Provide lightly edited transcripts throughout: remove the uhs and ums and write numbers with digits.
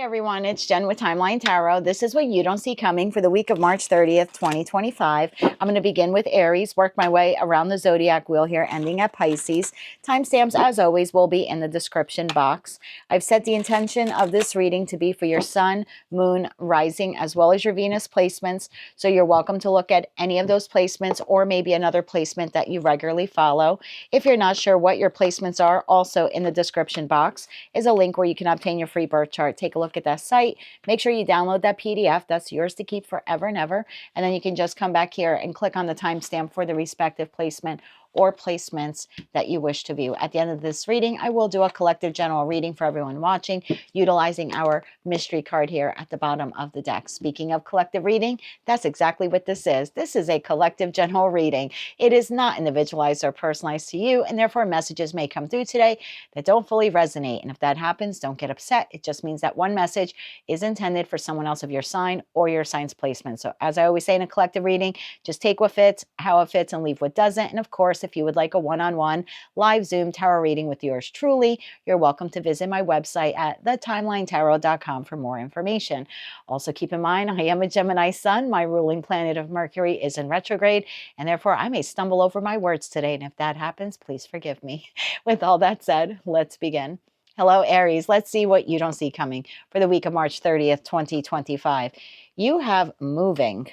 Everyone, it's Jen with Timeline Tarot. This is what you don't see coming for the week of March 30th, 2025. I'm going to begin with Aries, work my way around the zodiac wheel here, ending at Pisces. Timestamps, as always, will be in the description box. I've set the intention of this reading to be for your sun, moon, rising, as well as your Venus placements. So you're welcome to look at any of those placements or maybe another placement that you regularly follow. If you're not sure what your placements are, also in the description box is a link where you can obtain your free birth chart. Take a look at that site. Make sure you download that PDF. That's yours to keep forever and ever. And then you can just come back here and click on the timestamp for the respective placement or placements that you wish to view. At the end of this reading, I will do a collective general reading for everyone watching, utilizing our mystery card here at the bottom of the deck. Speaking of collective reading, that's exactly what this is. This is a collective general reading. It is not individualized or personalized to you, and therefore messages may come through today that don't fully resonate. And if that happens, don't get upset. It just means that one message is intended for someone else of your sign or your sign's placement. So as I always say in a collective reading, just take what fits, how it fits, and leave what doesn't. And of course, if you would like a one-on-one live Zoom tarot reading with yours truly, you're welcome to visit my website at thetimelinetarot.com for more information. Also keep in mind, I am a Gemini sun. My ruling planet of Mercury is in retrograde, and therefore I may stumble over my words today. And if that happens, please forgive me. With all that said, let's begin. Hello, Aries. Let's see what you don't see coming for the week of March 30th, 2025. You have moving.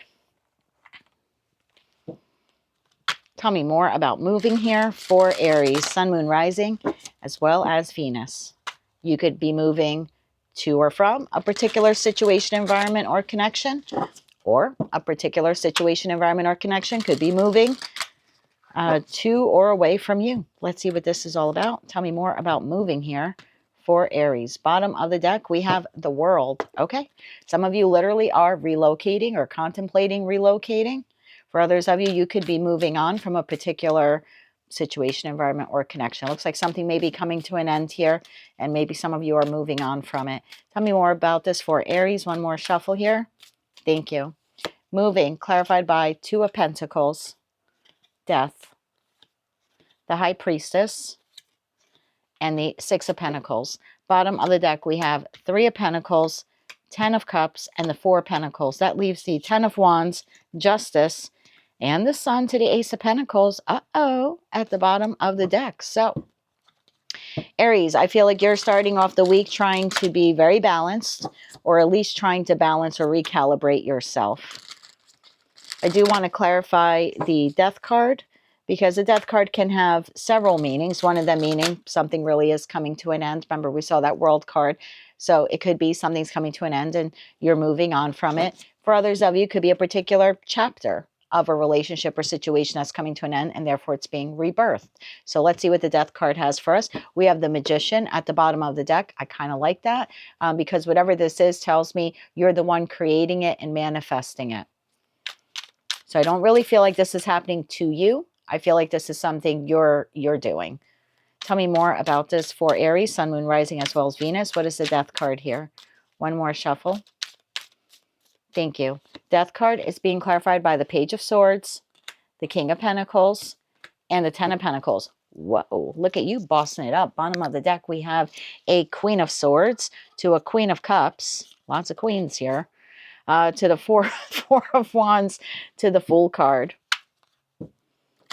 Tell me more about moving here for Aries, sun, moon, rising, as well as Venus. You could be moving to or from a particular situation, environment, or connection, or a particular situation, environment, or connection could be moving to or away from you. Let's see what this is all about. Tell me more about moving here for Aries. Bottom of the deck, we have the World. Okay. Some of you literally are relocating or contemplating relocating. For others of you, you could be moving on from a particular situation, environment, or connection. It looks like something may be coming to an end here, and maybe some of you are moving on from it. Tell me more about this for Aries. One more shuffle here. Thank you. Moving, clarified by Two of Pentacles, Death, the High Priestess, and the Six of Pentacles. Bottom of the deck, we have Three of Pentacles, Ten of Cups, and the Four of Pentacles. That leaves the Ten of Wands, Justice, and the Sun to the Ace of Pentacles, at the bottom of the deck. So, Aries, I feel like you're starting off the week trying to be very balanced, or at least trying to balance or recalibrate yourself. I do want to clarify the Death card, because the Death card can have several meanings. One of them meaning something really is coming to an end. Remember, we saw that World card. So it could be something's coming to an end and you're moving on from it. For others of you, it could be a particular chapter of a relationship or situation that's coming to an end, and therefore it's being rebirthed. So let's see what the Death card has for us. We have the Magician at the bottom of the deck. I kind of like that because whatever this is tells me you're the one creating it and manifesting it. So I don't really feel like this is happening to you. I feel like this is something you're doing. Tell me more about this for Aries, sun, moon, rising, as well as Venus. What is the Death card here? One more shuffle. Thank you. Death card is being clarified by the Page of Swords, the King of Pentacles, and the Ten of Pentacles. Whoa, look at you bossing it up. Bottom of the deck, we have a Queen of Swords to a Queen of Cups. Lots of queens here. To the Four of Wands, to the Fool card.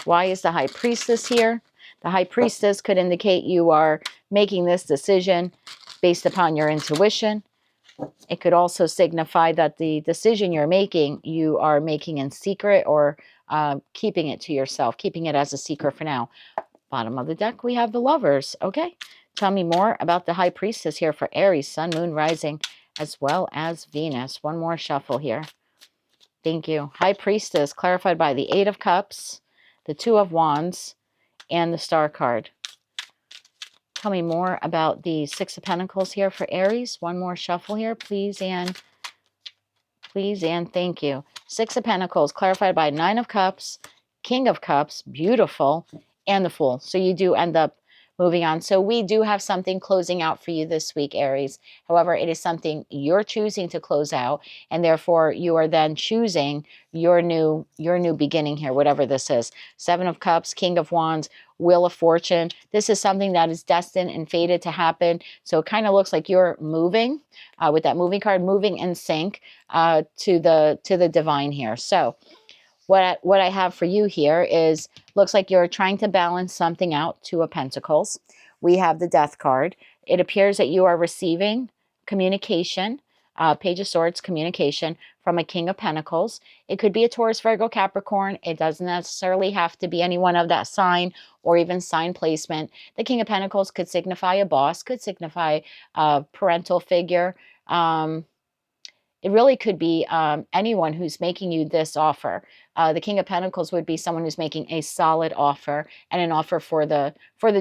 Why is the High Priestess here? The High Priestess could indicate you are making this decision based upon your intuition. It could also signify that the decision you're making, you are making in secret or keeping it to yourself, keeping it as a secret for now. Bottom of the deck, we have the Lovers. Okay, tell me more about the High Priestess here for Aries, sun, moon, rising, as well as Venus. One more shuffle here. Thank you. High Priestess, clarified by the Eight of Cups, the Two of Wands, and the Star card. Tell me more about the Six of Pentacles here for Aries. One more shuffle here, please, and thank you. Six of Pentacles, clarified by Nine of Cups, King of Cups, beautiful, and the Fool. So you do end up moving on. So we do have something closing out for you this week, Aries. However, it is something you're choosing to close out, and therefore you are then choosing your new beginning here, whatever this is. Seven of Cups, King of Wands, Wheel of Fortune. This is something that is destined and fated to happen. So it kind of looks like you're moving with that moving card, moving in sync to the divine here. So what I have for you here is, looks like you're trying to balance something out. Two of Pentacles. We have the Death card. It appears that you are receiving communication, Page of Swords, communication from a King of Pentacles. It could be a Taurus, Virgo, Capricorn. It doesn't necessarily have to be anyone of that sign or even sign placement. The King of Pentacles could signify a boss, could signify a parental figure. It really could be anyone who's making you this offer. The King of Pentacles would be someone who's making a solid offer, and an offer for the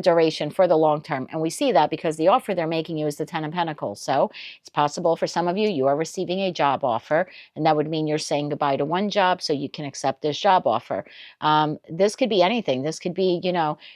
duration, for the long term. And we see that because the offer they're making you is the Ten of Pentacles. So it's possible for some of you, you are receiving a job offer, and that would mean you're saying goodbye to one job so you can accept this job offer. This could be anything. This could be,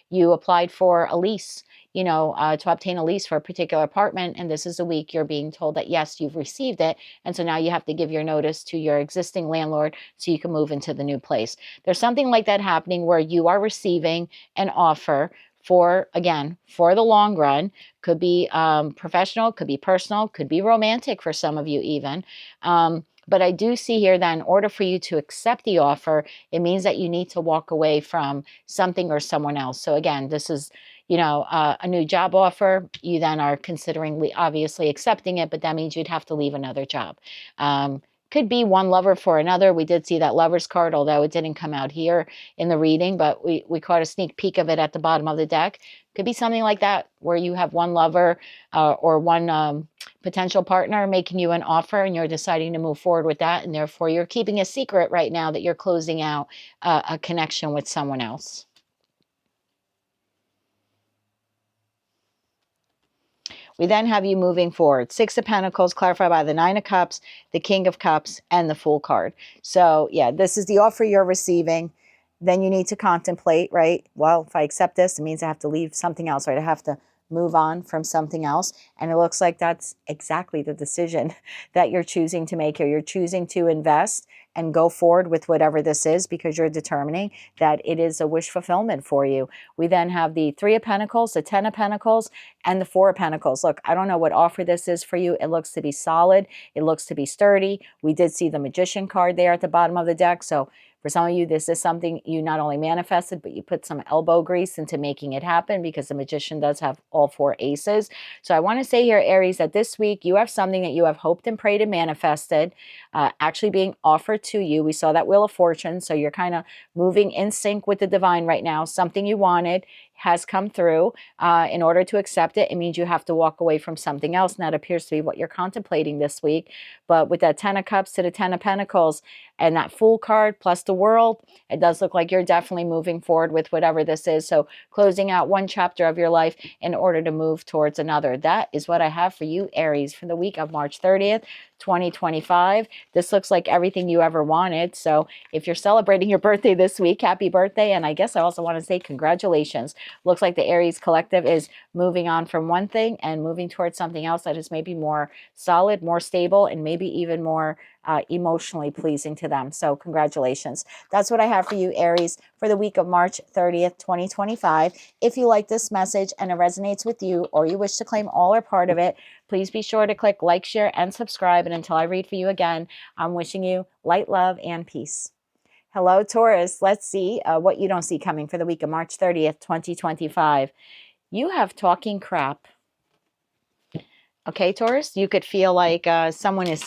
you applied for a lease, to obtain a lease for a particular apartment, and this is a week you're being told that yes, you've received it, and so now you have to give your notice to your existing landlord so you can move into the new place. There's something like that happening where you are receiving an offer for, again, for the long run. Could be professional, could be personal, could be romantic for some of you even. But I do see here that in order for you to accept the offer, it means that you need to walk away from something or someone else. So again, this is, a new job offer. You then are considering obviously accepting it, but that means you'd have to leave another job. Could be one lover for another. We did see that Lover's card, although it didn't come out here in the reading, but we caught a sneak peek of it at the bottom of the deck. Could be something like that, where you have one lover or one potential partner making you an offer, and you're deciding to move forward with that, and therefore you're keeping a secret right now that you're closing out a connection with someone else. We then have you moving forward. Six of Pentacles, clarified by the Nine of Cups, the King of Cups, and the Fool card. So yeah, this is the offer you're receiving. Then you need to contemplate, right? Well, if I accept this, it means I have to leave something else, right? I have to move on from something else. And it looks like that's exactly the decision that you're choosing to make here. You're choosing to invest and go forward with whatever this is because you're determining that it is a wish fulfillment for you. We then have the Three of Pentacles, the Ten of Pentacles, and the Four of Pentacles. Look, I don't know what offer this is for you. It looks to be solid. It looks to be sturdy. We did see the Magician card there at the bottom of the deck. So for some of you, this is something you not only manifested, but you put some elbow grease into making it happen, because the Magician does have all four aces. So I want to say here, Aries, that this week you have something that you have hoped and prayed and manifested actually being offered to you. We saw that Wheel of Fortune. So you're kind of moving in sync with the divine right now. Something you wanted has come through. In order to accept it, it means you have to walk away from something else. And that appears to be what you're contemplating this week. But with that Ten of Cups to the Ten of Pentacles and that Fool card plus the World, it does look like you're definitely moving forward with whatever this is. So closing out one chapter of your life in order to move towards another. That is what I have for you, Aries, for the week of March 30th, 2025. This looks like everything you ever wanted. So if you're celebrating your birthday this week, happy birthday. And I guess I also want to say congratulations. Looks like the Aries collective is moving on from one thing and moving towards something else that is maybe more solid, more stable, and maybe even more emotionally pleasing to them. So congratulations. That's what I have for you, Aries, for the week of March 30th, 2025. If you like this message and it resonates with you, or you wish to claim all or part of it, please be sure to click like, share, and subscribe. And until I read for you again, I'm wishing you light, love, and peace. Hello, Taurus. Let's see what you don't see coming for the week of March 30th, 2025. You have talking crap. Okay, Taurus, you could feel like someone is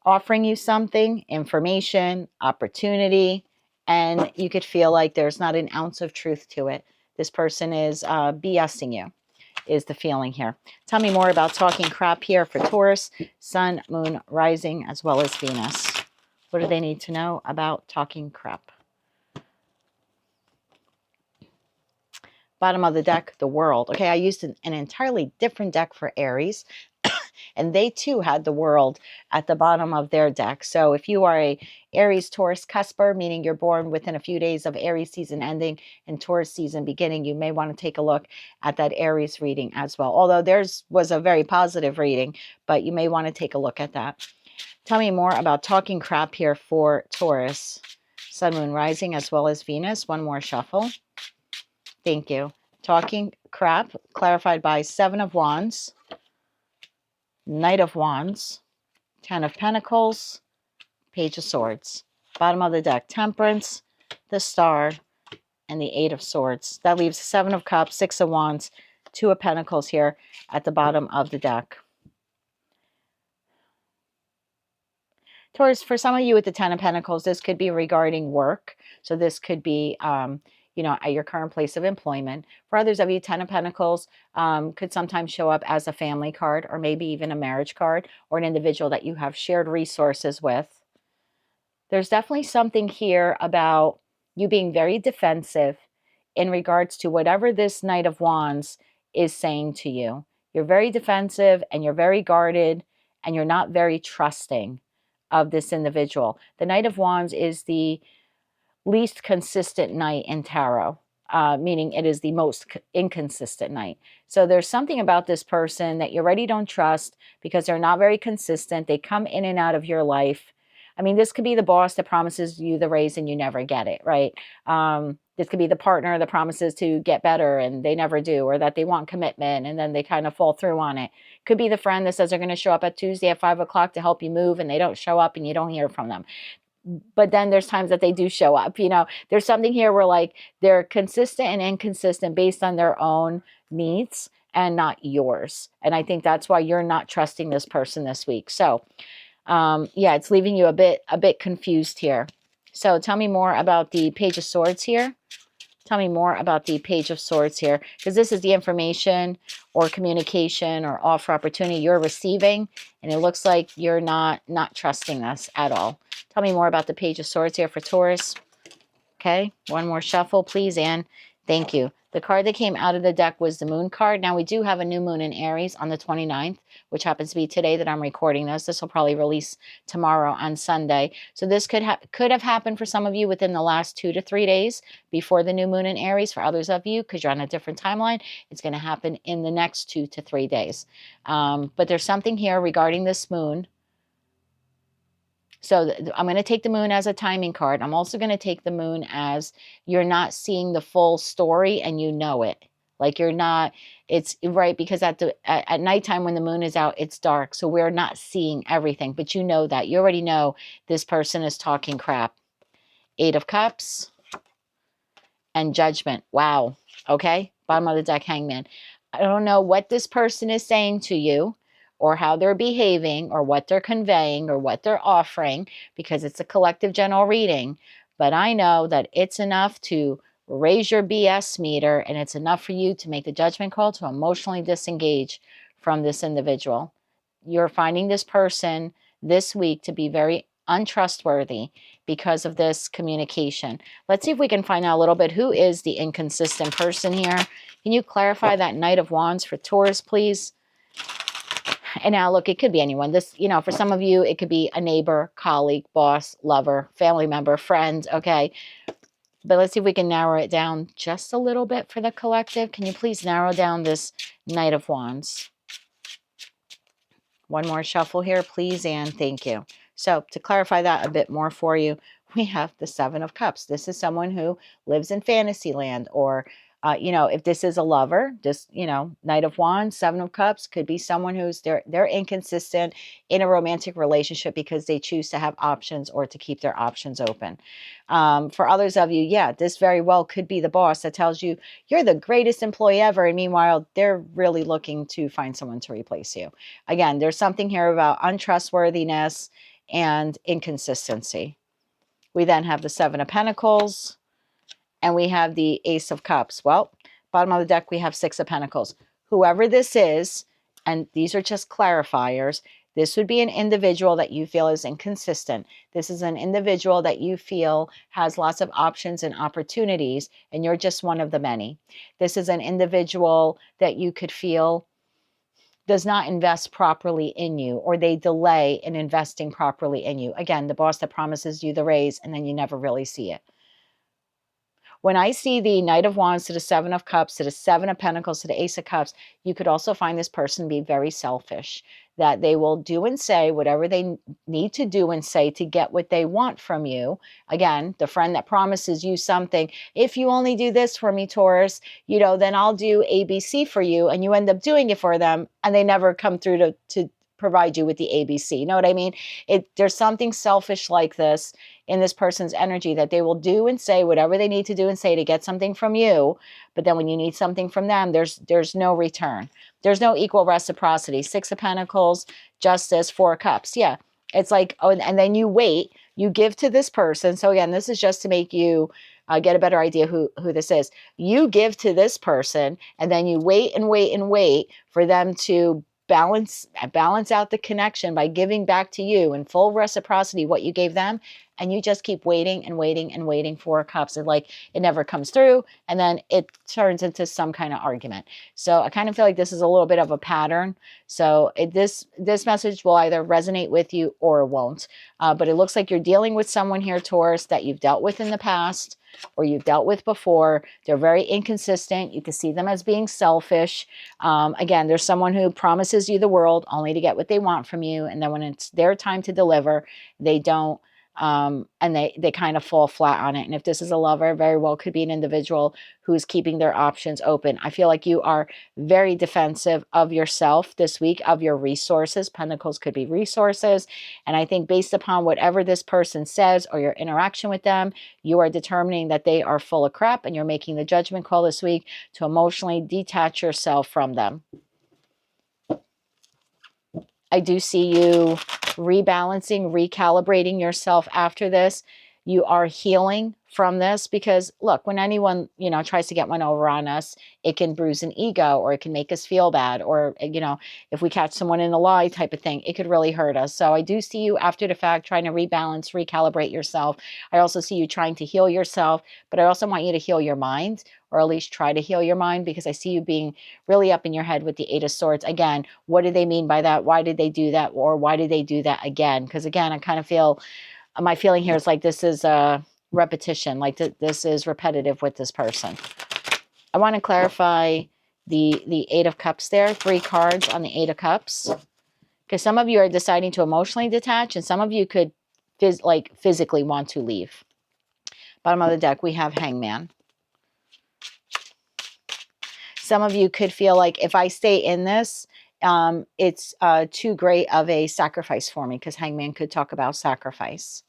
offering you something, information, opportunity, and you could feel like there's not an ounce of truth to it. This person is BSing you, is the feeling here. Tell me more about talking crap here for Taurus, Sun, Moon, Rising, as well as Venus. What do they need to know about talking crap? Bottom of the deck, the World. Okay, I used an entirely different deck for Aries. And they too had the World at the bottom of their deck. So if you are a Aries Taurus cusper, meaning you're born within a few days of Aries season ending and Taurus season beginning, you may want to take a look at that Aries reading as well. Although theirs was a very positive reading, but you may want to take a look at that. Tell me more about talking crap here for Taurus, Sun, Moon, Rising, as well as Venus. One more shuffle. Thank you. Talking crap, clarified by Seven of Wands, Knight of Wands, Ten of Pentacles, Page of Swords. Bottom of the deck, Temperance, the Star, and the Eight of Swords. That leaves Seven of Cups, Six of Wands, Two of Pentacles here at the bottom of the deck. Taurus, for some of you with the Ten of Pentacles, this could be regarding work. So this could be, you know, at your current place of employment. For others of you, Ten of Pentacles could sometimes show up as a family card or maybe even a marriage card or an individual that you have shared resources with. There's definitely something here about you being very defensive in regards to whatever this Knight of Wands is saying to you. You're very defensive and you're very guarded and you're not very trusting of this individual. The Knight of Wands is the least consistent knight in tarot, meaning it is the most inconsistent knight. So there's something about this person that you already don't trust because they're not very consistent. They come in and out of your life. I mean, this could be the boss that promises you the raise and you never get it, right? This could be the partner that promises to get better and they never do, or that they want commitment and then they kind of fall through on it. Could be the friend that says they're going to show up at Tuesday at 5 o'clock to help you move and they don't show up and you don't hear from them. But then there's times that they do show up. You know, there's something here where like they're consistent and inconsistent based on their own needs and not yours. And I think that's why you're not trusting this person this week. So yeah, it's leaving you a bit confused here. So tell me more about the Page of Swords here. Tell me more about the Page of Swords here, because this is the information or communication or offer opportunity you're receiving, and it looks like you're not trusting this at all. Tell me more about the Page of Swords here for Taurus. Okay, one more shuffle, please, and thank you. The card that came out of the deck was the Moon card. Now, we do have a new moon in Aries on the 29th, which happens to be today that I'm recording this. This will probably release tomorrow on Sunday. So this could have happened for some of you within the last 2 to 3 days before the new moon in Aries. For others of you, because you're on a different timeline, it's going to happen in the next 2 to 3 days. But there's something here regarding this moon. So I'm going to take the moon as a timing card. I'm also going to take the moon as you're not seeing the full story and you know it. Like you're not, it's right, because at nighttime when the moon is out, it's dark. So we're not seeing everything, but you know that. You already know this person is talking crap. Eight of Cups and Judgment. Wow. Okay. Bottom of the deck, Hangman. I don't know what this person is saying to you, or how they're behaving, or what they're conveying, or what they're offering, because it's a collective general reading. But I know that it's enough to raise your BS meter, and it's enough for you to make the judgment call to emotionally disengage from this individual. You're finding this person this week to be very untrustworthy because of this communication. Let's see if we can find out a little bit who is the inconsistent person here. Can you clarify that Knight of Wands for Taurus, please? And now, look, it could be anyone. This, you know, for some of you, it could be a neighbor, colleague, boss, lover, family member, friend, okay? But let's see if we can narrow it down just a little bit for the collective. Can you please narrow down this Knight of Wands? One more shuffle here, please, and thank you. So to clarify that a bit more for you, we have the Seven of Cups. This is someone who lives in fantasy land, or you know, if this is a lover, just, you know, Knight of Wands, Seven of Cups could be someone who's they're inconsistent in a romantic relationship because they choose to have options or to keep their options open. For others of you, yeah, this very well could be the boss that tells you you're the greatest employee ever, and meanwhile, they're really looking to find someone to replace you. Again, there's something here about untrustworthiness and inconsistency. We then have the Seven of Pentacles, and we have the Ace of Cups. Well, bottom of the deck, we have Six of Pentacles. Whoever this is, and these are just clarifiers, this would be an individual that you feel is inconsistent. This is an individual that you feel has lots of options and opportunities, and you're just one of the many. This is an individual that you could feel does not invest properly in you, or they delay in investing properly in you. Again, the boss that promises you the raise and then you never really see it. When I see the Knight of Wands to the Seven of Cups to the Seven of Pentacles to the Ace of Cups, you could also find this person be very selfish, that they will do and say whatever they need to do and say to get what they want from you. Again, the friend that promises you something, if you only do this for me, Taurus, you know, then I'll do ABC for you, and you end up doing it for them, and they never come through to provide you with the ABC. You know what I mean? There's something selfish like this in this person's energy, that they will do and say whatever they need to do and say to get something from you, but then when you need something from them, there's no return. There's no equal reciprocity. Six of Pentacles, Justice, Four of Cups. Yeah, it's like, oh, and then you wait, you give to this person. So again, this is just to make you get a better idea who this is. You give to this person, and then you wait and wait and wait for them to balance out the connection by giving back to you in full reciprocity what you gave them, and you just keep waiting and waiting and waiting for cups, and like it never comes through, and then it turns into some kind of argument. So I kind of feel like this is a little bit of a pattern. So this message will either resonate with you or it won't, but it looks like you're dealing with someone here, Taurus, that you've dealt with in the past or you've dealt with before. They're very inconsistent. You can see them as being selfish. Again, there's someone who promises you the world only to get what they want from you, and then when it's their time to deliver, they don't. And they kind of fall flat on it. And if this is a lover, very well could be an individual who's keeping their options open. I feel like you are very defensive of yourself this week, of your resources. Pentacles could be resources. And I think based upon whatever this person says or your interaction with them, you are determining that they are full of crap, and you're making the judgment call this week to emotionally detach yourself from them. I do see you rebalancing, recalibrating yourself after this. You are healing from this, because look, when anyone, you know, tries to get one over on us, it can bruise an ego, or it can make us feel bad, or, you know, if we catch someone in a lie type of thing, it could really hurt us. So I do see you after the fact trying to rebalance, recalibrate yourself. I also see you trying to heal yourself, but I also want you to heal your mind, or at least try to heal your mind, because I see you being really up in your head with the Eight of Swords. Again, what do they mean by that? Why did they do that? Or why did they do that again? Because again, I kind of feel, my feeling here is like this is a repetition, like this is repetitive with this person. I want to clarify the Eight of Cups there, 3 cards on the Eight of Cups, because some of you are deciding to emotionally detach, and some of you could physically want to leave. Bottom of the deck, we have Hangman. Some of you could feel like, if I stay in this, it's too great of a sacrifice for me, because Hangman could talk about sacrifice.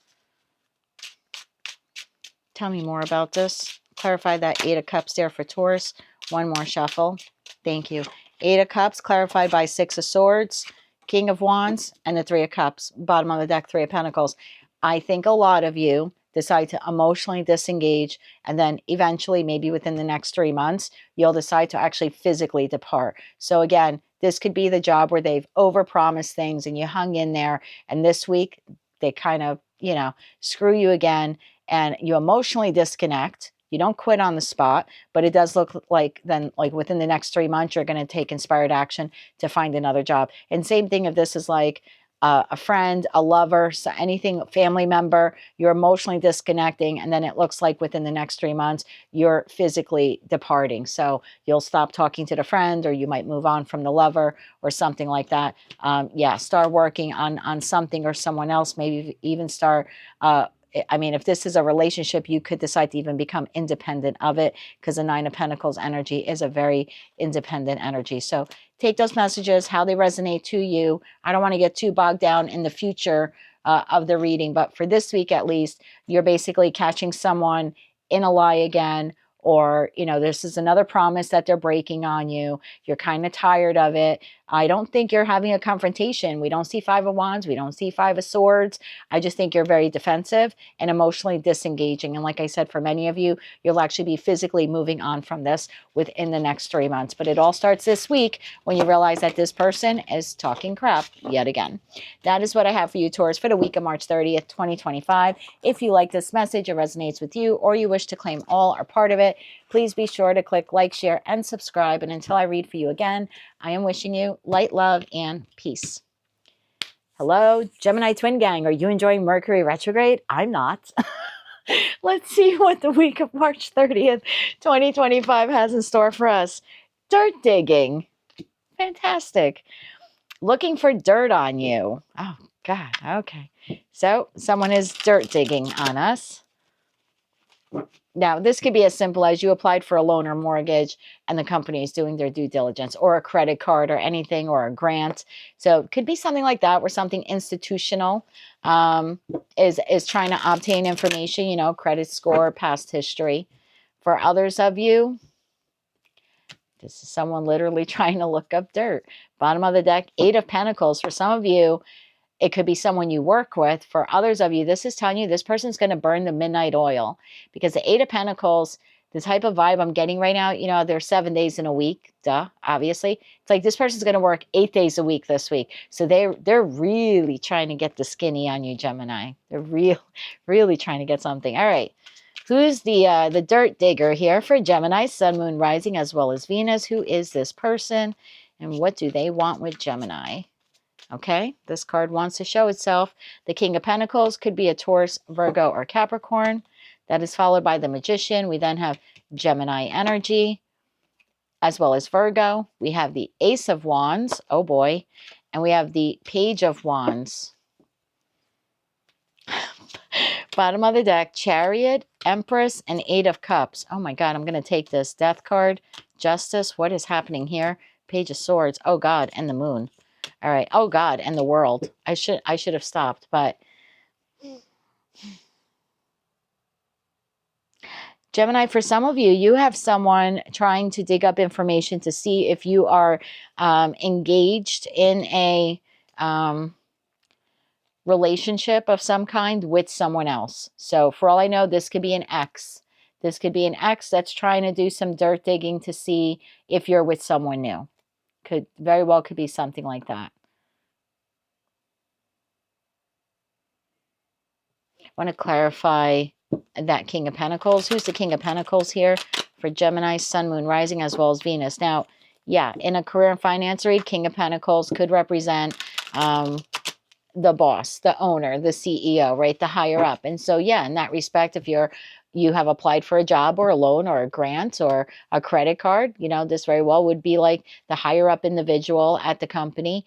Tell me more about this. Clarify that Eight of Cups there for Taurus. One more shuffle. Thank you. Eight of Cups clarified by Six of Swords, King of Wands, and the Three of Cups. Bottom of the deck, Three of Pentacles. I think a lot of you decide to emotionally disengage, and then eventually, maybe within the next 3 months, you'll decide to actually physically depart. So again, this could be the job where they've overpromised things and you hung in there, and this week they kind of, you know, screw you again, and you emotionally disconnect. You don't quit on the spot, but it does look like then, like within the next 3 months, you're going to take inspired action to find another job. And same thing if this is like a friend, a lover, so anything, family member, you're emotionally disconnecting, and then it looks like within the next 3 months, you're physically departing. So you'll stop talking to the friend, or you might move on from the lover or something like that. Yeah, start working on something or someone else, maybe even start I mean, if this is a relationship, you could decide to even become independent of it, because the Nine of Pentacles energy is a very independent energy. So take those messages, how they resonate to you. I don't want to get too bogged down in the future of the reading, but for this week at least, you're basically catching someone in a lie again, or, you know, this is another promise that they're breaking on you. You're kind of tired of it. I don't think you're having a confrontation. We don't see Five of Wands. We don't see Five of Swords. I just think you're very defensive and emotionally disengaging. And like I said, for many of you, you'll actually be physically moving on from this within the next 3 months. But it all starts this week when you realize that this person is talking crap yet again. That is what I have for you, Taurus, for the week of March 30th, 2025. If you like this message, it resonates with you, or you wish to claim all or part of it, please be sure to click like, share, and subscribe. And until I read for you again, I am wishing you you light, love, and peace. Hello, Gemini twin gang. Are you enjoying Mercury retrograde? I'm not. Let's see what the week of March 30th, 2025 has in store for us. Dirt digging. Fantastic. Looking for dirt on you. Oh, God. Okay. So someone is dirt digging on us. Now, this could be as simple as you applied for a loan or mortgage and the company is doing their due diligence, or a credit card or anything, or a grant. So it could be something like that, where something institutional is trying to obtain information, you know, credit score, past history. For others of you, this is someone literally trying to look up dirt. Bottom of the deck, 8 of Pentacles. For some of you, it could be someone you work with. For others of you, this is telling you this person's going to burn the midnight oil, because the 8 of Pentacles, the type of vibe I'm getting right now, you know, there's 7 days in a week, duh, obviously. It's like this person's going to work 8 days a week this week. So they're really trying to get the skinny on you, Gemini. They're really trying to get something. All right. Who's the dirt digger here for Gemini, Sun, Moon, Rising, as well as Venus? Who is this person, and what do they want with Gemini? Okay, this card wants to show itself. The King of Pentacles could be a Taurus, Virgo, or Capricorn. That is followed by the Magician. We then have Gemini energy, as well as Virgo. We have the Ace of Wands. Oh boy. And we have the Page of Wands. Bottom of the deck, Chariot, Empress, and 8 of Cups. Oh my God, I'm going to take this. Death card, Justice. What is happening here? Page of Swords. Oh God, and the Moon. All right. Oh God, and the World. I should have stopped, but Gemini, for some of you, you have someone trying to dig up information to see if you are engaged in a relationship of some kind with someone else. So for all I know, this could be an ex. This could be an ex that's trying to do some dirt digging to see if you're with someone new. Could very well could be something like that. I want to clarify that King of Pentacles. Who's the King of Pentacles here for Gemini, Sun, Moon, Rising, as well as Venus? Now, yeah, in a career and finance read, King of Pentacles could represent the boss, the owner, the CEO, right? The higher up. And so, yeah, in that respect, if you have applied for a job or a loan or a grant or a credit card, you know, this very well would be like the higher up individual at the company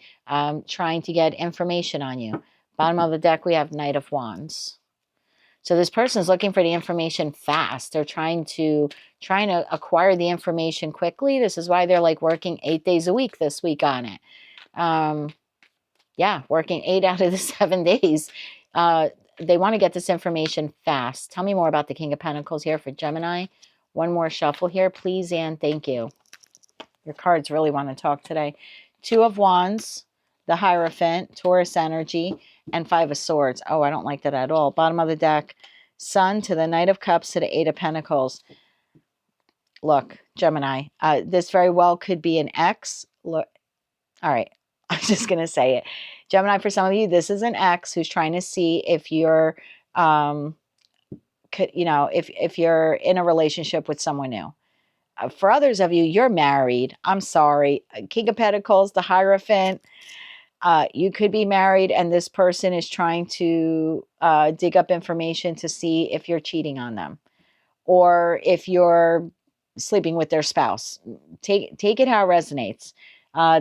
trying to get information on you. Bottom of the deck, we have Knight of Wands. So this person is looking for the information fast. They're trying to acquire the information quickly. This is why they're like working 8 days a week this week on it. Yeah, working 8 out of the 7 days. They want to get this information fast. Tell me more about the King of Pentacles here for Gemini. One more shuffle here, please, and thank you. Your cards really want to talk today. 2 of Wands, the Hierophant, Taurus energy, and 5 of Swords. Oh, I don't like that at all. Bottom of the deck, Sun to the Knight of Cups to the 8 of Pentacles. Look, Gemini, this very well could be an ex. Look, all right, I'm just going to say it. Gemini, for some of you, this is an ex who's trying to see if you're, if you're in a relationship with someone new. For others of you, you're married. I'm sorry. King of Pentacles, the Hierophant. You could be married and this person is trying to dig up information to see if you're cheating on them or if you're sleeping with their spouse. Take it how it resonates.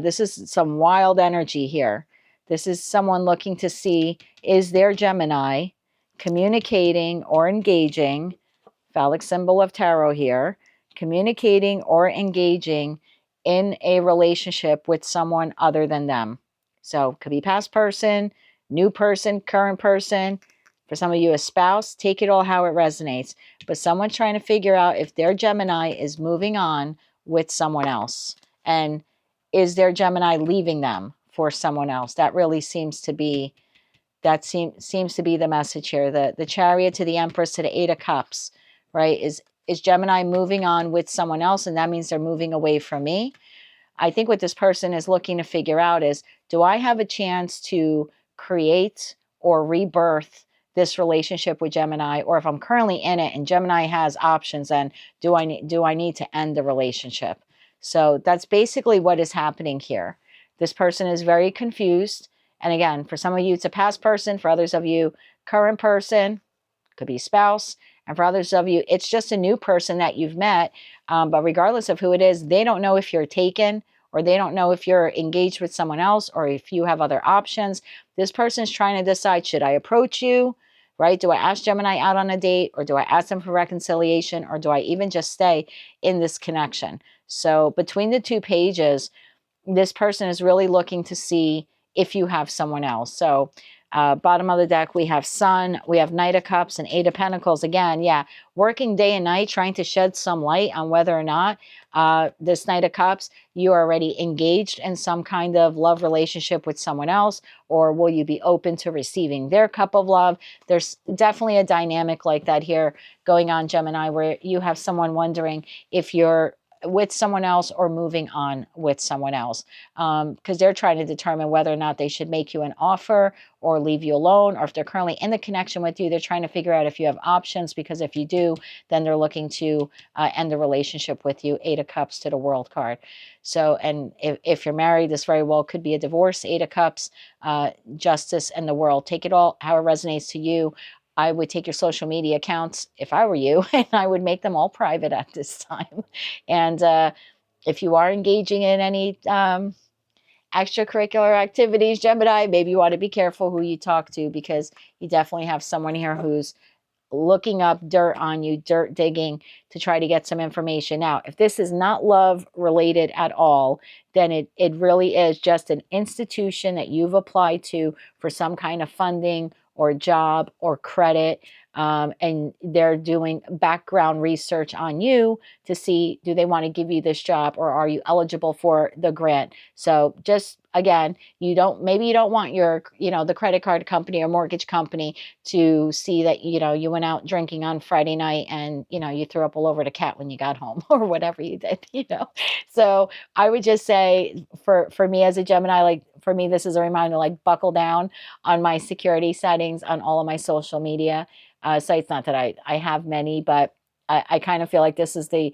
This is some wild energy here. This is someone looking to see, is their Gemini communicating or engaging, phallic symbol of tarot here, communicating or engaging in a relationship with someone other than them. So could be past person, new person, current person. For some of you, a spouse. Take it all how it resonates. But someone trying to figure out if their Gemini is moving on with someone else. And is their Gemini leaving them for someone else? That really seems to be, seems to be the message here. The Chariot to the Empress to the 8 of Cups, right? Is Gemini moving on with someone else? And that means they're moving away from me. I think what this person is looking to figure out is, do I have a chance to create or rebirth this relationship with Gemini? Or if I'm currently in it and Gemini has options, then do I need to end the relationship? So that's basically what is happening here. This person is very confused. And again, for some of you, it's a past person. For others of you, current person, could be spouse. And for others of you, it's just a new person that you've met. But regardless of who it is, they don't know if you're taken, or they don't know if you're engaged with someone else, or if you have other options. This person is trying to decide, should I approach you? Right? Do I ask Gemini out on a date, or do I ask them for reconciliation, or do I even just stay in this connection? So between the two pages, this person is really looking to see if you have someone else. So bottom of the deck, we have Sun, we have Knight of Cups and Eight of Pentacles. Again, yeah, working day and night, trying to shed some light on whether or not this Knight of Cups, you are already engaged in some kind of love relationship with someone else, or will you be open to receiving their cup of love? There's definitely a dynamic like that here going on, Gemini, where you have someone wondering if you're with someone else or moving on with someone else, because they're trying to determine whether or not they should make you an offer or leave you alone, or if they're currently in the connection with you, they're trying to figure out if you have options, because if you do, then they're looking to end the relationship with you. Eight of Cups to the World card. So, and if you're married, this very well could be a divorce. Eight of Cups, Justice, and the World. Take it all how it resonates to you. I would take your social media accounts if I were you, and I would make them all private at this time. And if you are engaging in any extracurricular activities, Gemini, maybe you want to be careful who you talk to, because you definitely have someone here who's looking up dirt on you, dirt digging to try to get some information. Now, if this is not love related at all, then it really is just an institution that you've applied to for some kind of funding or job or credit. And they're doing background research on you to see, do they want to give you this job, or are you eligible for the grant? So just, again, maybe you don't want your, the credit card company or mortgage company to see that, you went out drinking on Friday night and, you threw up all over the cat when you got home, or whatever you did, So I would just say for me as a Gemini, like for me, this is a reminder, like buckle down on my security settings on all of my social media sites. Not that I have many, but I kind of feel like this is the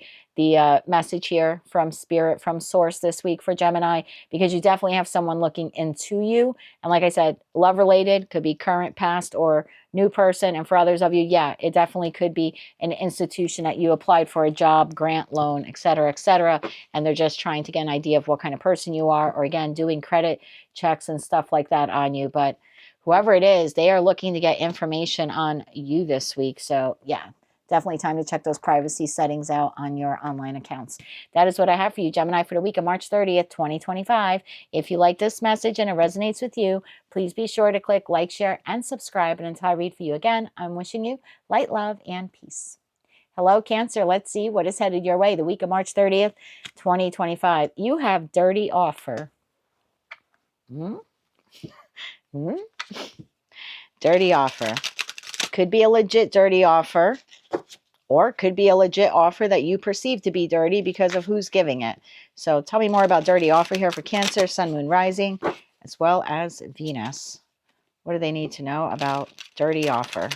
message here from Spirit, from Source this week for Gemini, because you definitely have someone looking into you. And like I said, love related, could be current, past, or new person. And for others of you, yeah, it definitely could be an institution that you applied for a job, grant, loan, et cetera, and they're just trying to get an idea of what kind of person you are, or again, doing credit checks and stuff like that on you. But whoever it is, they are looking to get information on you this week. So yeah, definitely time to check those privacy settings out on your online accounts. That is what I have for you, Gemini, for the week of March 30th, 2025. If you like this message and it resonates with you, please be sure to click like, share, and subscribe. And until I read for you again, I'm wishing you light, love, and peace. Hello, Cancer. Let's see what is headed your way the week of March 30th, 2025. You have dirty offer. Dirty offer. Could be a legit dirty offer, or could be a legit offer that you perceive to be dirty because of who's giving it. So tell me more about dirty offer here for Cancer, Sun, Moon, Rising, as well as Venus. What do they need to know about dirty offer?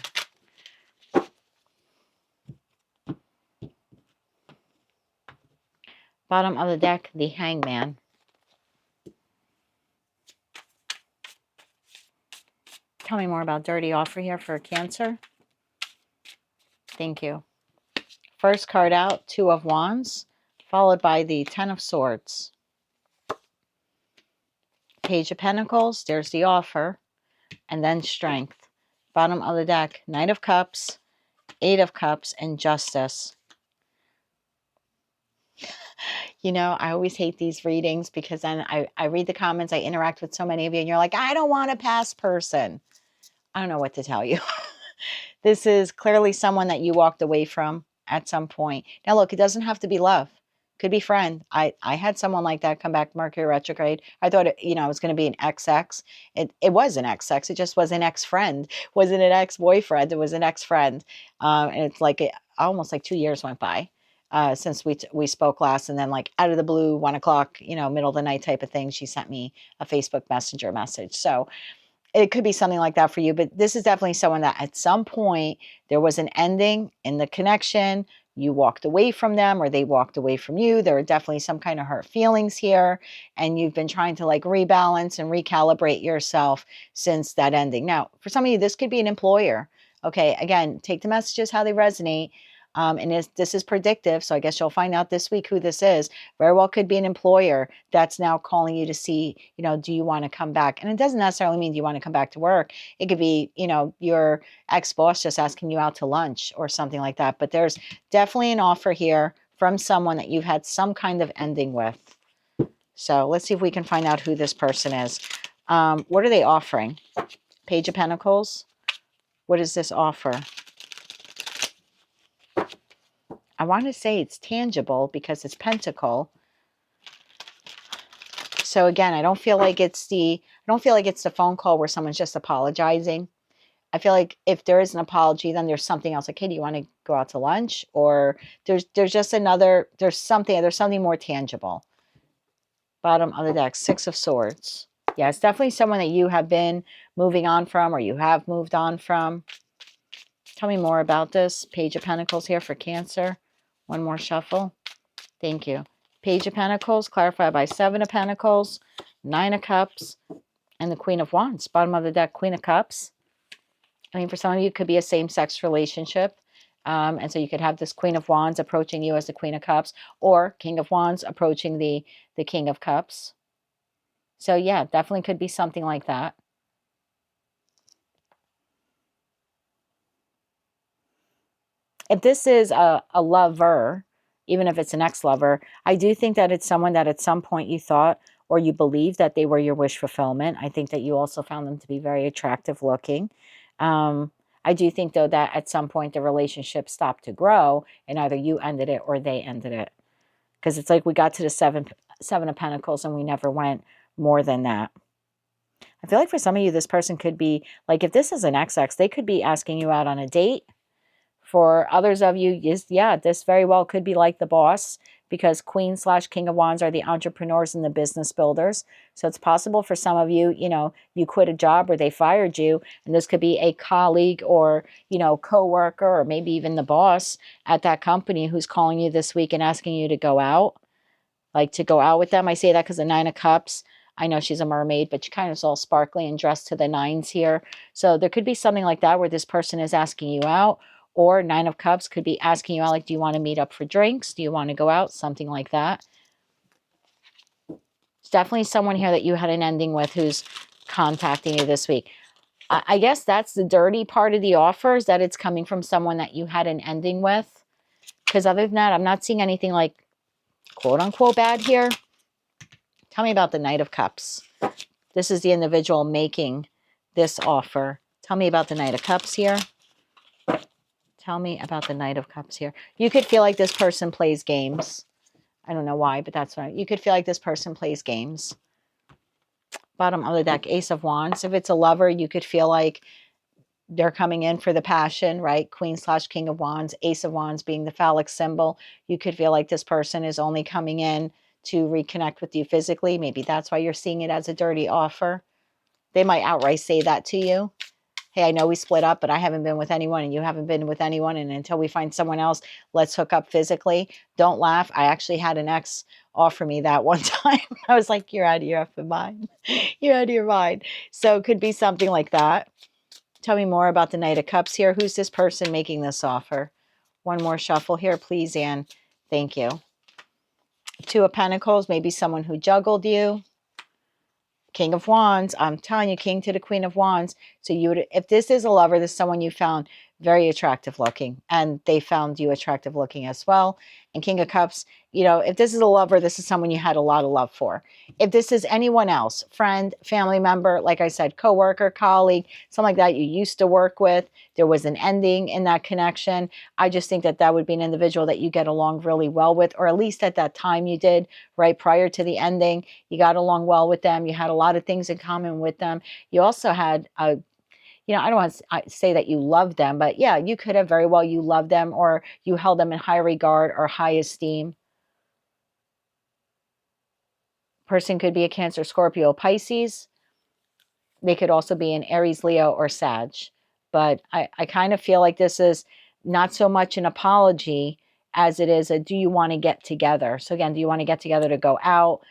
Bottom of the deck, the Hangman. Tell me more about dirty offer here for Cancer. Thank you. First card out, Two of Wands, followed by the Ten of Swords. Page of Pentacles, there's the offer, and then Strength. Bottom of the deck, Knight of Cups, Eight of Cups, and Justice. I always hate these readings, because then I read the comments, I interact with so many of you, and you're like, I don't want a past person. I don't know what to tell you. This is clearly someone that you walked away from at some point. Now, look, it doesn't have to be love. Could be friend. I had someone like that come back Mercury retrograde. I thought, it was going to be an XX. It was an XX. It just was an ex-friend. Wasn't an ex-boyfriend. It was an ex-friend. And it's like almost like 2 years went by since we spoke last. And then like out of the blue, 1 o'clock, middle of the night type of thing, she sent me a Facebook Messenger message. So it could be something like that for you, but this is definitely someone that at some point there was an ending in the connection. you walked away from them or they walked away from you. There are definitely some kind of hurt feelings here, and you've been trying to like rebalance and recalibrate yourself since that ending. Now, for some of you, this could be an employer. Okay, again, take the messages how they resonate. And this is predictive, so I guess you'll find out this week who this is. Very well could be an employer that's now calling you to see, do you want to come back? And it doesn't necessarily mean do you want to come back to work. It could be, your ex-boss just asking you out to lunch or something like that. But there's definitely an offer here from someone that you've had some kind of ending with. So let's see if we can find out who this person is. What are they offering? Page of Pentacles. What is this offer? I want to say it's tangible because it's Pentacle. So again, I don't feel like it's the phone call where someone's just apologizing. I feel like if there is an apology, then there's something else. Like, hey, do you want to go out to lunch? Or there's just there's something more tangible. Bottom of the deck, Six of Swords. Yeah, it's definitely someone that you have been moving on from or you have moved on from. Tell me more about this. Page of Pentacles here for Cancer. One more shuffle. Thank you. Page of Pentacles, clarified by Seven of Pentacles, Nine of Cups, and the Queen of Wands. Bottom of the deck, Queen of Cups. I mean, for some of you, it could be a same-sex relationship. And so you could have this Queen of Wands approaching you as the Queen of Cups, or King of Wands approaching the King of Cups. So yeah, definitely could be something like that. If this is a lover, even if it's an ex-lover, I do think that it's someone that at some point you thought or you believed that they were your wish fulfillment. I think that you also found them to be very attractive looking. I do think, though, that at some point the relationship stopped to grow and either you ended it or they ended it. Because it's like we got to the Seven of Pentacles and we never went more than that. I feel like for some of you, this person could be, like if this is an XX, they could be asking you out on a date. For others of you, this very well could be like the boss, because Queen/King of Wands are the entrepreneurs and the business builders. So it's possible for some of you, you quit a job or they fired you, and this could be a colleague or, coworker or maybe even the boss at that company who's calling you this week and asking you to go out, like to go out with them. I say that because the Nine of Cups, I know she's a mermaid, but she kind of is all sparkly and dressed to the nines here. So there could be something like that where this person is asking you out. Or Nine of Cups could be asking you out, like, do you want to meet up for drinks? Do you want to go out? Something like that. It's definitely someone here that you had an ending with who's contacting you this week. I guess that's the dirty part of the offer, is that it's coming from someone that you had an ending with. Because other than that, I'm not seeing anything like quote-unquote bad here. Tell me about the Knight of Cups. This is the individual making this offer. Tell me about the Knight of Cups here. Tell me about the Knight of Cups here. You could feel like this person plays games. I don't know why, but that's what you could feel like this person plays games. Bottom of the deck, Ace of Wands. If it's a lover, you could feel like they're coming in for the passion, right? Queen/King of Wands, Ace of Wands being the phallic symbol. You could feel like this person is only coming in to reconnect with you physically. Maybe that's why you're seeing it as a dirty offer. They might outright say that to you. Hey, I know we split up, but I haven't been with anyone and you haven't been with anyone. And until we find someone else, let's hook up physically. Don't laugh. I actually had an ex offer me that one time. I was like, you're out of your effing mind. You're out of your mind. So it could be something like that. Tell me more about the Knight of Cups here. Who's this person making this offer? One more shuffle here, please, Anne. Thank you. Two of Pentacles, maybe someone who juggled you. King of Wands, I'm telling you, King to the Queen of Wands. So you would, if this is a lover, this is someone you found very attractive looking, and they found you attractive looking as well. And King of Cups, if this is a lover, this is someone you had a lot of love for. If this is anyone else, friend, family member, like I said, coworker, colleague, something like that you used to work with, there was an ending in that connection. I just think that that would be an individual that you get along really well with, or at least at that time you did, right prior to the ending. You got along well with them. You had a lot of things in common with them. You also had a I don't want to say that you love them, but yeah, you could have very well, you love them or you held them in high regard or high esteem. Person could be a Cancer, Scorpio, Pisces. They could also be an Aries, Leo, or Sag. But I kind of feel like this is not so much an apology as it is a do you want to get together. So again, do you want to get together to go out,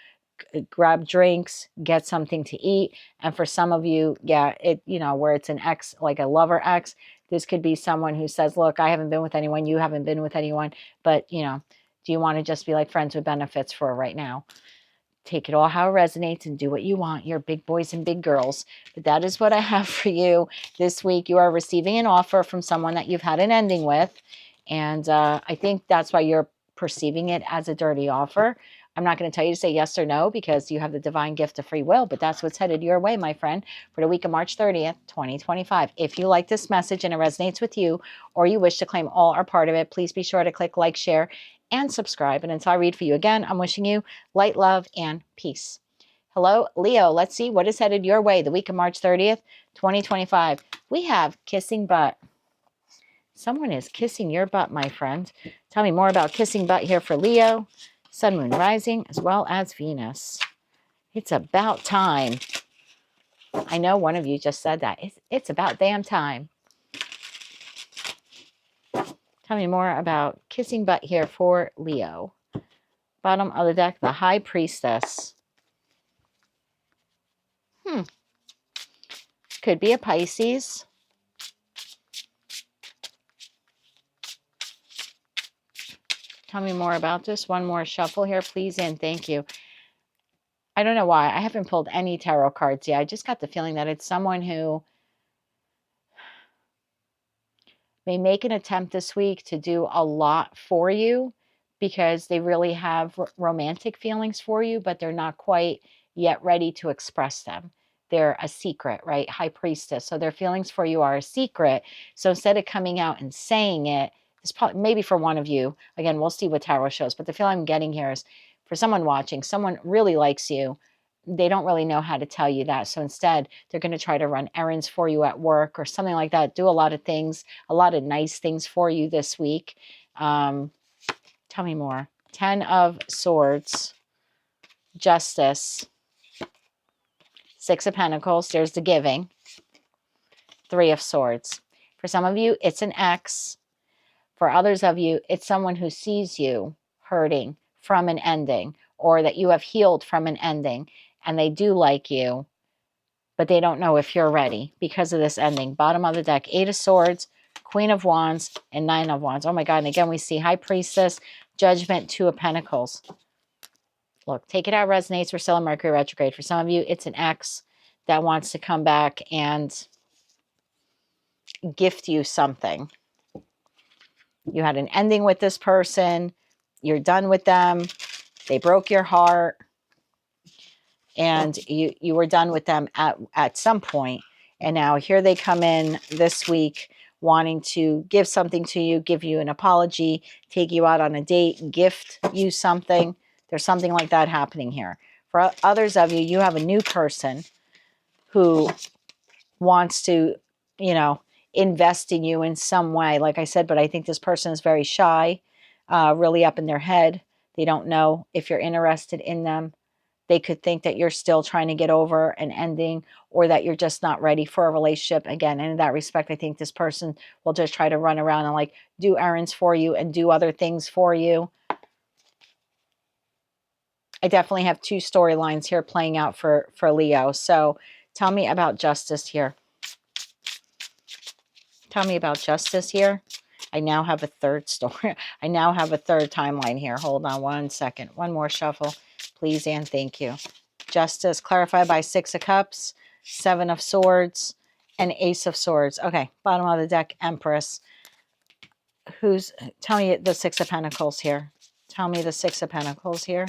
grab drinks, get something to eat? And for some of you, yeah, it, you know, where it's an ex, like a lover ex, this could be someone who says, look, I haven't been with anyone, you haven't been with anyone, but you know, do you want to just be like friends with benefits for right now? Take it all how it resonates and do what you want. You're big boys and big girls. But that is what I have for you this week. You are receiving an offer from someone that you've had an ending with. And I think that's why you're perceiving it as a dirty offer. I'm not going to tell you to say yes or no because you have the divine gift of free will, but that's what's headed your way, my friend, for the week of March 30th, 2025. If you like this message and it resonates with you, or you wish to claim all or part of it, please be sure to click like, share, and subscribe. And until I read for you again, I'm wishing you light, love, and peace. Hello, Leo. Let's see what is headed your way the week of March 30th, 2025. We have kissing butt. Someone is kissing your butt, my friend. Tell me more about kissing butt here for Leo, Sun, Moon, Rising, as well as Venus. It's about time. I know one of you just said that. It's about damn time. Tell me more about kissing butt here for Leo. Bottom of the deck, the High Priestess. Could be a Pisces. Tell me more about this. One more shuffle here, please, and thank you. I don't know why. I haven't pulled any tarot cards yet. I just got the feeling that it's someone who may make an attempt this week to do a lot for you because they really have romantic feelings for you, but they're not quite yet ready to express them. They're a secret, right? High Priestess. So their feelings for you are a secret. So instead of coming out and saying it, it's probably maybe for one of you. Again, we'll see what tarot shows. But the feeling I'm getting here is for someone watching, someone really likes you. They don't really know how to tell you that. So instead, they're going to try to run errands for you at work or something like that. Do a lot of things, a lot of nice things for you this week. Tell me more. 10 of Swords, Justice, 6 of Pentacles. There's the giving. 3 of Swords. For some of you, it's an ex. For others of you, it's someone who sees you hurting from an ending or that you have healed from an ending and they do like you, but they don't know if you're ready because of this ending. Bottom of the deck, 8 of Swords, Queen of Wands, and 9 of Wands. Oh my God. And again, we see High Priestess, Judgment, 2 of Pentacles. Look, take it out resonates. We're still in Mercury retrograde. For some of you, it's an ex that wants to come back and gift you something. You had an ending with this person. You're done with them. They broke your heart. And you were done with them at some point. And now here they come in this week wanting to give something to you, give you an apology, take you out on a date, gift you something. There's something like that happening here. For others of you, you have a new person who wants to, you know, invest in you in some way. Like I said, but I think this person is very shy, really up in their head. They don't know if you're interested in them. They could think that you're still trying to get over an ending or that you're just not ready for a relationship. Again, and in that respect, I think this person will just try to run around and like do errands for you and do other things for you. I definitely have 2 storylines here playing out for Leo. So tell me about justice here. Tell me about justice here. I now have a third story. I now have a third timeline here. Hold on one second. One more shuffle, please and thank you. Justice clarified by 6 of Cups, 7 of Swords, and Ace of Swords. Okay, bottom of the deck, Empress. Tell me the 6 of Pentacles here. Tell me the 6 of Pentacles here.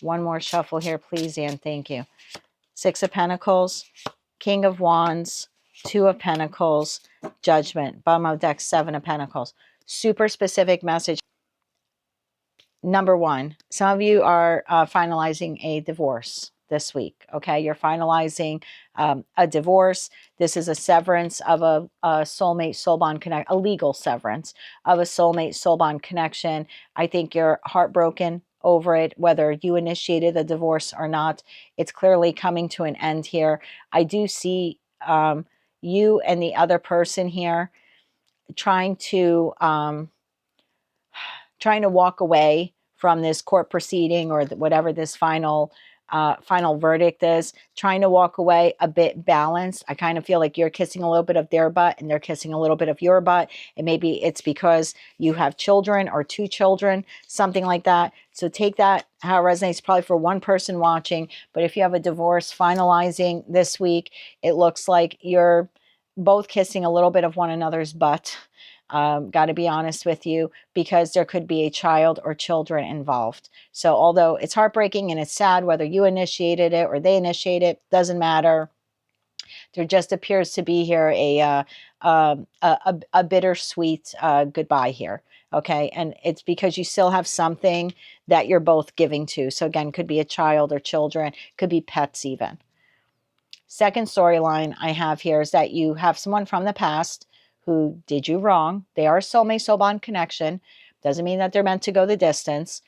One more shuffle here, please and thank you. 6 of Pentacles, King of Wands, 2 of Pentacles, Judgment. Bottom of the deck, 7 of Pentacles. Super specific message. Number 1, some of you are finalizing a divorce this week, okay? You're finalizing a divorce. This is a severance of a soulmate, soul bond connection, a legal severance of a soulmate, soul bond connection. I think you're heartbroken over it, whether you initiated the divorce or not. It's clearly coming to an end here. I do see you and the other person here trying to trying to walk away from this court proceeding or whatever this final verdict is, trying to walk away a bit balanced. I kind of feel like you're kissing a little bit of their butt and they're kissing a little bit of your butt. And maybe it's because you have children or 2 children, something like that. So take that how it resonates, probably for one person watching. But if you have a divorce finalizing this week, it looks like you're both kissing a little bit of one another's butt. Got to be honest with you, because there could be a child or children involved. So although it's heartbreaking and it's sad, whether you initiated it or they initiated it, doesn't matter. There just appears to be here a bittersweet goodbye here. Okay. And it's because you still have something that you're both giving to. So again, could be a child or children, could be pets even. Second storyline I have here is that you have someone from the past who did you wrong. They are a soulmate, soul bond connection. Doesn't mean that they're meant to go the distance.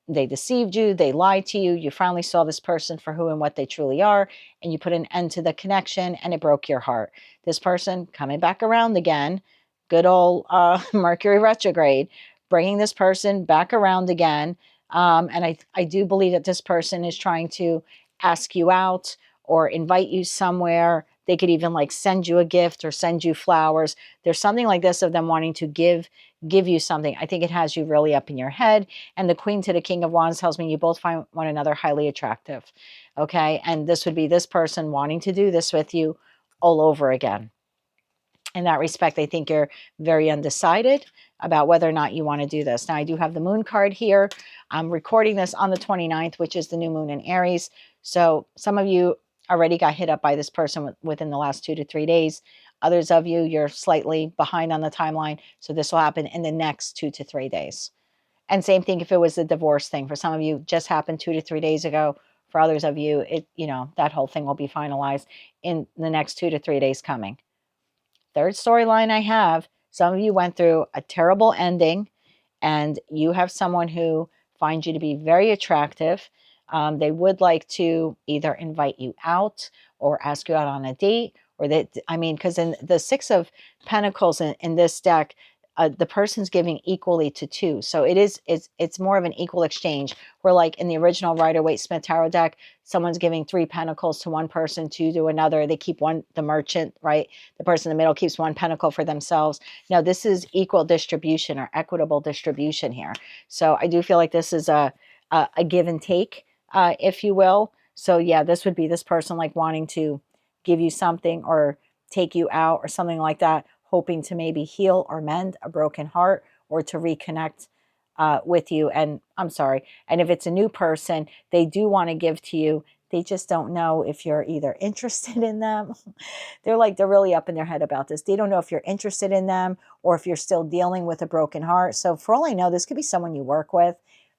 They deceived you. They lied to you. You finally saw this person for who and what they truly are, and you put an end to the connection, and it broke your heart. This person coming back around again, good old Mercury retrograde, bringing this person back around again. And I do believe that this person is trying to ask you out or invite you somewhere. They could even like send you a gift or send you flowers. There's something like this of them wanting to give you something. I think it has you really up in your head. And the Queen to the King of Wands tells me you both find one another highly attractive. Okay. And this would be this person wanting to do this with you all over again. In that respect, I think you're very undecided about whether or not you want to do this. Now, I do have the moon card here. I'm recording this on the 29th, which is the new moon in Aries. So some of you already got hit up by this person within the last 2 to 3 days. Others of you, you're slightly behind on the timeline. So this will happen in the next 2 to 3 days. And same thing if it was the divorce thing. For some of you, just happened 2 to 3 days ago. For others of you, that whole thing will be finalized in the next 2 to 3 days coming. Third storyline I have, some of you went through a terrible ending and you have someone who finds you to be very attractive. They would like to either invite you out or ask you out on a date, or because in the 6 of Pentacles in this deck, the person's giving equally to 2. So it's more of an equal exchange. Where like in the original Rider-Waite-Smith Tarot deck, someone's giving 3 pentacles to one person, 2 to another. They keep one, the merchant, right? The person in the middle keeps 1 pentacle for themselves. Now this is equal distribution or equitable distribution here. So I do feel like this is a give and take, if you will. So yeah, this would be this person like wanting to give you something or take you out or something like that, hoping to maybe heal or mend a broken heart or to reconnect with you. And I'm sorry. And if it's a new person, they do want to give to you. They just don't know if you're either interested in them. They're really up in their head about this. They don't know if you're interested in them or if you're still dealing with a broken heart. So for all I know, this could be someone you work with.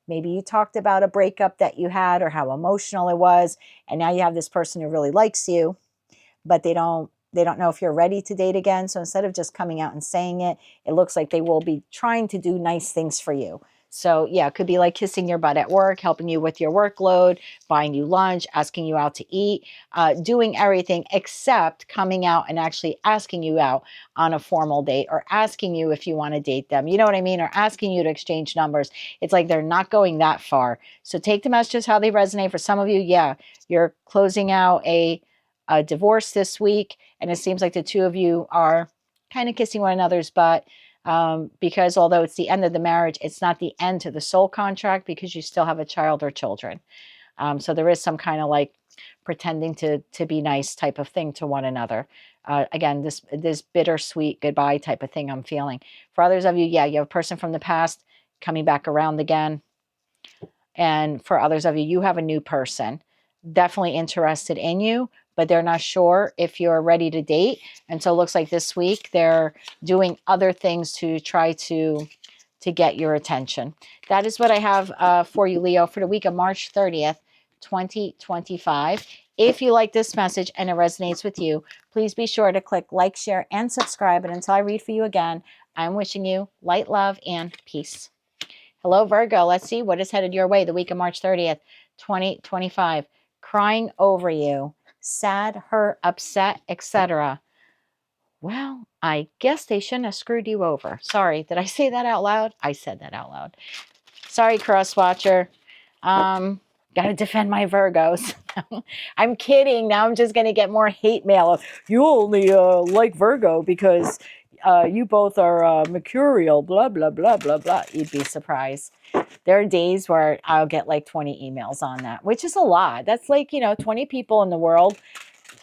Maybe you talked about a breakup that you had or how emotional it was. And now you have this person who really likes you, but they don't know if you're ready to date again. So instead of just coming out and saying it, it looks like they will be trying to do nice things for you. So yeah, it could be like kissing your butt at work, helping you with your workload, buying you lunch, asking you out to eat, doing everything except coming out and actually asking you out on a formal date or asking you if you want to date them. You know what I mean? Or asking you to exchange numbers. It's like they're not going that far. So take them as just how they resonate. For some of you, yeah, you're closing out a divorce this week, and it seems like the 2 of you are kind of kissing one another's butt, because although it's the end of the marriage, it's not the end to the soul contract because you still have a child or children. So there is some kind of like pretending to be nice type of thing to one another. Again, this bittersweet goodbye type of thing I'm feeling. For others of you, yeah, you have a person from the past coming back around again. And for others of you, you have a new person definitely interested in you, but they're not sure if you're ready to date. And so it looks like this week they're doing other things to try to get your attention. That is what I have for you, Leo, for the week of March 30th, 2025. If you like this message and it resonates with you, please be sure to click like, share, and subscribe. And until I read for you again, I'm wishing you light, love, and peace. Hello, Virgo. Let's see what is headed your way the week of March 30th, 2025. Crying over you, sad, hurt, upset, etc. Well, I guess they shouldn't have screwed you over. Sorry, did I say that out loud? I said that out loud. Sorry, cross-watcher. Gotta defend my Virgos. I'm kidding. Now I'm just gonna get more hate mail. You only like Virgo because you both are mercurial, blah, blah, blah, blah, blah. You'd be surprised. There are days where I'll get like 20 emails on that, which is a lot. That's like, 20 people in the world.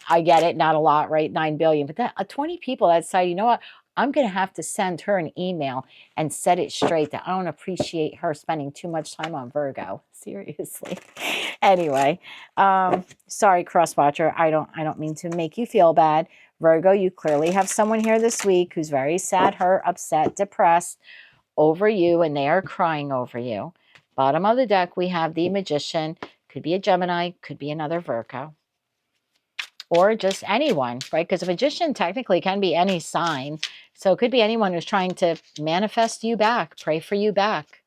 I get it, not a lot, right? 9 billion, but that 20 people that say, you know what? I'm going to have to send her an email and set it straight that I don't appreciate her spending too much time on Virgo. Seriously. Anyway, sorry, cross-watcher. I don't mean to make you feel bad. Virgo, you clearly have someone here this week who's very sad, hurt, upset, depressed over you, and they are crying over you. Bottom of the deck, we have the Magician. Could be a Gemini, could be another Virgo. Or just anyone, right? Because a magician technically can be any sign. So it could be anyone who's trying to manifest you back, pray for you back,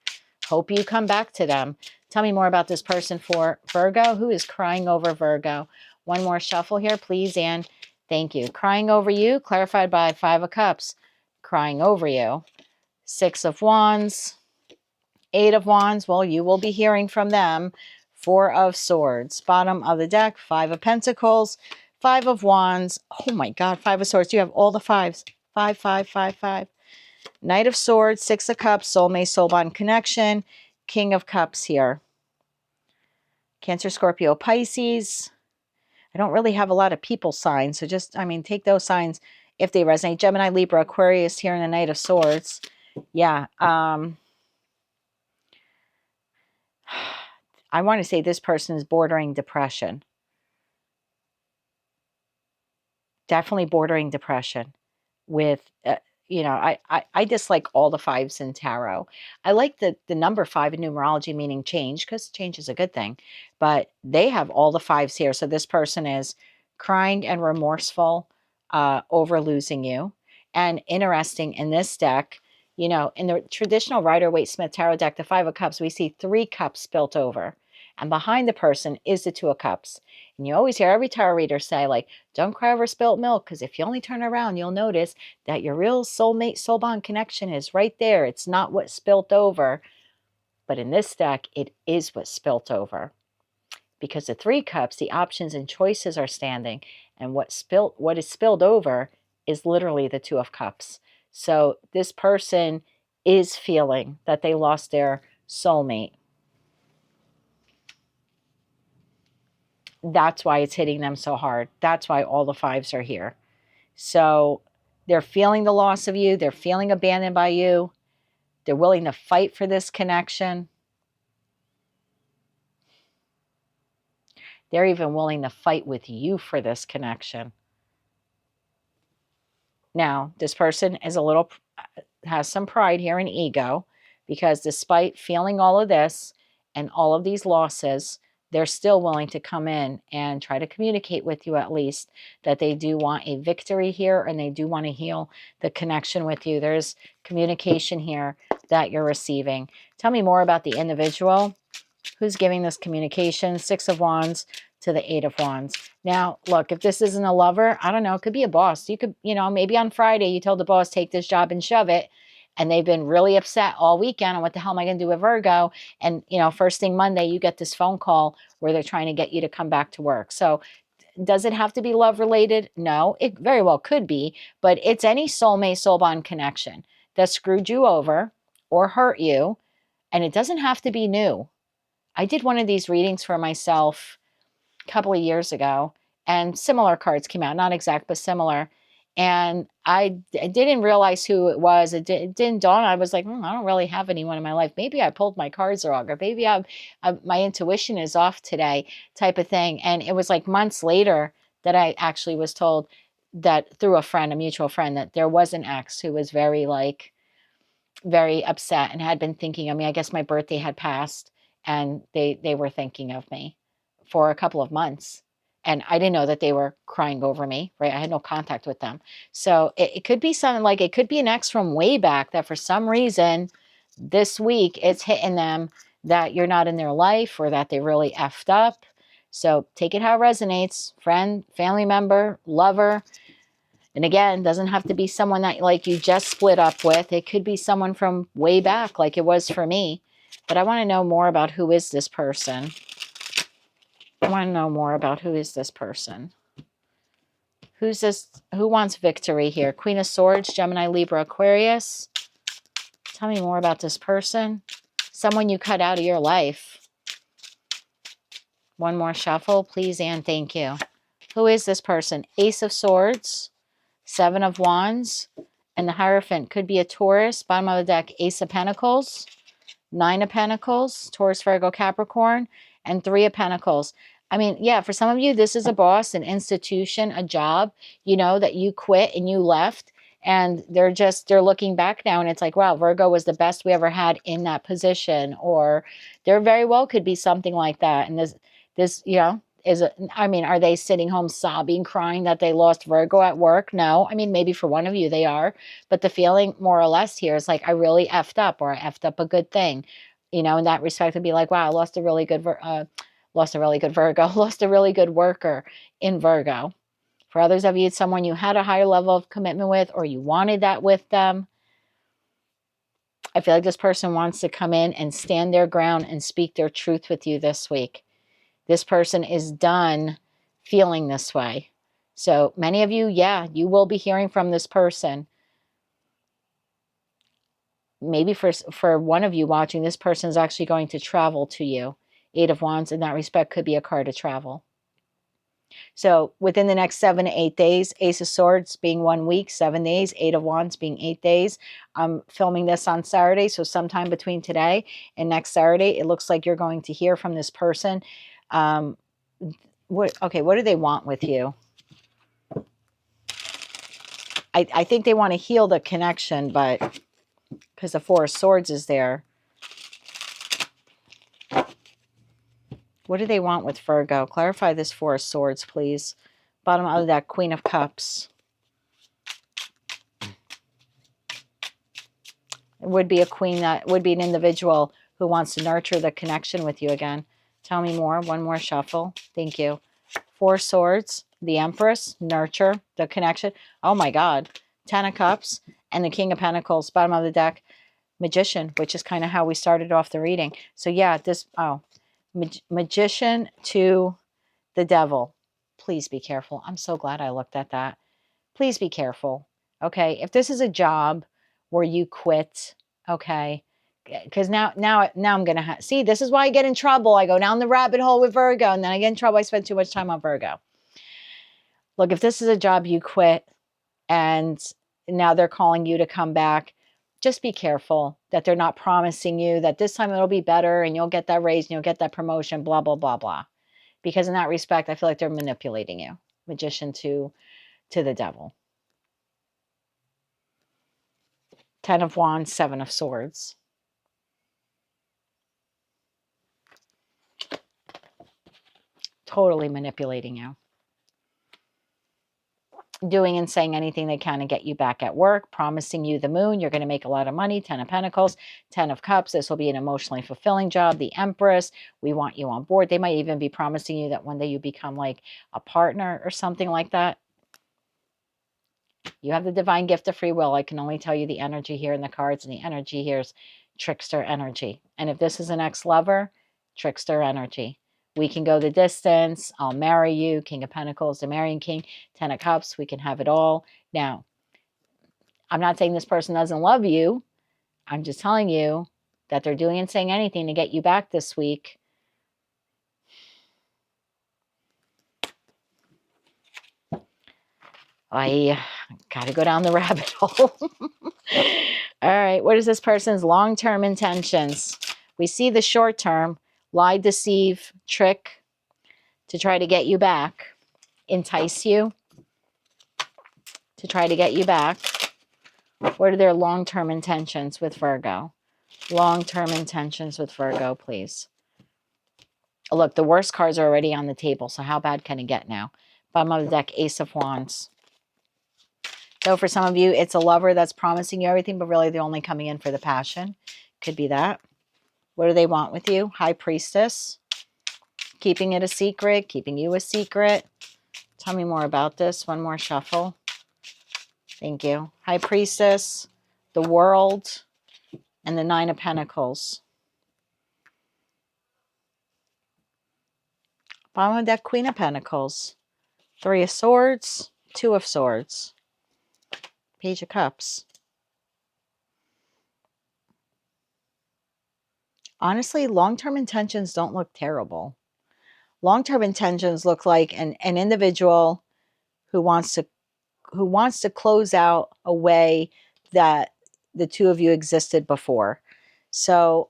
hope you come back to them. Tell me more about this person for Virgo. Who is crying over Virgo? One more shuffle here, please, Anne. Thank you. Crying over you, clarified by 5 of Cups. Crying over you. 6 of Wands. 8 of Wands. Well, you will be hearing from them. 4 of Swords. Bottom of the deck, 5 of Pentacles. 5 of Wands. Oh my God, 5 of Swords. You have all the fives. 5, 5, 5, 5. Knight of Swords, 6 of Cups, soulmate, soul bond connection. King of Cups here. Cancer, Scorpio, Pisces. I don't really have a lot of people signs, so just, take those signs if they resonate. Gemini, Libra, Aquarius here in the Knight of Swords. Yeah. I want to say this person is bordering depression. Definitely bordering depression with, I dislike all the fives in tarot. I like the number 5 in numerology, meaning change, because change is a good thing. But they have all the fives here. So this person is crying and remorseful over losing you. And interesting, in this deck, in the traditional Rider-Waite-Smith tarot deck, the 5 of Cups, we see 3 cups spilt over. And behind the person is the 2 of Cups. And you always hear every tarot reader say, like, don't cry over spilt milk, because if you only turn around, you'll notice that your real soulmate, soul bond connection is right there. It's not what spilt over. But in this deck, it is what spilt over. Because the 3 cups, the options and choices are standing. And what is spilled over is literally the 2 of Cups. So this person is feeling that they lost their soulmate. That's why it's hitting them so hard. That's why all the fives are here. So they're feeling the loss of you. They're feeling abandoned by you. They're willing to fight for this connection. They're even willing to fight with you for this connection. Now, this person is has some pride here and ego, because despite feeling all of this and all of these losses, they're still willing to come in and try to communicate with you, at least, that they do want a victory here and they do want to heal the connection with you. There's communication here that you're receiving. Tell me more about the individual who's giving this communication. 6 of Wands to the 8 of Wands. Now, look, if this isn't a lover, I don't know, it could be a boss. You could, maybe on Friday you told the boss, take this job and shove it. And they've been really upset all weekend. And what the hell am I going to do with Virgo? And, first thing Monday, you get this phone call where they're trying to get you to come back to work. So does it have to be love related? No, it very well could be. But it's any soulmate, soul bond connection that screwed you over or hurt you. And it doesn't have to be new. I did one of these readings for myself a couple of years ago, and similar cards came out, not exact, but similar. And I didn't realize who it was. It didn't dawn. I was like, I don't really have anyone in my life. Maybe I pulled my cards wrong, or maybe my intuition is off today, type of thing. And it was like months later that I actually was told that through a friend, a mutual friend, that there was an ex who was very upset and had been thinking of me. I guess my birthday had passed and they were thinking of me for a couple of months. And I didn't know that they were crying over me, right? I had no contact with them. So it could be something like, it could be an ex from way back that for some reason this week it's hitting them that you're not in their life, or that they really effed up. So take it how it resonates. Friend, family member, lover. And again, doesn't have to be someone that like you just split up with. It could be someone from way back like it was for me. But I want to know more about who is this person. I want to know more about who is this person. Who's this? Who wants victory here? Queen of Swords, Gemini, Libra, Aquarius. Tell me more about this person. Someone you cut out of your life. One more shuffle, please, and thank you. Who is this person? Ace of Swords, Seven of Wands, and the Hierophant could be a Taurus. Bottom of the deck, Ace of Pentacles, Nine of Pentacles, Taurus, Virgo, Capricorn, and Three of Pentacles. I mean, yeah, for some of you, this is a boss, an institution, a job, you know, that you quit and you left. And they're looking back now and it's like, wow, Virgo was the best we ever had in that position. Or there very well could be something like that. And this, you know, I mean, are they sitting home sobbing, crying that they lost Virgo at work? No. I mean, maybe for one of you they are. But the feeling more or less here is like, I really effed up, or I effed up a good thing. You know, in that respect, would be like, wow, I lost a really good Virgo, lost a really good worker in Virgo. For others of you, it's someone you had a higher level of commitment with, or you wanted that with them. I feel like this person wants to come in and stand their ground and speak their truth with you this week. This person is done feeling this way. So many of you, yeah, you will be hearing from this person. Maybe for one of you watching, this person is actually going to travel to you. Eight of Wands in that respect could be a card to travel. So within the next 7 to 8 days, Ace of Swords being 1 week, 7 days, Eight of Wands being 8 days. I'm filming this on Saturday, so sometime between today and next Saturday, it looks like you're going to hear from this person. What do they want with you? I think they want to heal the connection, but because the Four of Swords is there. What do they want with Virgo? Clarify this Four of Swords, please. Bottom of that, Queen of Cups. It would be a queen, that would be an individual who wants to nurture the connection with you again. Tell me more. One more shuffle. Thank you. Four of Swords, the Empress, nurture the connection. Oh my God. 10 of Cups and the King of Pentacles. Bottom of the deck, Magician, which is kind of how we started off the reading. So yeah, Magician to the Devil. Please be careful. I'm so glad I looked at that. Please be careful. Okay. If this is a job where you quit, okay, because now I'm going to see, this is why I get in trouble. I go down the rabbit hole with Virgo and then I get in trouble. I spend too much time on Virgo. Look, if this is a job you quit and now they're calling you to come back, just be careful that they're not promising you that this time it'll be better and you'll get that raise and you'll get that promotion, blah, blah, blah, blah. Because in that respect, I feel like they're manipulating you. Magician to the Devil. 10 of Wands, 7 of Swords. Totally manipulating you. Doing and saying anything they can to get you back at work, promising you the moon, you're going to make a lot of money. 10 of Pentacles, 10 of Cups, this will be an emotionally fulfilling job. The Empress, we want you on board. They might even be promising you that one day you become like a partner or something like that. You have the divine gift of free will. I can only tell you the energy here in the cards, and the energy here is trickster energy. And if this is an ex-lover, trickster energy. We can go the distance. I'll marry you. King of Pentacles, the marrying king. 10 of Cups, we can have it all. Now, I'm not saying this person doesn't love you. I'm just telling you that they're doing and saying anything to get you back this week. I got to go down the rabbit hole. All right. What is this person's long-term intentions? We see the short-term. Lie, deceive, trick to try to get you back. Entice you to try to get you back. What are their long-term intentions with Virgo? Long-term intentions with Virgo, please. Look, the worst cards are already on the table, so how bad can it get now? Bottom of the deck, Ace of Wands. So for some of you, it's a lover that's promising you everything, but really they're only coming in for the passion. Could be that. What do they want with you? High Priestess. Keeping it a secret, keeping you a secret. Tell me more about this. One more shuffle. Thank you. High Priestess, the World, and the Nine of Pentacles. Bottom of that, Queen of Pentacles. Three of Swords, Two of Swords. Page of Cups. Honestly, long-term intentions don't look terrible. Long-term intentions look like an individual who wants to close out a way that the two of you existed before. So,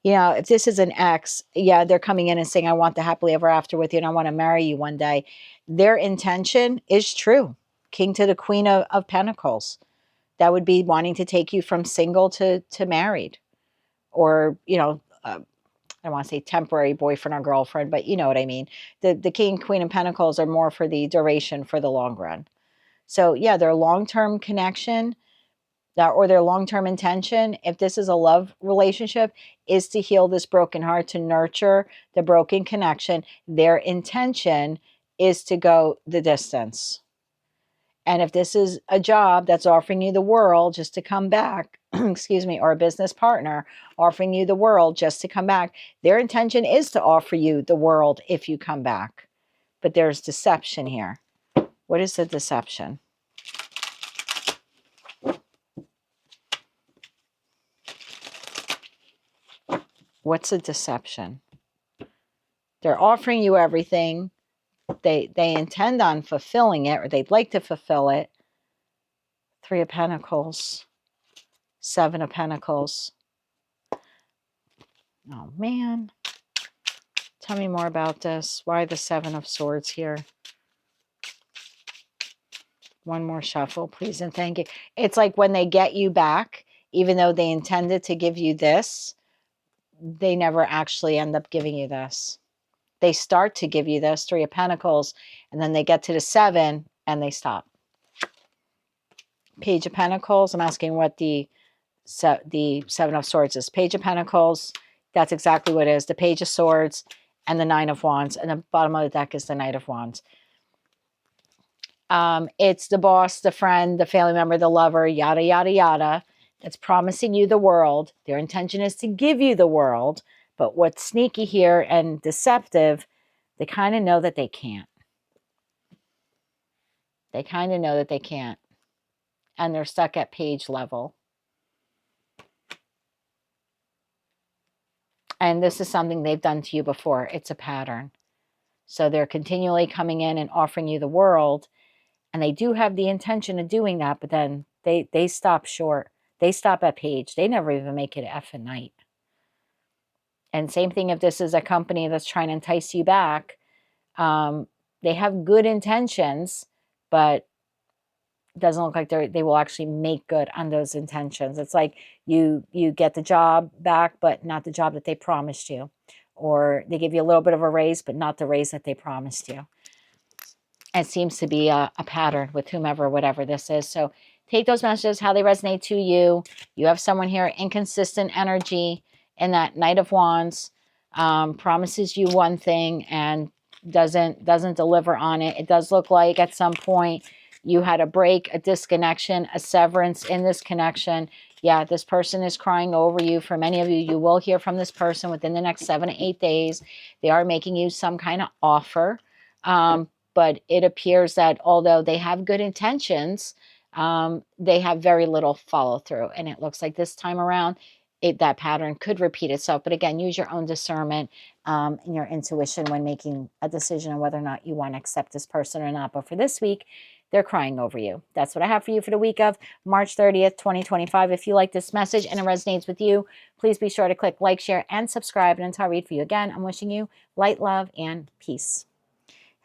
you know, if this is an ex, yeah, they're coming in and saying, I want the happily ever after with you and I want to marry you one day. Their intention is true. King to the Queen of Pentacles. That would be wanting to take you from single to married. Or, you know, I don't want to say temporary boyfriend or girlfriend, but you know what I mean. The King, Queen of Pentacles are more for the duration, for the long run. So yeah, their long-term connection or their long-term intention, if this is a love relationship, is to heal this broken heart, to nurture the broken connection. Their intention is to go the distance. And if this is a job that's offering you the world just to come back, excuse me, or a business partner offering you the world just to come back, their intention is to offer you the world if you come back. But there's deception here. What is the deception? What's a deception? They're offering you everything. They intend on fulfilling it, or they'd like to fulfill it. Three of Pentacles. Seven of Pentacles. Oh, man. Tell me more about this. Why the Seven of Swords here? One more shuffle, please and thank you. It's like when they get you back, even though they intended to give you this, they never actually end up giving you this. They start to give you this, Three of Pentacles, and then they get to the Seven and they stop. Page of Pentacles. I'm asking what the Seven of Swords is. Page of Pentacles. That's exactly what it is. The Page of Swords and the Nine of Wands. And the bottom of the deck is the Knight of Wands. It's the boss, the friend, the family member, the lover, yada, yada, yada, that's promising you the world. Their intention is to give you the world. But what's sneaky here and deceptive, they kind of know that they can't. They kind of know that they can't. And they're stuck at page level. And this is something they've done to you before. It's a pattern. So they're continually coming in and offering you the world. And they do have the intention of doing that, but then they stop short. They stop at page. They never even make it F and night. And same thing if this is a company that's trying to entice you back. They have good intentions, but it doesn't look like they will actually make good on those intentions. It's like you get the job back, but not the job that they promised you. Or they give you a little bit of a raise, but not the raise that they promised you. It seems to be a pattern with whomever, whatever this is. So take those messages, how they resonate to you. You have someone here, inconsistent energy, and that Knight of Wands promises you one thing and doesn't deliver on it. It does look like at some point you had a break, a disconnection, a severance in this connection. Yeah, this person is crying over you. For many of you, you will hear from this person within the next 7 to 8 days. They are making you some kind of offer. But it appears that although they have good intentions, they have very little follow through. And it looks like this time around, that pattern could repeat itself. But again, use your own discernment and your intuition when making a decision on whether or not you want to accept this person or not. But for this week, they're crying over you. That's what I have for you for the week of March 30th, 2025. If you like this message and it resonates with you, please be sure to click like, share, and subscribe. And until I read for you again, I'm wishing you light, love, and peace.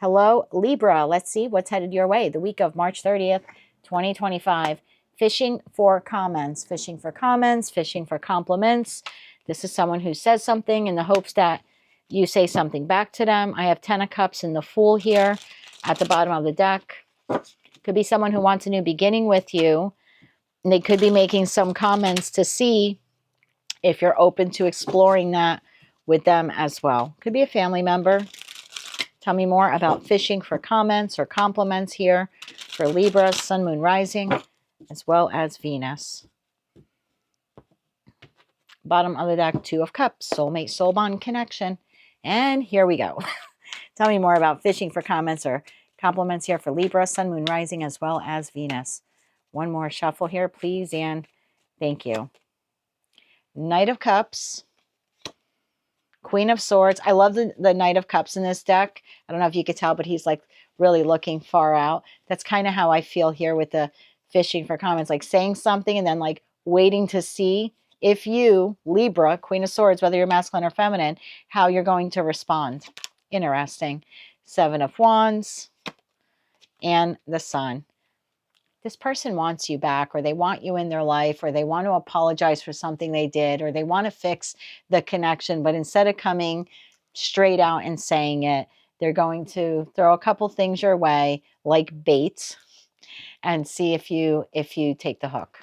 Hello, Libra. Let's see what's headed your way the week of March 30th, 2025. Fishing for comments, fishing for comments, fishing for compliments. This is someone who says something in the hopes that you say something back to them. I have 10 of Cups and the Fool here at the bottom of the deck. Could be someone who wants a new beginning with you. And they could be making some comments to see if you're open to exploring that with them as well. Could be a family member. Tell me more about fishing for comments or compliments here for Libra, Sun, Moon, Rising, as well as Venus. Bottom of the deck, Two of Cups, soulmate, soul bond connection. And here we go. Tell me more about fishing for comments or compliments here for Libra, Sun, Moon, Rising, as well as Venus. One more shuffle here, please, and thank you. Knight of Cups, Queen of Swords. I love the Knight of Cups in this deck. I don't know if you could tell, but he's like really looking far out. That's kind of how I feel here with the fishing for comments, like saying something and then like waiting to see if you, Libra, Queen of Swords, whether you're masculine or feminine, how you're going to respond. Interesting. Seven of Wands and the Sun. This person wants you back, or they want you in their life, or they want to apologize for something they did, or they want to fix the connection. But instead of coming straight out and saying it, they're going to throw a couple things your way, like bait, and see if you take the hook.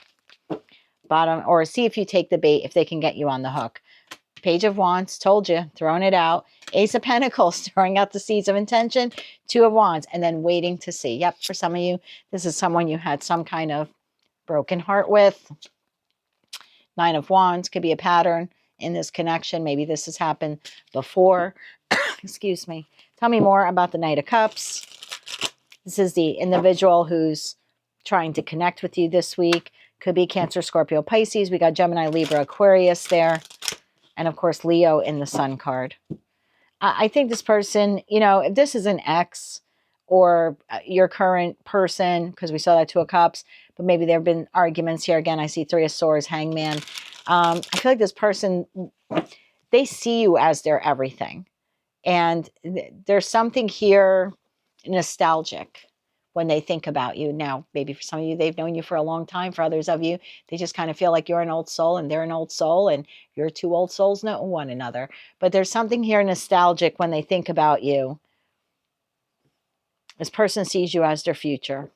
Bottom, or see if you take the bait, if they can get you on the hook. Page of Wands, told you, throwing it out. Ace of Pentacles, throwing out the seeds of intention. Two of Wands, and then waiting to see. Yep, for some of you, this is someone you had some kind of broken heart with. Nine of Wands could be a pattern in this connection. Maybe this has happened before. Excuse me. Tell me more about the Knight of Cups. This is the individual who's trying to connect with you this week. Could be Cancer, Scorpio, Pisces. We got Gemini, Libra, Aquarius there. And of course, Leo in the Sun card. I think this person, you know, if this is an ex or your current person, because we saw that Two of Cups, but maybe there have been arguments here. Again, I see Three of Swords, Hangman. I feel like this person, they see you as their everything. And there's something here nostalgic when they think about you. Now, maybe for some of you, they've known you for a long time. For others of you, they just kind of feel like you're an old soul and they're an old soul and you're two old souls know one another. But there's something here nostalgic when they think about you. This person sees you as their future.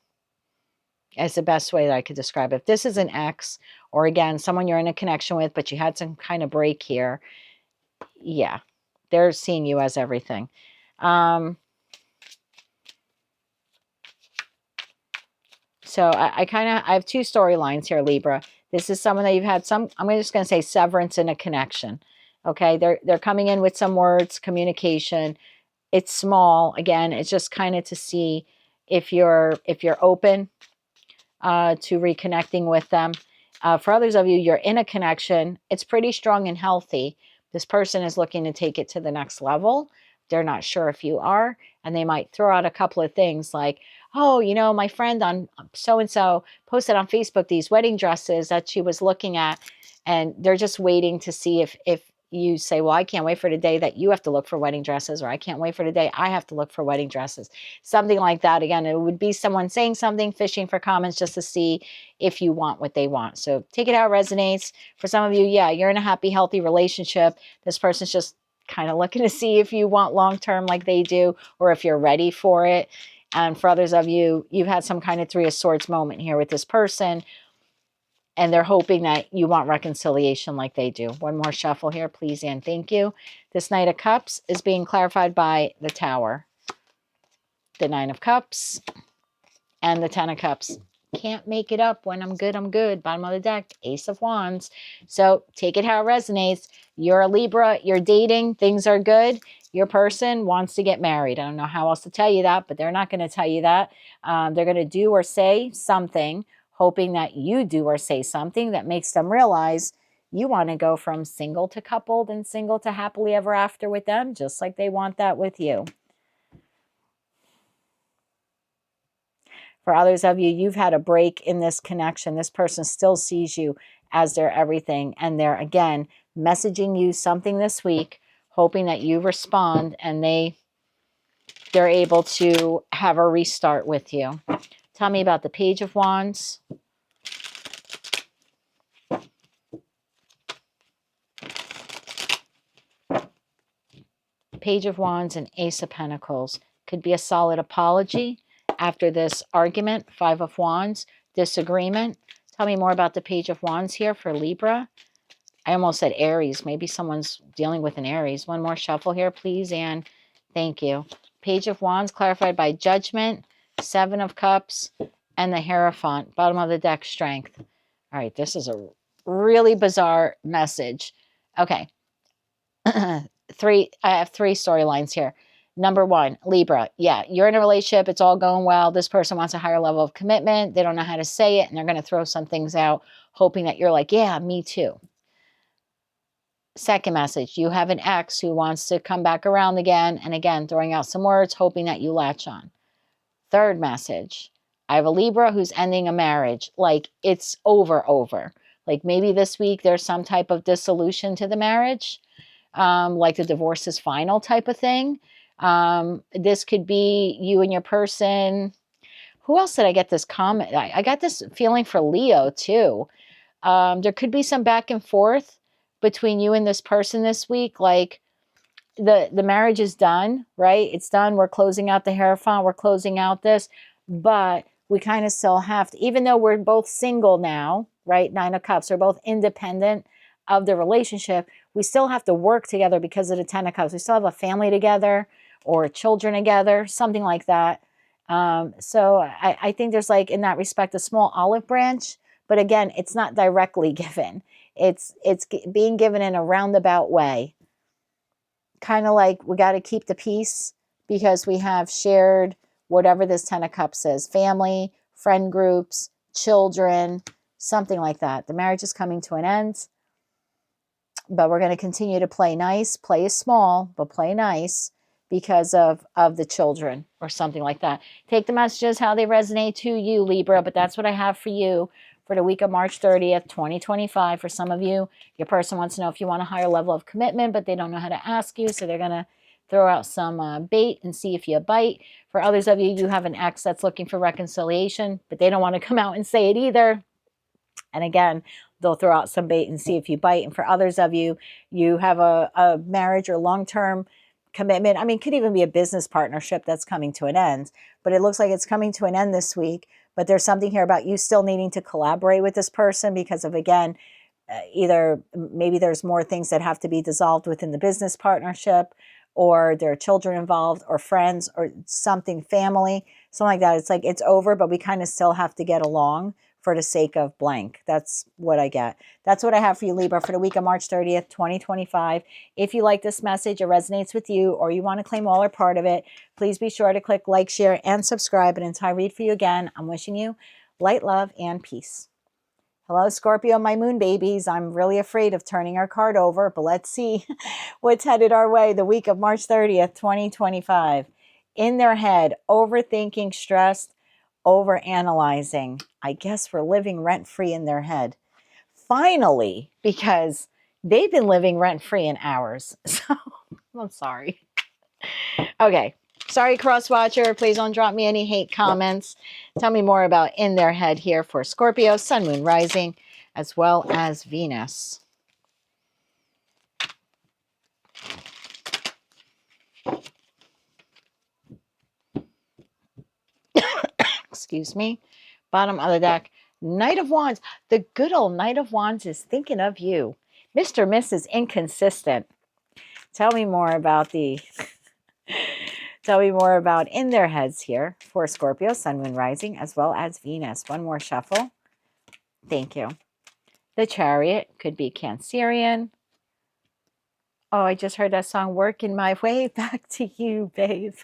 As the best way that I could describe it. If this is an ex, or again, someone you're in a connection with, but you had some kind of break here, yeah, they're seeing you as everything. So I have two storylines here, Libra. This is someone that you've had some, I'm just going to say severance in a connection. Okay, they're coming in with some words, communication. It's small. Again, it's just kind of to see if you're open to reconnecting with them. For others of you, you're in a connection. It's pretty strong and healthy. This person is looking to take it to the next level. They're not sure if you are, and they might throw out a couple of things like, oh, you know, my friend on so-and-so posted on Facebook these wedding dresses that she was looking at, and they're just waiting to see if you say, well, I can't wait for the day that you have to look for wedding dresses, or I can't wait for the day I have to look for wedding dresses. Something like that. Again, it would be someone saying something, fishing for comments just to see if you want what they want. So take it how it resonates. For some of you, yeah, you're in a happy, healthy relationship. This person's just kind of looking to see if you want long-term like they do, or if you're ready for it. And for others of you, you've had some kind of Three of Swords moment here with this person, and they're hoping that you want reconciliation like they do. One more shuffle here, please, and thank you. This Knight of Cups is being clarified by the Tower. The Nine of Cups and the Ten of Cups. Can't make it up. When I'm good, I'm good. Bottom of the deck, Ace of Wands. So take it how it resonates. You're a Libra. You're dating. Things are good. Your person wants to get married. I don't know how else to tell you that, but they're not going to tell you that. They're going to do or say something, hoping that you do or say something that makes them realize you want to go from single to coupled and single to happily ever after with them, just like they want that with you. For others of you, you've had a break in this connection. This person still sees you as their everything. And they're, again, messaging you something this week, hoping that you respond and they're able to have a restart with you. Tell me about the Page of Wands. Page of Wands and Ace of Pentacles. Could be a solid apology after this argument. Five of Wands, disagreement. Tell me more about the Page of Wands here for Libra. I almost said Aries. Maybe someone's dealing with an Aries. One more shuffle here, please, and thank you. Page of Wands clarified by Judgment, Seven of Cups, and the Hierophant. Bottom of the deck, Strength. All right, this is a really bizarre message. Okay. I have three storylines here. Number one, Libra. Yeah, you're in a relationship. It's all going well. This person wants a higher level of commitment. They don't know how to say it, and they're going to throw some things out, hoping that you're like, yeah, me too. Second message, you have an ex who wants to come back around again, and again, throwing out some words, hoping that you latch on. Third message, I have a Libra who's ending a marriage. Like, it's over. Like, maybe this week there's some type of dissolution to the marriage. Like the divorce is final type of thing. This could be you and your person. Who else did I get this comment? I got this feeling for Leo too. There could be some back and forth between you and this person this week. Like the marriage is done, right? It's done. We're closing out the Hierophant. We're closing out this, but we kind of still have to, even though we're both single now, right? Nine of Cups, we're both independent of the relationship. We still have to work together because of the Ten of Cups. We still have a family together or children together, something like that. So I think there's like, in that respect, a small olive branch, but again, it's not directly given. It's being given in a roundabout way. Kind of like we got to keep the peace because we have shared whatever this Ten of Cups is, family, friend groups, children, something like that. The marriage is coming to an end, but we're going to continue to play nice. Play small, but play nice because of the children or something like that. Take the messages how they resonate to you, Libra, but that's what I have for you for the week of March 30th, 2025. For some of you, your person wants to know if you want a higher level of commitment, but they don't know how to ask you, so they're going to throw out some bait and see if you bite. For others of you, you have an ex that's looking for reconciliation, but they don't want to come out and say it either. And again, they'll throw out some bait and see if you bite. And for others of you, you have a marriage or long-term commitment. I mean, it could even be a business partnership that's coming to an end, but it looks like it's coming to an end this week. But there's something here about you still needing to collaborate with this person because of, again, either maybe there's more things that have to be dissolved within the business partnership, or there are children involved, or friends, or something, family, something like that. It's like it's over, but we kind of still have to get along for the sake of blank. That's what I get. That's what I have for you, Libra, for the week of March 30th, 2025. If you like this message, it resonates with you, or you want to claim all or part of it, please be sure to click like, share, and subscribe. And until I read for you again, I'm wishing you light, love, and peace. Hello, Scorpio, my moon babies. I'm really afraid of turning our card over, but let's see what's headed our way the week of March 30th, 2025. In their head, overthinking, stressed, overanalyzing. I guess we're living rent-free in their head. Finally, because they've been living rent-free in ours. So I'm sorry. Okay. Sorry, cross-watcher. Please don't drop me any hate comments. Tell me more about in their head here for Scorpio, Sun, Moon, Rising, as well as Venus. Excuse me. Bottom of the deck, Knight of Wands. The good old Knight of Wands is thinking of you. Mr. Mrs. Inconsistent. Tell me more about tell me more about in their heads here for Scorpio, Sun, Moon, Rising, as well as Venus. One more shuffle. Thank you. The Chariot could be Cancerian. Oh, I just heard that song, Working My Way Back to You, babe.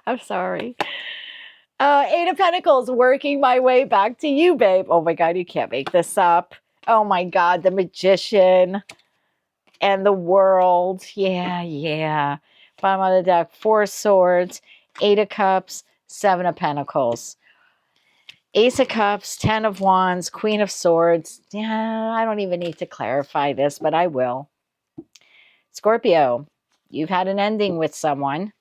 I'm sorry. Eight of Pentacles, working my way back to you, babe. Oh my God, you can't make this up. Oh my God, the Magician and the World. Yeah. Bottom of the deck, Four Swords, Eight of Cups, Seven of Pentacles. Ace of Cups, Ten of Wands, Queen of Swords. Yeah, I don't even need to clarify this, but I will. Scorpio, you've had an ending with someone,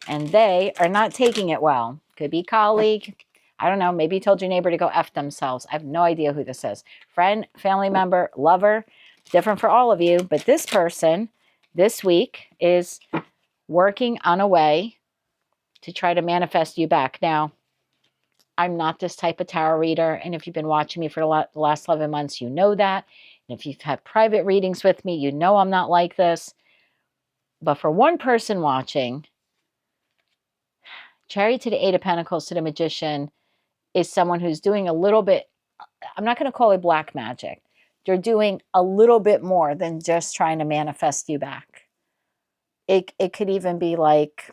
and they are not taking it well. Could be colleague. I don't know. Maybe you told your neighbor to go F themselves. I have no idea who this is. Friend, family member, lover. Different for all of you. But this person this week is working on a way to try to manifest you back. Now, I'm not this type of tarot reader. And if you've been watching me for the last 11 months, you know that. And if you've had private readings with me, you know I'm not like this. But for one person watching, Chariot to the Eight of Pentacles to the Magician is someone who's doing a little bit, I'm not going to call it black magic. They're doing a little bit more than just trying to manifest you back. It could even be like,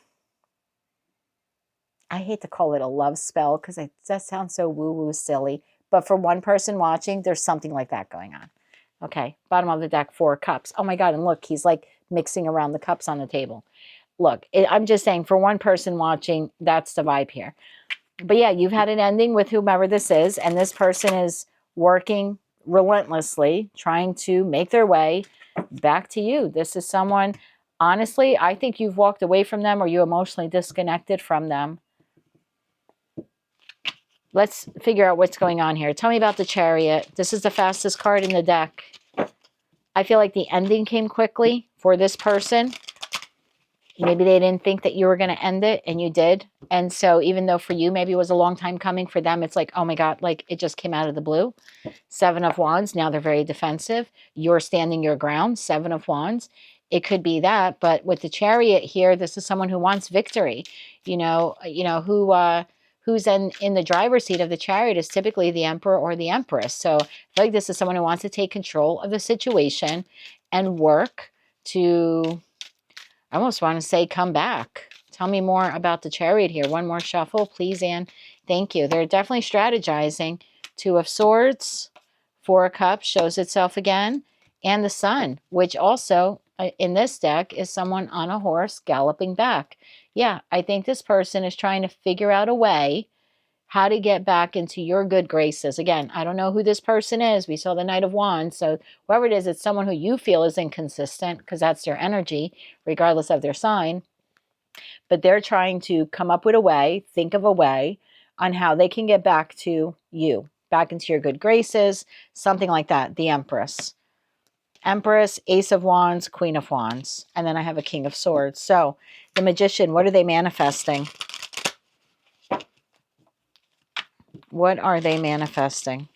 I hate to call it a love spell because that sounds so woo-woo silly. But for one person watching, there's something like that going on. Okay, bottom of the deck, 4 cups. Oh my God, and look, he's like mixing around the cups on the table. Look, I'm just saying for one person watching, that's the vibe here. But yeah, you've had an ending with whomever this is, and this person is working relentlessly, trying to make their way back to you. This is someone, honestly, I think you've walked away from them or you emotionally disconnected from them. Let's figure out what's going on here. Tell me about the Chariot. This is the fastest card in the deck. I feel like the ending came quickly for this person. Maybe they didn't think that you were going to end it, and you did. And so even though for you, maybe it was a long time coming, for them, it's like, oh my God, like it just came out of the blue. 7 of Wands. Now they're very defensive. You're standing your ground. 7 of Wands. It could be that. But with the Chariot here, this is someone who wants victory. Who's in the driver's seat of the Chariot is typically the Emperor or the Empress. So I feel like this is someone who wants to take control of the situation and work to, I almost want to say, come back. Tell me more about the Chariot here. One more shuffle, please, Anne. Thank you. They're definitely strategizing. 2 of Swords, 4 of Cups shows itself again, and the Sun, which also in this deck is someone on a horse galloping back. Yeah, I think this person is trying to figure out a way how to get back into your good graces. Again, I don't know who this person is. We saw the Knight of Wands. So whoever it is, it's someone who you feel is inconsistent because that's their energy, regardless of their sign. But they're trying to come up with a way, think of a way on how they can get back to you, back into your good graces, something like that. The Empress. Empress, Ace of Wands, Queen of Wands. And then I have a King of Swords. So the Magician, what are they manifesting? What are they manifesting?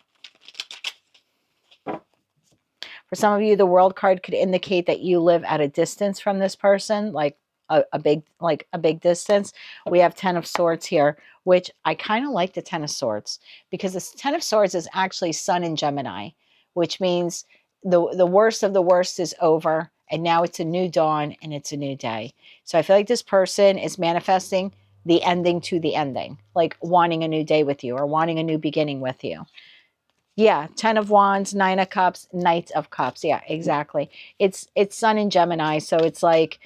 For some of you, the World card could indicate that you live at a distance from this person, like a big distance. We have 10 of Swords here, which I kind of like the 10 of Swords because the 10 of Swords is actually Sun in Gemini, which means the worst of the worst is over, and now it's a new dawn and it's a new day. So I feel like this person is manifesting the ending to the ending, like wanting a new day with you or wanting a new beginning with you. Yeah, 10 of Wands, 9 of Cups, Knight of Cups. Yeah, exactly. It's Sun in Gemini, so it's like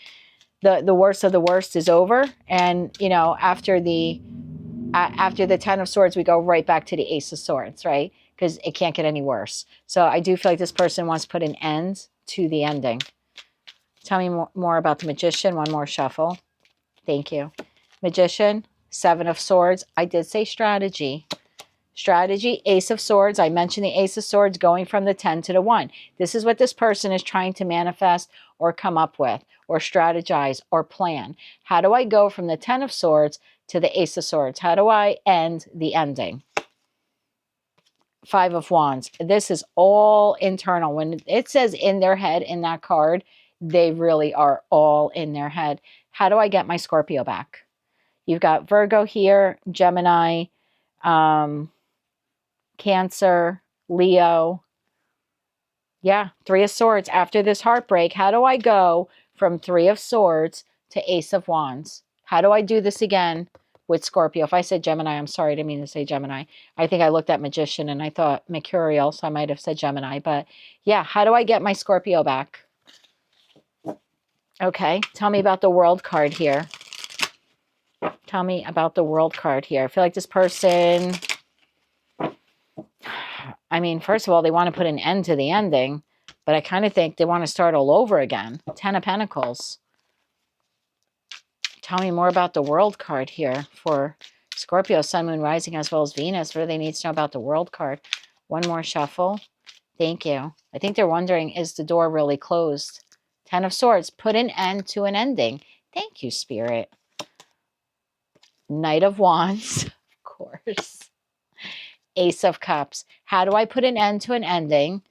the worst of the worst is over, and after the 10 of Swords, we go right back to the Ace of Swords, right? Because it can't get any worse. So I do feel like this person wants to put an end to the ending. Tell me more about the Magician. One more shuffle. Thank you. Magician, 7 of Swords. I did say strategy. Strategy, Ace of Swords. I mentioned the Ace of Swords going from the 10 to the 1. This is what this person is trying to manifest or come up with or strategize or plan. How do I go from the 10 of Swords to the Ace of Swords? How do I end the ending? 5 of Wands. This is all internal. When it says in their head in that card, they really are all in their head. How do I get my Scorpio back? You've got Virgo here, Gemini, Cancer, Leo. Yeah, 3 of Swords. After this heartbreak, how do I go from 3 of Swords to Ace of Wands? How do I do this again with Scorpio? If I said Gemini, I'm sorry, I didn't mean to say Gemini. I think I looked at Magician and I thought Mercurial, so I might have said Gemini. But yeah, how do I get my Scorpio back? Okay, tell me about the World card here. Tell me about the World card here. I feel like this person, I mean, first of all, they want to put an end to the ending, but I kind of think they want to start all over again. 10 of Pentacles. Tell me more about the World card here for Scorpio, Sun, Moon, Rising, as well as Venus. What do they need to know about the World card? One more shuffle. Thank you. I think they're wondering, is the door really closed? 10 of Swords. Put an end to an ending. Thank you, Spirit. Knight of Wands, of course. Ace of Cups. How do I put an end to an ending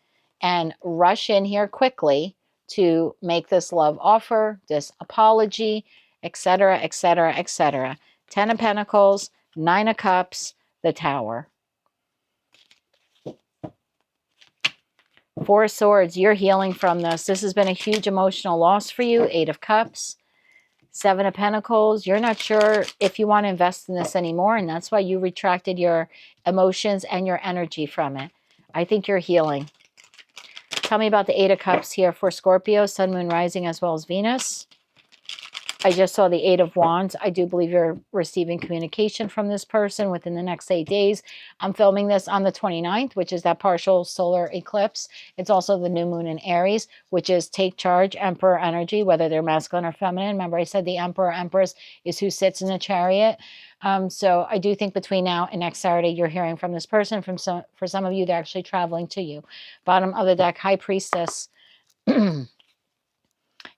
and rush in here quickly to make this love offer, this apology, etc., etc., etc. 10 of Pentacles, 9 of Cups, the Tower. 4 of Swords, you're healing from this. This has been a huge emotional loss for you. 8 of Cups. 7 of Pentacles, you're not sure if you want to invest in this anymore, and that's why you retracted your emotions and your energy from it. I think you're healing. Tell me about the 8 of Cups here for Scorpio, Sun, Moon, Rising, as well as Venus. I just saw the 8 of Wands. I do believe you're receiving communication from this person within the next 8 days. I'm filming this on the 29th, which is that partial solar eclipse. It's also the new moon in Aries, which is take charge, Emperor energy, whether they're masculine or feminine. Remember, I said the Emperor, Empress is who sits in the chariot. So I do think between now and next Saturday, you're hearing from this person. For some of you, they're actually traveling to you. Bottom of the deck, High Priestess.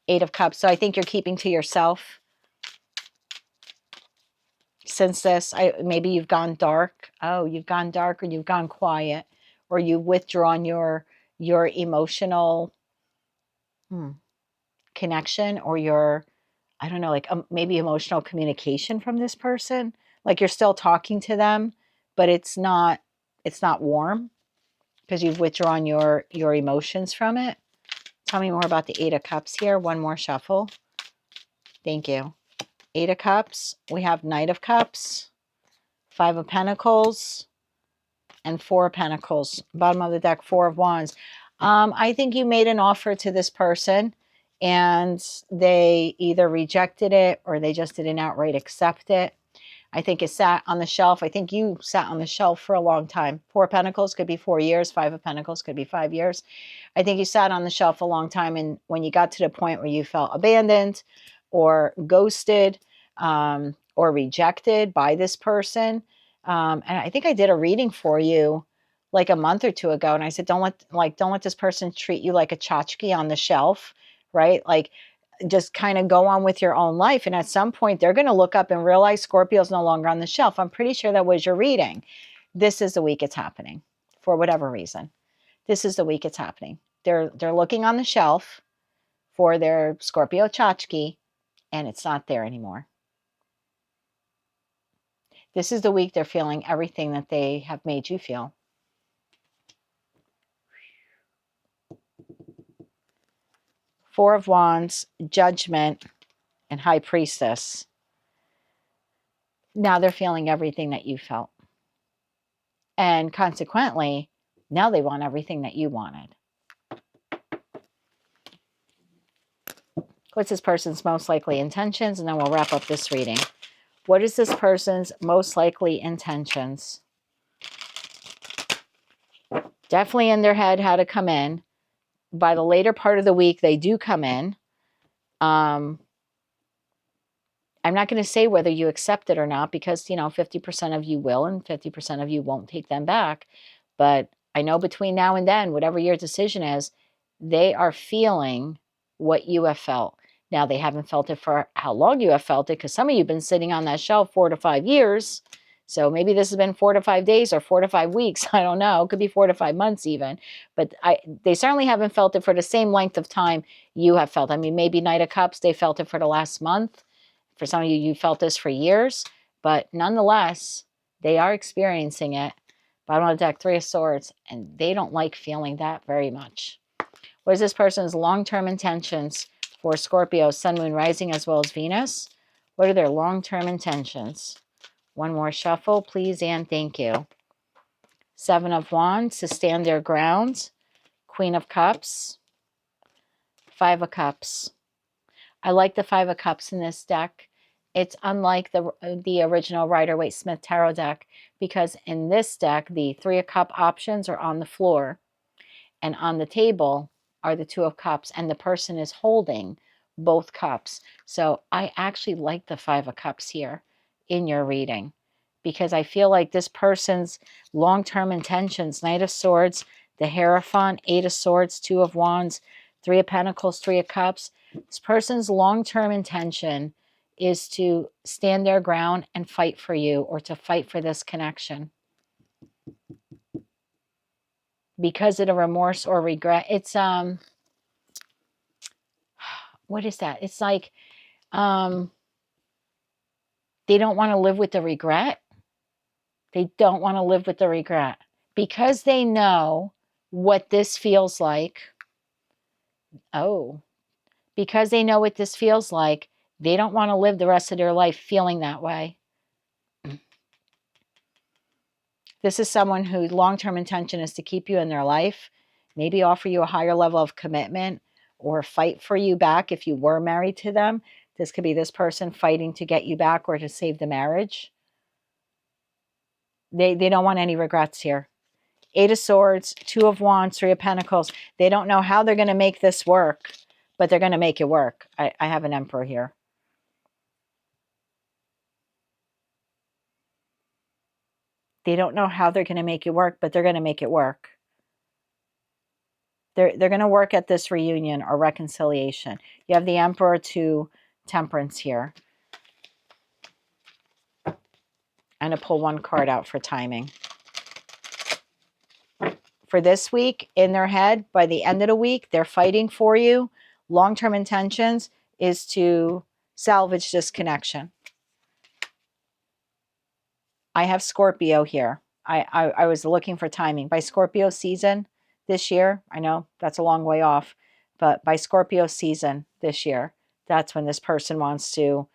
8 of Cups. So I think you're keeping to yourself. Since this, maybe you've gone dark. Oh, you've gone dark, or you've gone quiet, or you've withdrawn your emotional connection, or your, I don't know, like maybe emotional communication from this person. Like you're still talking to them, but it's not warm because you've withdrawn your emotions from it. Tell me more about the 8 of Cups here. One more shuffle. Thank you. 8 of Cups. We have Knight of Cups, 5 of Pentacles, and 4 of Pentacles. Bottom of the deck, 4 of Wands. I think you made an offer to this person and they either rejected it or they just didn't outright accept it. I think it sat on the shelf. I think you sat on the shelf for a long time. 4 of Pentacles could be 4 years. 5 of Pentacles could be 5 years. I think you sat on the shelf a long time, and when you got to the point where you felt abandoned or ghosted or rejected by this person, and I think I did a reading for you like a month or two ago, and I said, don't let this person treat you like a tchotchke on the shelf, right? Like, just kind of go on with your own life. And at some point, they're going to look up and realize Scorpio's no longer on the shelf. I'm pretty sure that was your reading. This is the week it's happening for whatever reason. This is the week it's happening. They're looking on the shelf for their Scorpio tchotchke, and it's not there anymore. This is the week they're feeling everything that they have made you feel. Four of Wands, Judgment, and High Priestess. Now they're feeling everything that you felt. And consequently, now they want everything that you wanted. What's this person's most likely intentions? And then we'll wrap up this reading. What is this person's most likely intentions? Definitely in their head how to come in. By the later part of the week, they do come in. I'm not going to say whether you accept it or not, because, 50% of you will and 50% of you won't take them back. But I know between now and then, whatever your decision is, they are feeling what you have felt. Now, they haven't felt it for how long you have felt it, because some of you have been sitting on that shelf 4 to 5 years. So maybe this has been 4 to 5 days or 4 to 5 weeks. I don't know. It could be 4 to 5 months even. But they certainly haven't felt it for the same length of time you have felt. I mean, maybe Knight of Cups, they felt it for the last month. For some of you, you felt this for years. But nonetheless, they are experiencing it. Bottom of the deck, 3 of Swords. And they don't like feeling that very much. What is this person's long-term intentions for Scorpio, Sun, Moon, Rising, as well as Venus? What are their long-term intentions? One more shuffle, please, and thank you. 7 of Wands, to stand their ground. Queen of Cups. 5 of Cups. I like the 5 of Cups in this deck. It's unlike the original Rider-Waite-Smith Tarot deck, because in this deck, the 3 of Cup options are on the floor, and on the table are the 2 of Cups, and the person is holding both cups. So I actually like the 5 of Cups here in your reading, because I feel like this person's long-term intentions, Knight of Swords, the Hierophant, 8 of Swords, 2 of Wands, 3 of Pentacles, 3 of Cups. This person's long-term intention is to stand their ground and fight for you, or to fight for this connection. Because of the remorse or regret, it's what is that? It's like they don't want to live with the regret. They don't want to live with the regret because they know what this feels like. Oh, because they know what this feels like, they don't want to live the rest of their life feeling that way. This is someone whose long-term intention is to keep you in their life, maybe offer you a higher level of commitment or fight for you back if you were married to them. This could be this person fighting to get you back or to save the marriage. They don't want any regrets here. 8 of Swords, 2 of Wands, 3 of Pentacles. They don't know how they're going to make this work, but they're going to make it work. I have an Emperor here. They don't know how they're going to make it work, but they're going to make it work. They're going to work at this reunion or reconciliation. You have the Emperor to Temperance here. And to pull one card out for timing. For this week, in their head, by the end of the week, they're fighting for you. Long-term intentions is to salvage this connection. I have Scorpio here. I was looking for timing. By Scorpio season this year, I know that's a long way off, but by Scorpio season this year, that's when this person wants to,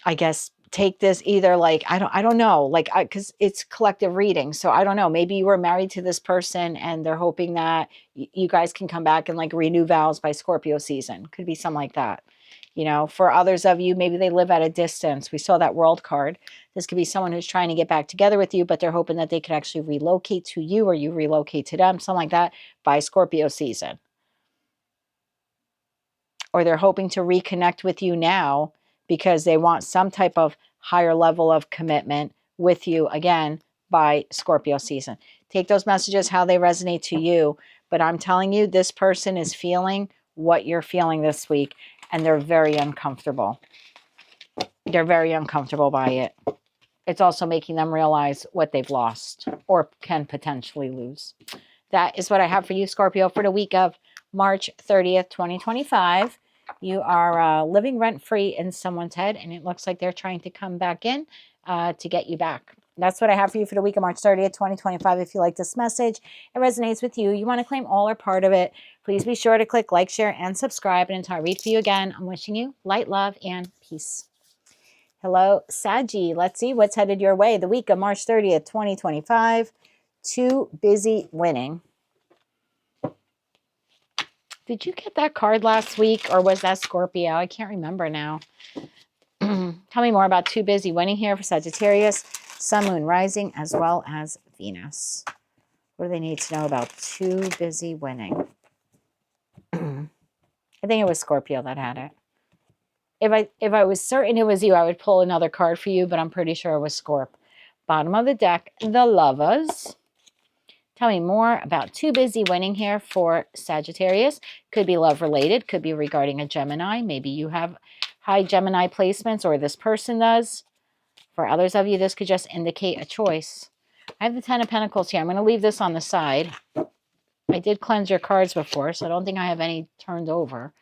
I guess, take this either like, I don't know, like, because it's collective reading. So I don't know, maybe you were married to this person and they're hoping that you guys can come back and like renew vows by Scorpio season. Could be something like that. You know, for others of you, maybe they live at a distance. We saw that World card. This could be someone who's trying to get back together with you, but they're hoping that they could actually relocate to you or you relocate to them, something like that, by Scorpio season. Or they're hoping to reconnect with you now because they want some type of higher level of commitment with you, again, by Scorpio season. Take those messages how they resonate to you. But I'm telling you, this person is feeling what you're feeling this week. And they're very uncomfortable. They're very uncomfortable by it. It's also making them realize what they've lost or can potentially lose. That is what I have for you, Scorpio, for the week of March 30th, 2025. You are living rent-free in someone's head, and it looks like they're trying to come back in to get you back. That's what I have for you for the week of March 30th, 2025. If you like this message, it resonates with you, you want to claim all or part of it, please be sure to click like, share, and subscribe. And until I read for you again, I'm wishing you light, love, and peace. Hello, Saggy. Let's see what's headed your way the week of March 30th, 2025. Too busy winning. Did you get that card last week, or was that Scorpio? I can't remember now. Tell me more about too busy winning here for Sagittarius, Sun, Moon, Rising, as well as Venus. What do they need to know about too busy winning? I think it was Scorpio that had it. If I was certain it was you, I would pull another card for you, but I'm pretty sure it was Scorp. Bottom of the deck, the Lovers. Tell me more about too busy winning here for Sagittarius. Could be love related, could be regarding a Gemini. Maybe you have high Gemini placements, or this person does. For others of you, this could just indicate a choice. I have the 10 of Pentacles here. I'm going to leave this on the side. I did cleanse your cards before, so I don't think I have any turned over.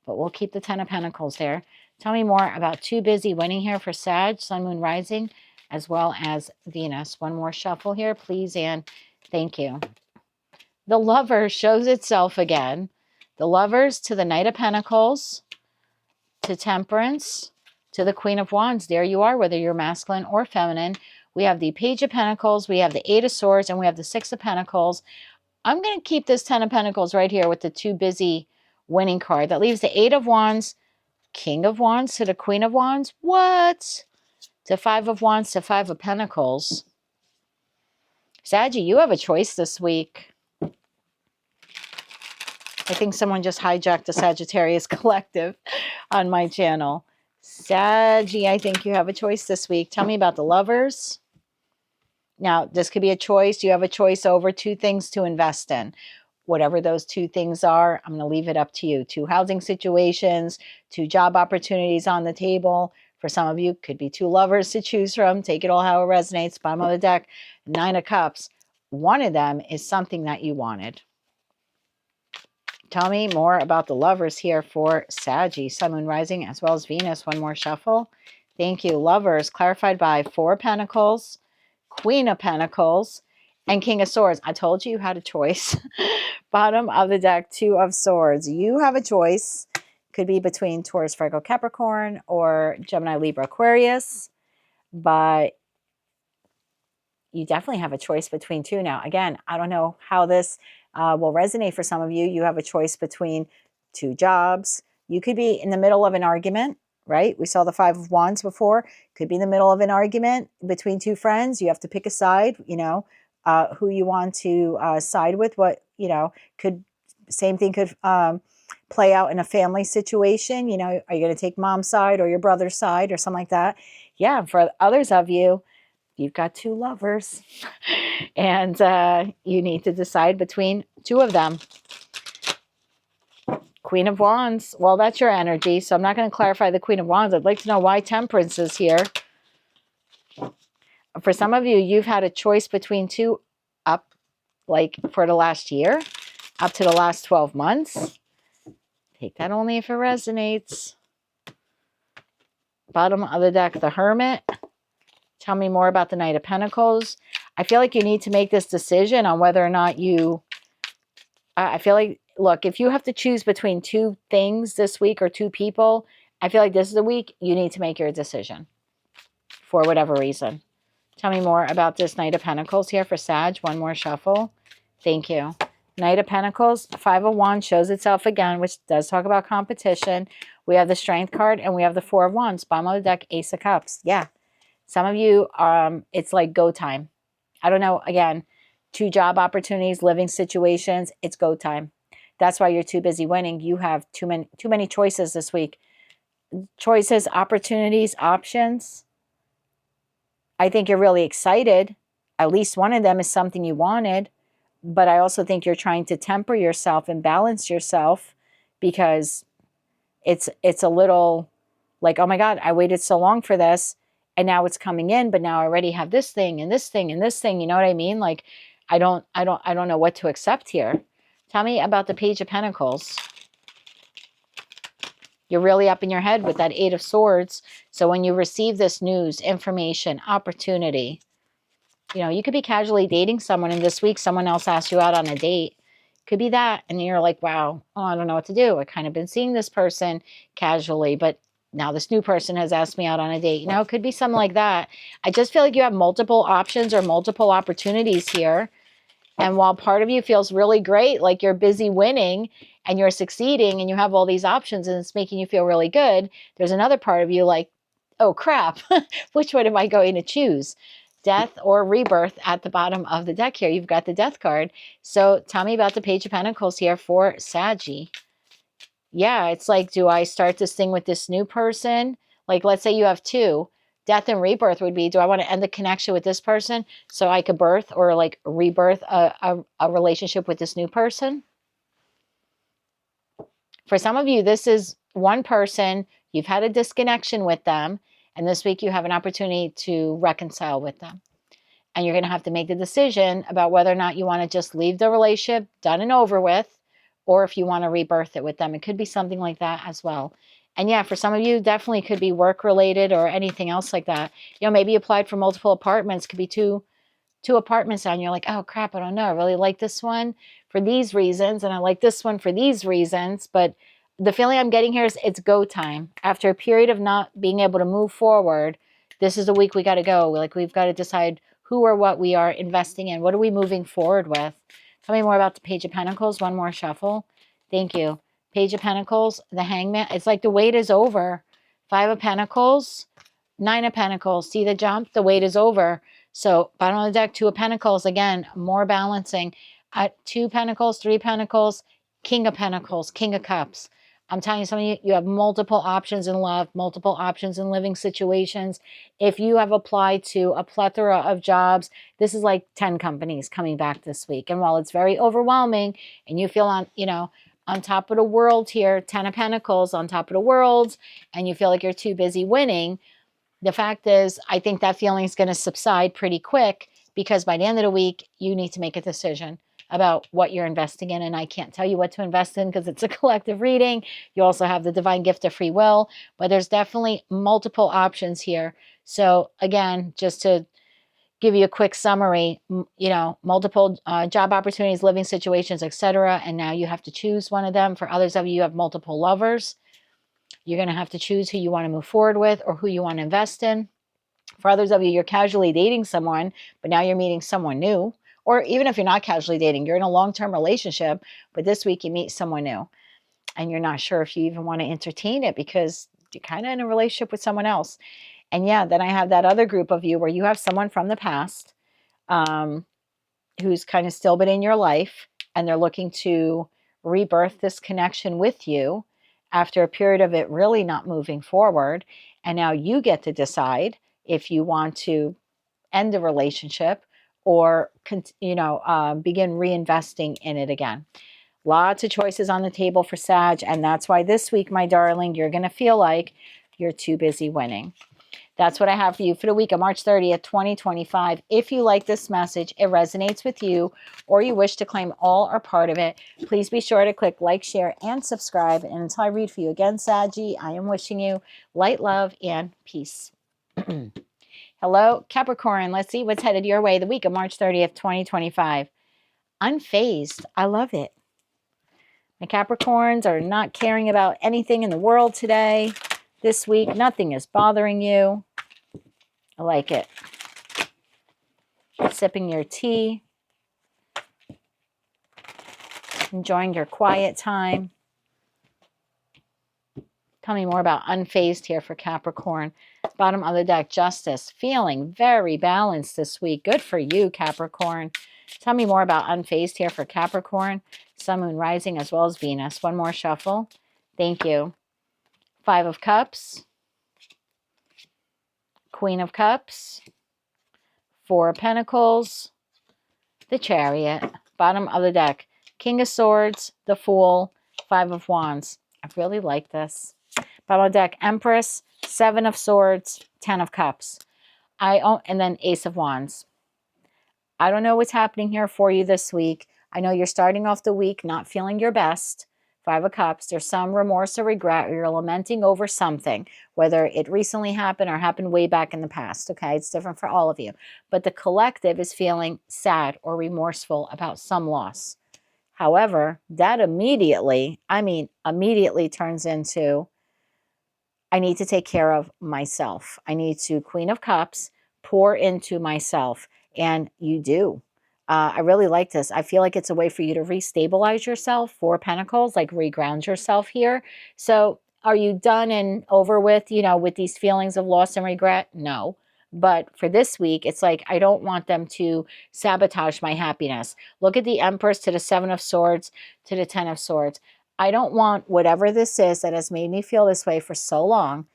But we'll keep the 10 of Pentacles there. Tell me more about too busy winning here for Sag, Sun, Moon, Rising, as well as Venus. One more shuffle here, please, and thank you. The Lover shows itself again. The Lovers to the Knight of Pentacles, to Temperance, to the Queen of Wands. There you are, whether you're masculine or feminine. We have the Page of Pentacles, we have the 8 of Swords, and we have the 6 of Pentacles. I'm going to keep this 10 of Pentacles right here with the too busy winning card. That leaves the 8 of Wands, King of Wands to the Queen of Wands. What? To 5 of Wands to 5 of Pentacles. Saggy, you have a choice this week. I think someone just hijacked the Sagittarius Collective on my channel. Saggy, I think you have a choice this week. Tell me about the Lovers. Now, this could be a choice. You have a choice over 2 things to invest in. Whatever those 2 things are, I'm going to leave it up to you. 2 housing situations, 2 job opportunities on the table. For some of you, could be 2 lovers to choose from. Take it all how it resonates. Bottom of the deck, 9 of Cups. One of them is something that you wanted. Tell me more about the lovers here for Saggy, Sun, Moon, Rising, as well as Venus. One more shuffle. Thank you. Lovers, clarified by Four of Pentacles, Queen of Pentacles, and King of Swords. I told you had a choice. Bottom of the deck, Two of Swords. You have a choice. Could be between Taurus, Virgo, Capricorn, or Gemini, Libra, Aquarius. But you definitely have a choice between two now. Again, I don't know how this will resonate for some of you. You have a choice between two jobs. You could be in the middle of an argument, right? We saw the Five of Wands before. Could be in the middle of an argument between two friends. You have to pick a side, you know, who you want to side with. What, you know, same thing could play out in a family situation. You know, are you going to take mom's side or your brother's side or something like that? Yeah, for others of you, you've got two lovers and you need to decide between two of them. Queen of Wands. Well, that's your energy, so I'm not going to clarify the Queen of Wands. I'd like to know why Temperance is here. For some of you, you've had a choice between two up, like for the last year, up to the last 12 months. Take that only if it resonates. Bottom of the deck, the Hermit. Tell me more about the Knight of Pentacles. I feel like you need to make this decision on whether or not you... I feel like, look, if you have to choose between two things this week or two people, I feel like this is the week you need to make your decision for whatever reason. Tell me more about this Knight of Pentacles here for Sag. One more shuffle. Thank you. Knight of Pentacles, Five of Wands shows itself again, which does talk about competition. We have the Strength card and we have the Four of Wands. Bottom of the deck, Ace of Cups. Yeah. Some of you, it's like go time. I don't know, again, two job opportunities, living situations, it's go time. That's why you're too busy winning. You have too many choices this week. Choices, opportunities, options. I think you're really excited. At least one of them is something you wanted. But I also think you're trying to temper yourself and balance yourself because it's a little like, oh my God, I waited so long for this. And now it's coming in, but now I already have this thing and this thing and this thing. You know what I mean? Like, I don't know what to accept here. Tell me about the Page of Pentacles. You're really up in your head with that Eight of Swords. So when you receive this news, information, opportunity, you know, you could be casually dating someone and this week someone else asks you out on a date. Could be that. And you're like, wow, oh, I don't know what to do. I kind of been seeing this person casually, but now this new person has asked me out on a date. You know, it could be something like that. I just feel like you have multiple options or multiple opportunities here. And while part of you feels really great, like you're busy winning and you're succeeding and you have all these options and it's making you feel really good, there's another part of you like, oh crap, which one am I going to choose? Death or rebirth at the bottom of the deck here. You've got the Death card. So tell me about the Page of Pentacles here for Saggy. Yeah, it's like, do I start this thing with this new person? Like, let's say you have two. Death and rebirth would be, do I want to end the connection with this person so I could birth or like rebirth a relationship with this new person? For some of you, this is one person, you've had a disconnection with them, and this week you have an opportunity to reconcile with them. And you're going to have to make the decision about whether or not you want to just leave the relationship done and over with, or if you want to rebirth it with them. It could be something like that as well. And yeah, for some of you, definitely could be work related or anything else like that. You know, maybe you applied for multiple apartments, could be two apartments and you're like, oh crap, I don't know. I really like this one for these reasons. And I like this one for these reasons. But the feeling I'm getting here is it's go time. After a period of not being able to move forward, this is the week we got to go. Like we've got to decide who or what we are investing in. What are we moving forward with? Tell me more about the Page of Pentacles. One more shuffle. Thank you. Page of Pentacles, the Hangman. It's like the wait is over. Five of Pentacles, Nine of Pentacles. See the jump? The wait is over. So bottom of the deck, Two of Pentacles. Again, more balancing. Two Pentacles, Three Pentacles, King of Pentacles, King of Cups. I'm telling you, some of you have multiple options in love, multiple options in living situations. If you have applied to a plethora of jobs, this is like 10 companies coming back this week. And while it's very overwhelming and you feel on, you know, on top of the world here, 10 of Pentacles on top of the world, and you feel like you're too busy winning, the fact is, I think that feeling is going to subside pretty quick because by the end of the week, you need to make a decision. about what you're investing in. And I can't tell you what to invest in because it's a collective reading. You also have the divine gift of free will, but there's definitely multiple options here. So again, just to give you a quick summary, you know, multiple job opportunities, living situations, etc. And now you have to choose one of them. For others of you, you have multiple lovers. You're going to have to choose who you want to move forward with or who you want to invest in. For others of you, you're casually dating someone, but now you're meeting someone new. Or even if you're not casually dating, you're in a long-term relationship, but this week you meet someone new and you're not sure if you even want to entertain it because you're kind of in a relationship with someone else. And yeah, then I have that other group of you where you have someone from the past who's kind of still been in your life and they're looking to rebirth this connection with you after a period of it really not moving forward. And now you get to decide if you want to end the relationship or begin reinvesting in it again. Lots of choices on the table for Sag, and that's why this week, my darling, you're going to feel like you're too busy winning. That's what I have for you for the week of March 30th, 2025. If you like this message, it resonates with you, or you wish to claim all or part of it, please be sure to click like, share, and subscribe. And until I read for you again, Saggy, I am wishing you light, love, and peace. Hello, Capricorn. Let's see what's headed your way the week of March 30th, 2025. Unfazed. I love it. My Capricorns are not caring about anything in the world today. This week, nothing is bothering you. I like it. Sipping your tea. Enjoying your quiet time. Tell me more about unfazed here for Capricorn. Bottom of the deck, Justice. Feeling very balanced this week. Good for you, Capricorn. Tell me more about unfazed here for Capricorn. Sun, Moon, Rising, as well as Venus. One more shuffle. Thank you. 5 of Cups. Queen of Cups. 4 of Pentacles. The Chariot. Bottom of the deck, King of Swords, the Fool, 5 of Wands. I really like this. Bottom of the deck, Empress, 7 of Swords, 10 of Cups. And then Ace of Wands. I don't know what's happening here for you this week. I know you're starting off the week not feeling your best. 5 of Cups. There's some remorse or regret, or you're lamenting over something, whether it recently happened or happened way back in the past. Okay, it's different for all of you. But the collective is feeling sad or remorseful about some loss. However, that immediately turns into, I need to take care of myself. I need to, Queen of Cups, pour into myself. And you do. I really like this. I feel like it's a way for you to restabilize yourself. 4 Pentacles, like reground yourself here. So are you done and over with, with these feelings of loss and regret? No. But for this week, it's like, I don't want them to sabotage my happiness. Look at the Empress to the 7 of Swords to the 10 of Swords. I don't want whatever this is that has made me feel this way for so long.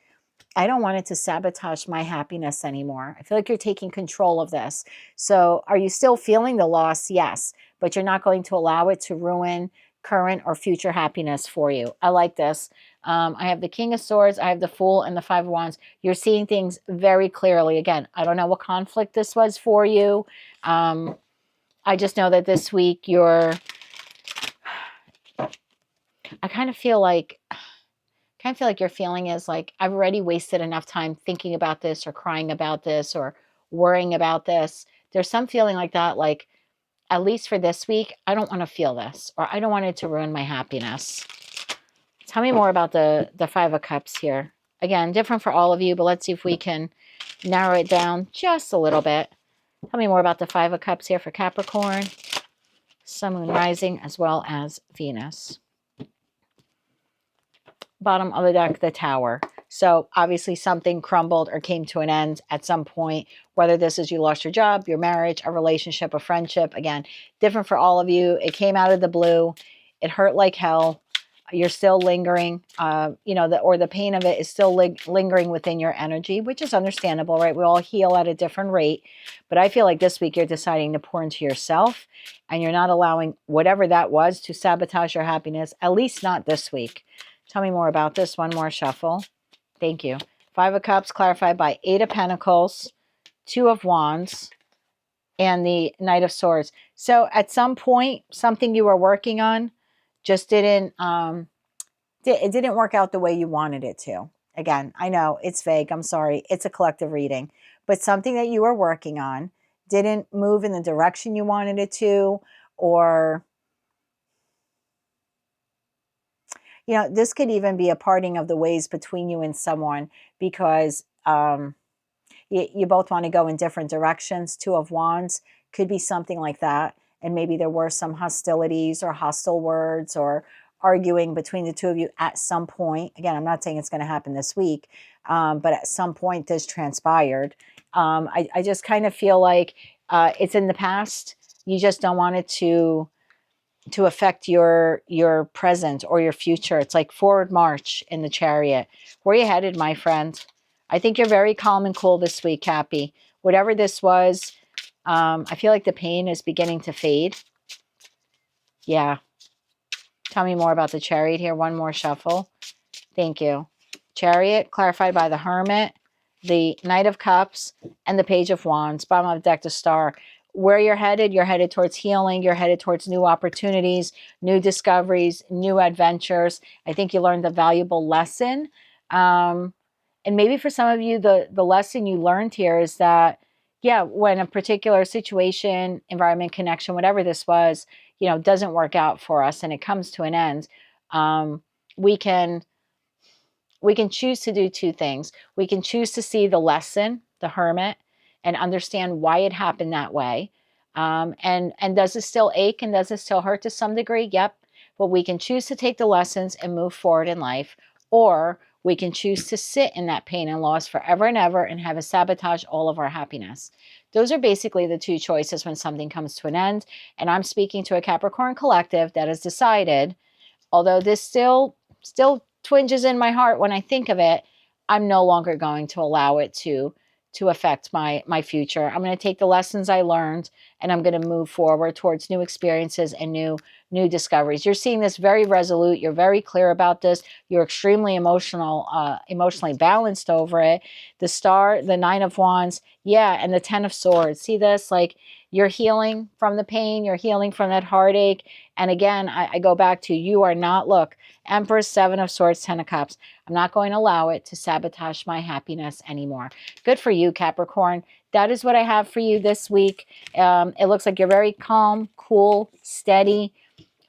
I don't want it to sabotage my happiness anymore. I feel like you're taking control of this. So are you still feeling the loss? Yes, but you're not going to allow it to ruin current or future happiness for you. I like this. I have the King of Swords, I have the Fool, and the 5 of Wands. You're seeing things very clearly. Again, I don't know what conflict this was for you. I just know that this week I kind of feel like your feeling is like, I've already wasted enough time thinking about this or crying about this or worrying about this. There's some feeling like that, like, at least for this week, I don't want to feel this, or I don't want it to ruin my happiness. Tell me more about the 5 of Cups here. Again, different for all of you, but let's see if we can narrow it down just a little bit. Tell me more about the 5 of Cups here for Capricorn, Sun, Moon, Rising, as well as Venus. Bottom of the deck, the Tower. So obviously something crumbled or came to an end at some point, whether this is you lost your job, your marriage, a relationship, a friendship. Again, different for all of you. It came out of the blue. It hurt like hell. You're still lingering, the pain of it is still lingering within your energy, which is understandable, right? We all heal at a different rate. But I feel like this week you're deciding to pour into yourself and you're not allowing whatever that was to sabotage your happiness, at least not this week. Tell me more about this. One more shuffle. Thank you. 5 of Cups clarified by 8 of Pentacles, 2 of Wands, and the Knight of Swords. So at some point, something you were working on just didn't, it didn't work out the way you wanted it to. Again, I know it's vague. I'm sorry. It's a collective reading. But something that you were working on didn't move in the direction you wanted it to, or, you know, this could even be a parting of the ways between you and someone because you both want to go in different directions. Two of Wands could be something like that. And maybe there were some hostilities or hostile words or arguing between the two of you at some point. Again, I'm not saying it's going to happen this week, but at some point this transpired. I just kind of feel like it's in the past. You just don't want it to affect your present or your future. It's like forward march in the Chariot. Where are you headed, my friend? I think you're very calm and cool this week, Cappy. Whatever this was, I feel like the pain is beginning to fade. Yeah. Tell me more about the Chariot here. One more shuffle. Thank you. Chariot, clarified by the Hermit, the Knight of Cups, and the Page of Wands. Bottom of the deck, the Star. Where you're headed towards healing. You're headed towards new opportunities, new discoveries, new adventures. I think you learned a valuable lesson. And maybe for some of you, the lesson you learned here is that, yeah, when a particular situation, environment, connection, whatever this was, you know, doesn't work out for us and it comes to an end, we can choose to do two things. We can choose to see the lesson, the Hermit, and understand why it happened that way. And does it still ache and does it still hurt to some degree? Yep. But we can choose to take the lessons and move forward in life, or we can choose to sit in that pain and loss forever and ever and have it sabotage all of our happiness. Those are basically the two choices when something comes to an end. And I'm speaking to a Capricorn collective that has decided, although this still twinges in my heart when I think of it, I'm no longer going to allow it to affect my future. I'm going to take the lessons I learned and I'm going to move forward towards new experiences and new discoveries. You're seeing this very resolute. You're very clear about this. You're extremely emotionally balanced over it. The Star, the Nine of Wands, yeah, and the Ten of Swords. See this? Like, you're healing from the pain. You're healing from that heartache. And again, I go back to, you are not, look, Empress, Seven of Swords, Ten of Cups. I'm not going to allow it to sabotage my happiness anymore. Good for you, Capricorn. That is what I have for you this week. It looks like you're very calm, cool, steady,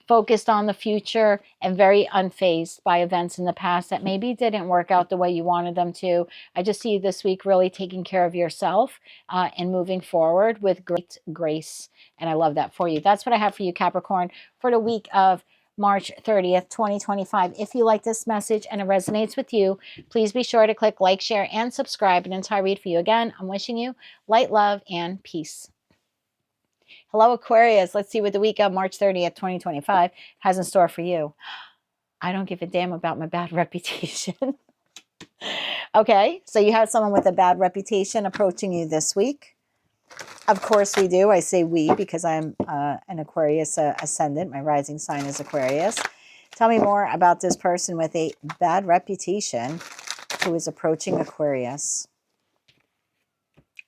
focused on the future, and very unfazed by events in the past that maybe didn't work out the way you wanted them to. I just see you this week really taking care of yourself and moving forward with great grace. And I love that for you. That's what I have for you, Capricorn, for the week of March 30th, 2025. If you like this message and it resonates with you, please be sure to click like, share, and subscribe. And until I read for you again, I'm wishing you light, love, and peace. Hello, Aquarius. Let's see what the week of March 30th, 2025 has in store for you. I don't give a damn about my bad reputation. Okay, so you have someone with a bad reputation approaching you this week. Of course we do. I say we because I'm an Aquarius ascendant. My rising sign is Aquarius. Tell me more about this person with a bad reputation who is approaching Aquarius.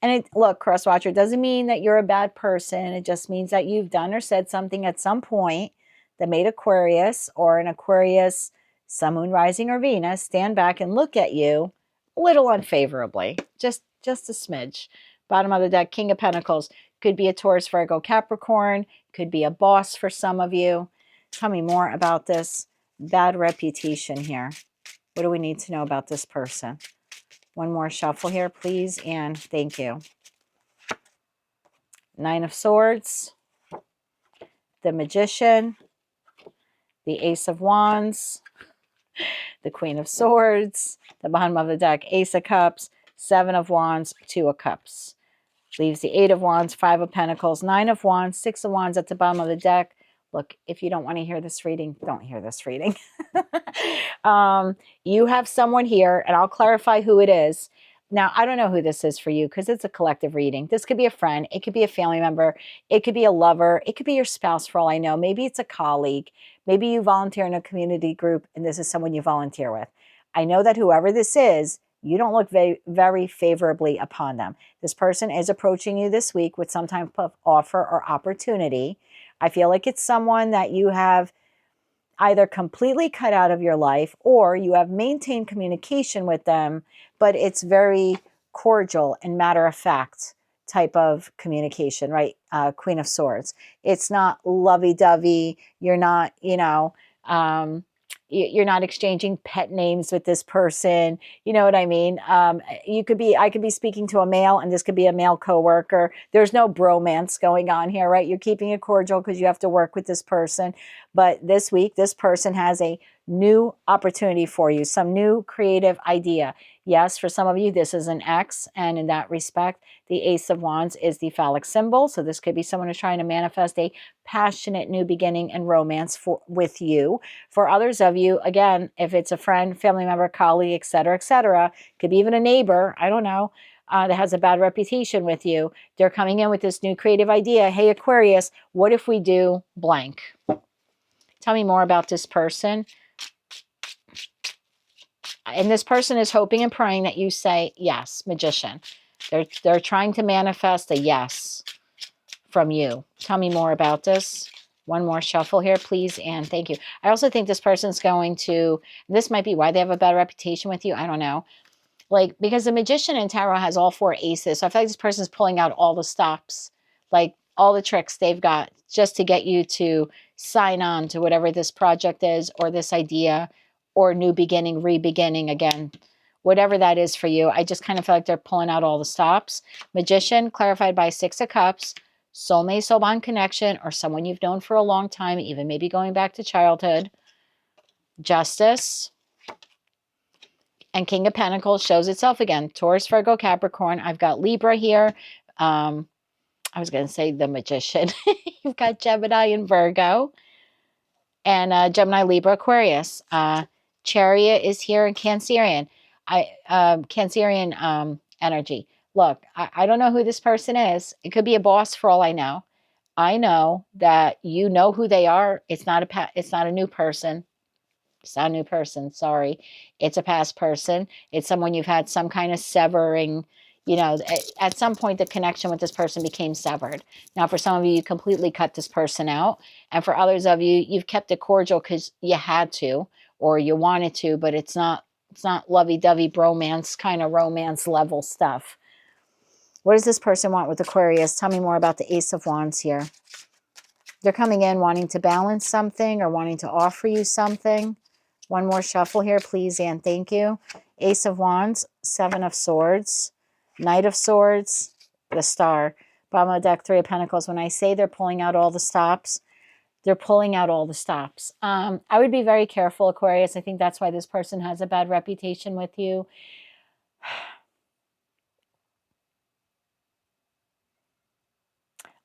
And look, cross-watcher, doesn't mean that you're a bad person. It just means that you've done or said something at some point that made Aquarius or an Aquarius, Sun, Moon, Rising, or Venus stand back and look at you a little unfavorably. Just a smidge. Bottom of the deck, King of Pentacles. Could be a Taurus, Virgo, Capricorn. Could be a boss for some of you. Tell me more about this bad reputation here. What do we need to know about this person? One more shuffle here, please, and thank you. Nine of Swords, the Magician, the Ace of Wands, the Queen of Swords, the bottom of the deck, Ace of Cups, Seven of Wands, Two of Cups. Leaves the Eight of Wands, Five of Pentacles, Nine of Wands, Six of Wands at the bottom of the deck. Look, if you don't want to hear this reading, don't hear this reading. You have someone here, and I'll clarify who it is. Now, I don't know who this is for you because it's a collective reading. This could be a friend. It could be a family member. It could be a lover. It could be your spouse for all I know. Maybe it's a colleague. Maybe you volunteer in a community group, and this is someone you volunteer with. I know that whoever this is you don't look very, very favorably upon them. This person is approaching you this week with some type of offer or opportunity. I feel like it's someone that you have either completely cut out of your life or you have maintained communication with them, but it's very cordial and matter of fact type of communication, right? Queen of Swords. It's not lovey-dovey. You're not, you're not exchanging pet names with this person. You know what I mean? I could be speaking to a male and this could be a male coworker. There's no bromance going on here, right? You're keeping it cordial because you have to work with this person. But this week, this person has a new opportunity for you, some new creative idea. Yes, for some of you, this is an ex, and in that respect, the Ace of Wands is the phallic symbol. So this could be someone who's trying to manifest a passionate new beginning and romance with you. For others of you, again, if it's a friend, family member, colleague, etc., could be even a neighbor, I don't know, that has a bad reputation with you. They're coming in with this new creative idea. Hey, Aquarius, what if we do blank? Tell me more about this person. And this person is hoping and praying that you say yes, Magician. They're trying to manifest a yes from you. Tell me more about this. One more shuffle here, please, and thank you. I also think this person's going to, this might be why they have a bad reputation with you. I don't know. Like, because the Magician in Tarot has all 4 aces. So I feel like this person's pulling out all the stops, like all the tricks they've got just to get you to sign on to whatever this project is or this idea or new beginning, re-beginning again, whatever that is for you. I just kind of feel like they're pulling out all the stops. Magician clarified by 6 of Cups, soulmate, soul bond connection, or someone you've known for a long time, even maybe going back to childhood. Justice. And King of Pentacles shows itself again. Taurus, Virgo, Capricorn. I've got Libra here. I was going to say the Magician. You've got Gemini and Virgo. And Gemini, Libra, Aquarius. Chariot is here in Cancerian. Cancerian energy. Look, I don't know who this person is. It could be a boss for all I know. I know that you know who they are. It's not a new person. It's not a new person. Sorry. It's a past person. It's someone you've had some kind of severing. At some point, the connection with this person became severed. Now, for some of you, you completely cut this person out. And for others of you, you've kept it cordial because you had to or you wanted to, but it's not lovey-dovey bromance kind of romance level stuff. What does this person want with Aquarius? Tell me more about the Ace of Wands here. They're coming in wanting to balance something or wanting to offer you something. One more shuffle here, please, and thank you. Ace of Wands, 7 of Swords, Knight of Swords, the Star. Bottom of the deck, 3 of Pentacles. When I say they're pulling out all the stops, they're pulling out all the stops. I would be very careful, Aquarius. I think that's why this person has a bad reputation with you.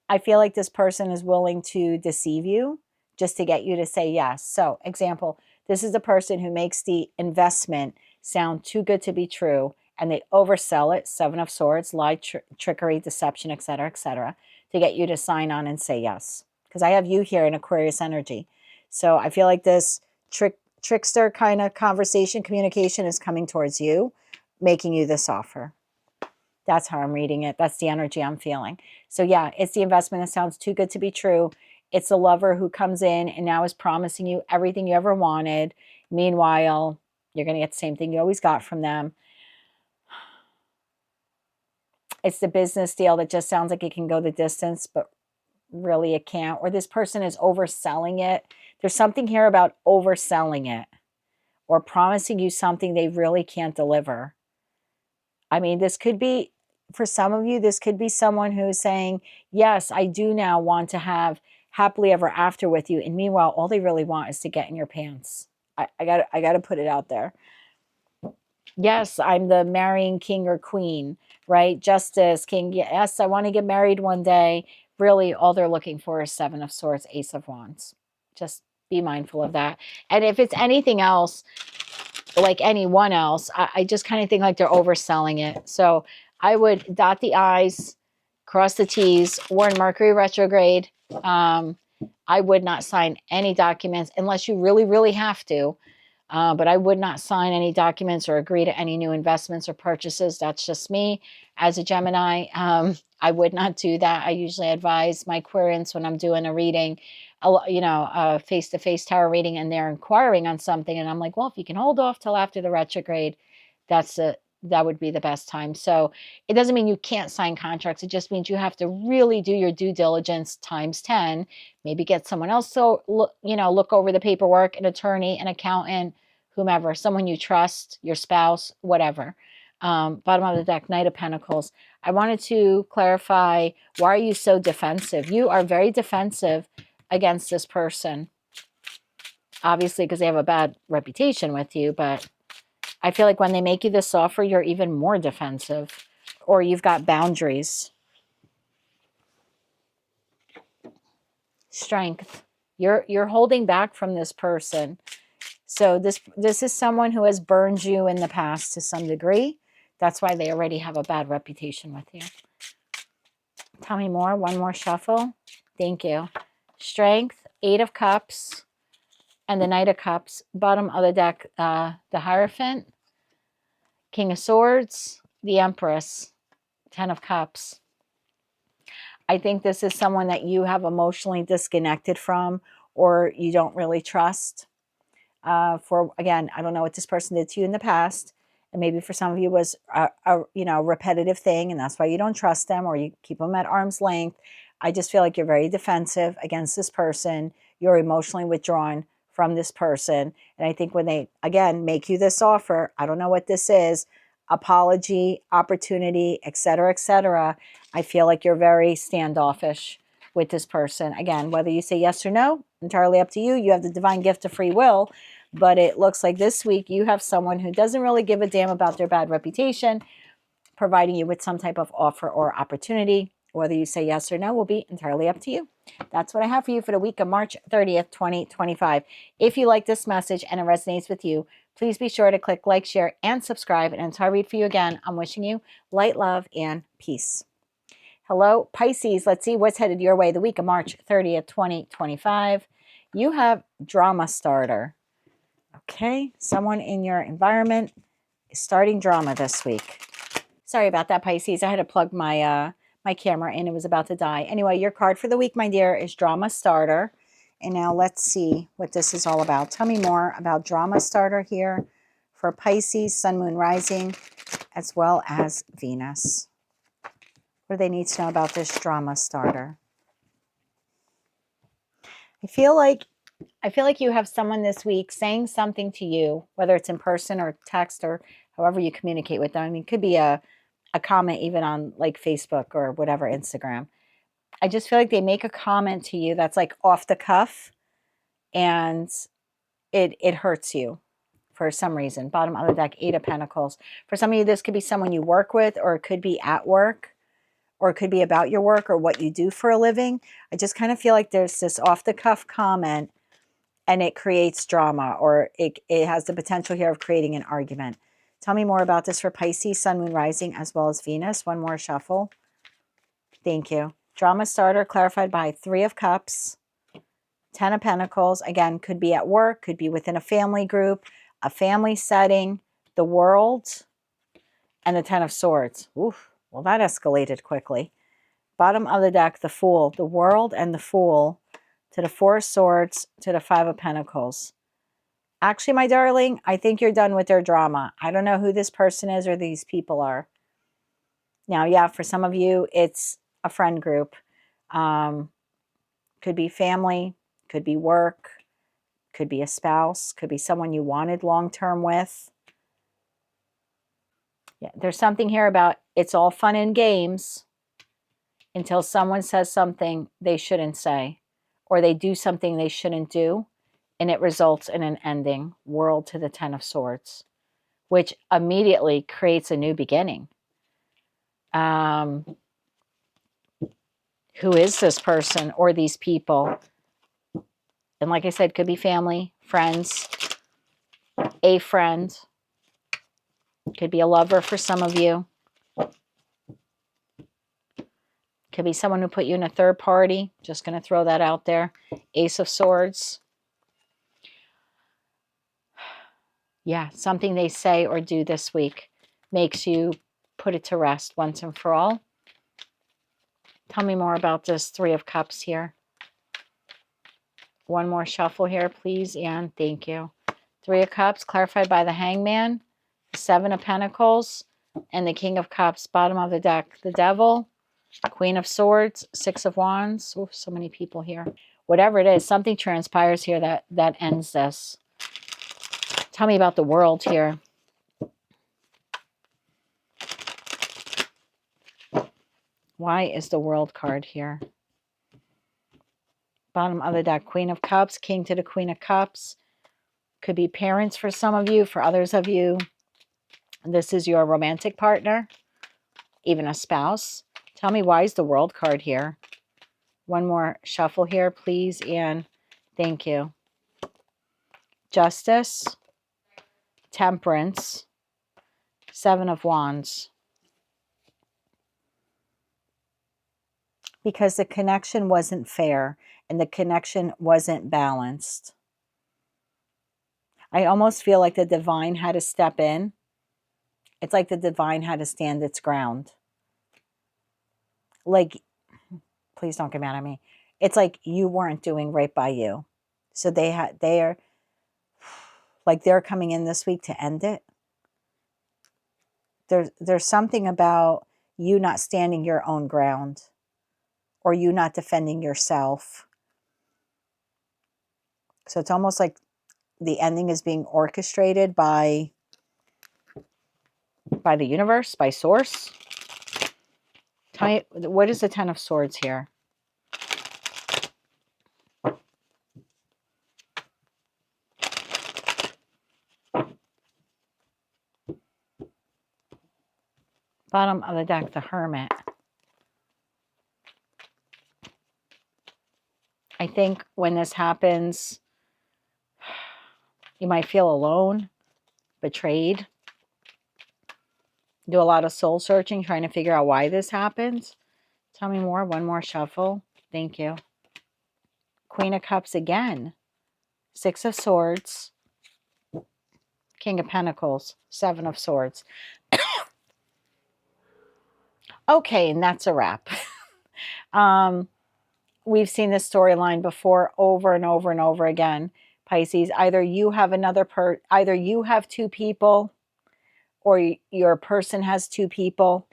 I feel like this person is willing to deceive you just to get you to say yes. So, example, this is the person who makes the investment sound too good to be true, and they oversell it, 7 of Swords, lie, trickery, deception, etc., to get you to sign on and say yes. Because I have you here in Aquarius energy. So I feel like this trickster kind of conversation, communication is coming towards you, making you this offer. That's how I'm reading it. That's the energy I'm feeling. So yeah, it's the investment that sounds too good to be true. It's a lover who comes in and now is promising you everything you ever wanted. Meanwhile, you're going to get the same thing you always got from them. It's the business deal that just sounds like it can go the distance, but really it can't. Or this person is overselling it. There's something here about overselling it or promising you something they really can't deliver. I mean, this could be, for some of you, this could be someone who's saying, yes, I do now want to have happily ever after with you. And meanwhile, all they really want is to get in your pants. I got to put it out there. Yes, I'm the marrying king or queen, right? Justice, king. Yes, I want to get married one day. Really, all they're looking for is 7 of Swords, Ace of Wands. Just be mindful of that. And if it's anything else, like anyone else, I just kind of think like they're overselling it. So I would dot the I's, cross the T's. We're in Mercury retrograde. I would not sign any documents unless you really, really have to. But I would not sign any documents or agree to any new investments or purchases. That's just me as a Gemini. I would not do that. I usually advise my querients when I'm doing a reading, a face-to-face tarot reading, and they're inquiring on something. And I'm like, well, if you can hold off till after the retrograde, that would be the best time. So it doesn't mean you can't sign contracts. It just means you have to really do your due diligence times 10. Maybe get someone else to look over the paperwork, an attorney, an accountant, whomever, someone you trust, your spouse, whatever. Bottom of the deck, Knight of Pentacles. I wanted to clarify, why are you so defensive? You are very defensive against this person. Obviously, because they have a bad reputation with you, but I feel like when they make you this offer, you're even more defensive, or you've got boundaries. Strength. You're holding back from this person. So this is someone who has burned you in the past to some degree. That's why they already have a bad reputation with you. Tell me more. One more shuffle. Thank you. Strength, 8 of Cups, and the Knight of Cups. Bottom of the deck, the Hierophant, King of Swords, the Empress, 10 of Cups. I think this is someone that you have emotionally disconnected from, or you don't really trust. Again, I don't know what this person did to you in the past. And maybe for some of you was a repetitive thing, and that's why you don't trust them, or you keep them at arm's length. I just feel like you're very defensive against this person. You're emotionally withdrawn from this person. And I think when they, again, make you this offer, I don't know what this is, apology, opportunity, etc., I feel like you're very standoffish with this person. Again, whether you say yes or no, entirely up to you. You have the divine gift of free will. But it looks like this week you have someone who doesn't really give a damn about their bad reputation, providing you with some type of offer or opportunity. Whether you say yes or no will be entirely up to you. That's what I have for you for the week of March 30th, 2025. If you like this message and it resonates with you, please be sure to click like, share, and subscribe. And until I read for you again, I'm wishing you light, love, and peace. Hello, Pisces. Let's see what's headed your way the week of March 30th, 2025. You have drama starter. Okay, someone in your environment is starting drama this week. Sorry about that, Pisces. I had to plug my my camera in. It was about to die. Anyway, your card for the week, my dear, is drama starter. And now let's see what this is all about. Tell me more about drama starter here for Pisces, Sun, Moon, Rising, as well as Venus. What do they need to know about this drama starter? I feel like you have someone this week saying something to you, whether it's in person or text or however you communicate with them. I mean, it could be a comment even on like Facebook or whatever, Instagram. I just feel like they make a comment to you that's like off the cuff, and it hurts you for some reason. Bottom of the deck, 8 of Pentacles. For some of you, this could be someone you work with, or it could be at work, or it could be about your work or what you do for a living. I just kind of feel like there's this off the cuff comment, and it creates drama, or it has the potential here of creating an argument. Tell me more about this for Pisces, Sun, Moon, Rising, as well as Venus. One more shuffle. Thank you. Drama starter clarified by 3 of Cups, 10 of Pentacles. Again, could be at work, could be within a family group, a family setting, the World, and the 10 of Swords. Oof, well, that escalated quickly. Bottom of the deck, the Fool, the World and the Fool, to the 4 of Swords, to the 5 of Pentacles. Actually, my darling, I think you're done with their drama. I don't know who this person is or these people are. Now, yeah, for some of you, it's a friend group. Could be family, could be work, could be a spouse, could be someone you wanted long-term with. Yeah, there's something here about it's all fun and games until someone says something they shouldn't say, or they do something they shouldn't do, and it results in an ending. World to the 10 of Swords, which immediately creates a new beginning. Who is this person or these people? And like I said, could be family, friends, a friend. Could be a lover for some of you. Could be someone who put you in a third party. Just going to throw that out there. Ace of Swords. Yeah, something they say or do this week makes you put it to rest once and for all. Tell me more about this Three of Cups here. One more shuffle here, please, and thank you. Three of Cups, clarified by the Hangman, the Seven of Pentacles, and the King of Cups, bottom of the deck. The Devil, Queen of Swords, Six of Wands. Oh, so many people here. Whatever it is, something transpires here that ends this. Tell me about the World here. Why is the World card here? Bottom of the deck, Queen of Cups, King to the Queen of Cups. Could be parents for some of you. For others of you, this is your romantic partner, even a spouse. Tell me, why is the World card here? One more shuffle here, please, and thank you. Justice, Temperance, Seven of Wands. Because the connection wasn't fair and the connection wasn't balanced. I almost feel like the divine had to step in. It's like the divine had to stand its ground. Like, please don't get mad at me. It's like you weren't doing right by you. So they're coming in this week to end it. There's something about you not standing your own ground, or you not defending yourself. So it's almost like the ending is being orchestrated by the universe, by source. Tell me, what is the Ten of Swords here? Bottom of the deck, the Hermit. I think when this happens, you might feel alone, betrayed. Do a lot of soul searching, trying to figure out why this happens. Tell me more. One more shuffle. Thank you. Queen of Cups again. Six of Swords. King of Pentacles. Seven of Swords. Okay, and that's a wrap. We've seen this storyline before, over and over and over again. Pisces, either you have either you have two people, or your person has two people.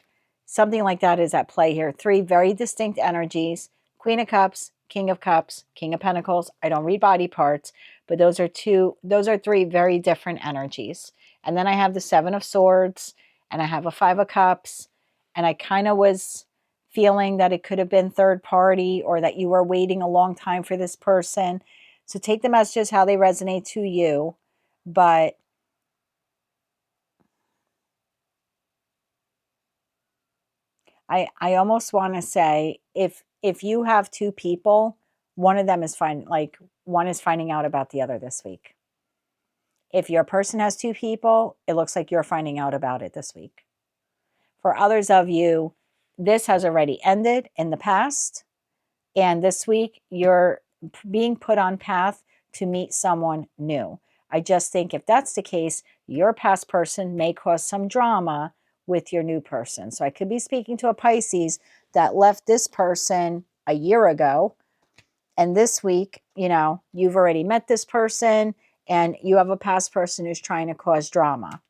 Something like that is at play here. Three very distinct energies. Queen of Cups, King of Cups, King of Pentacles. I don't read body parts, but those are three very different energies. And then I have the Seven of Swords, and I have a Five of Cups, and I kind of was feeling that it could have been third party, or that you were waiting a long time for this person. So take the messages how they resonate to you. But I almost want to say, if you have two people, one of them is one is finding out about the other this week. If your person has two people, it looks like you're finding out about it this week. For others of you, this has already ended in the past, and this week you're being put on path to meet someone new. I just think if that's the case, your past person may cause some drama with your new person. So I could be speaking to a Pisces that left this person a year ago, and this week, you've already met this person, and you have a past person who's trying to cause drama.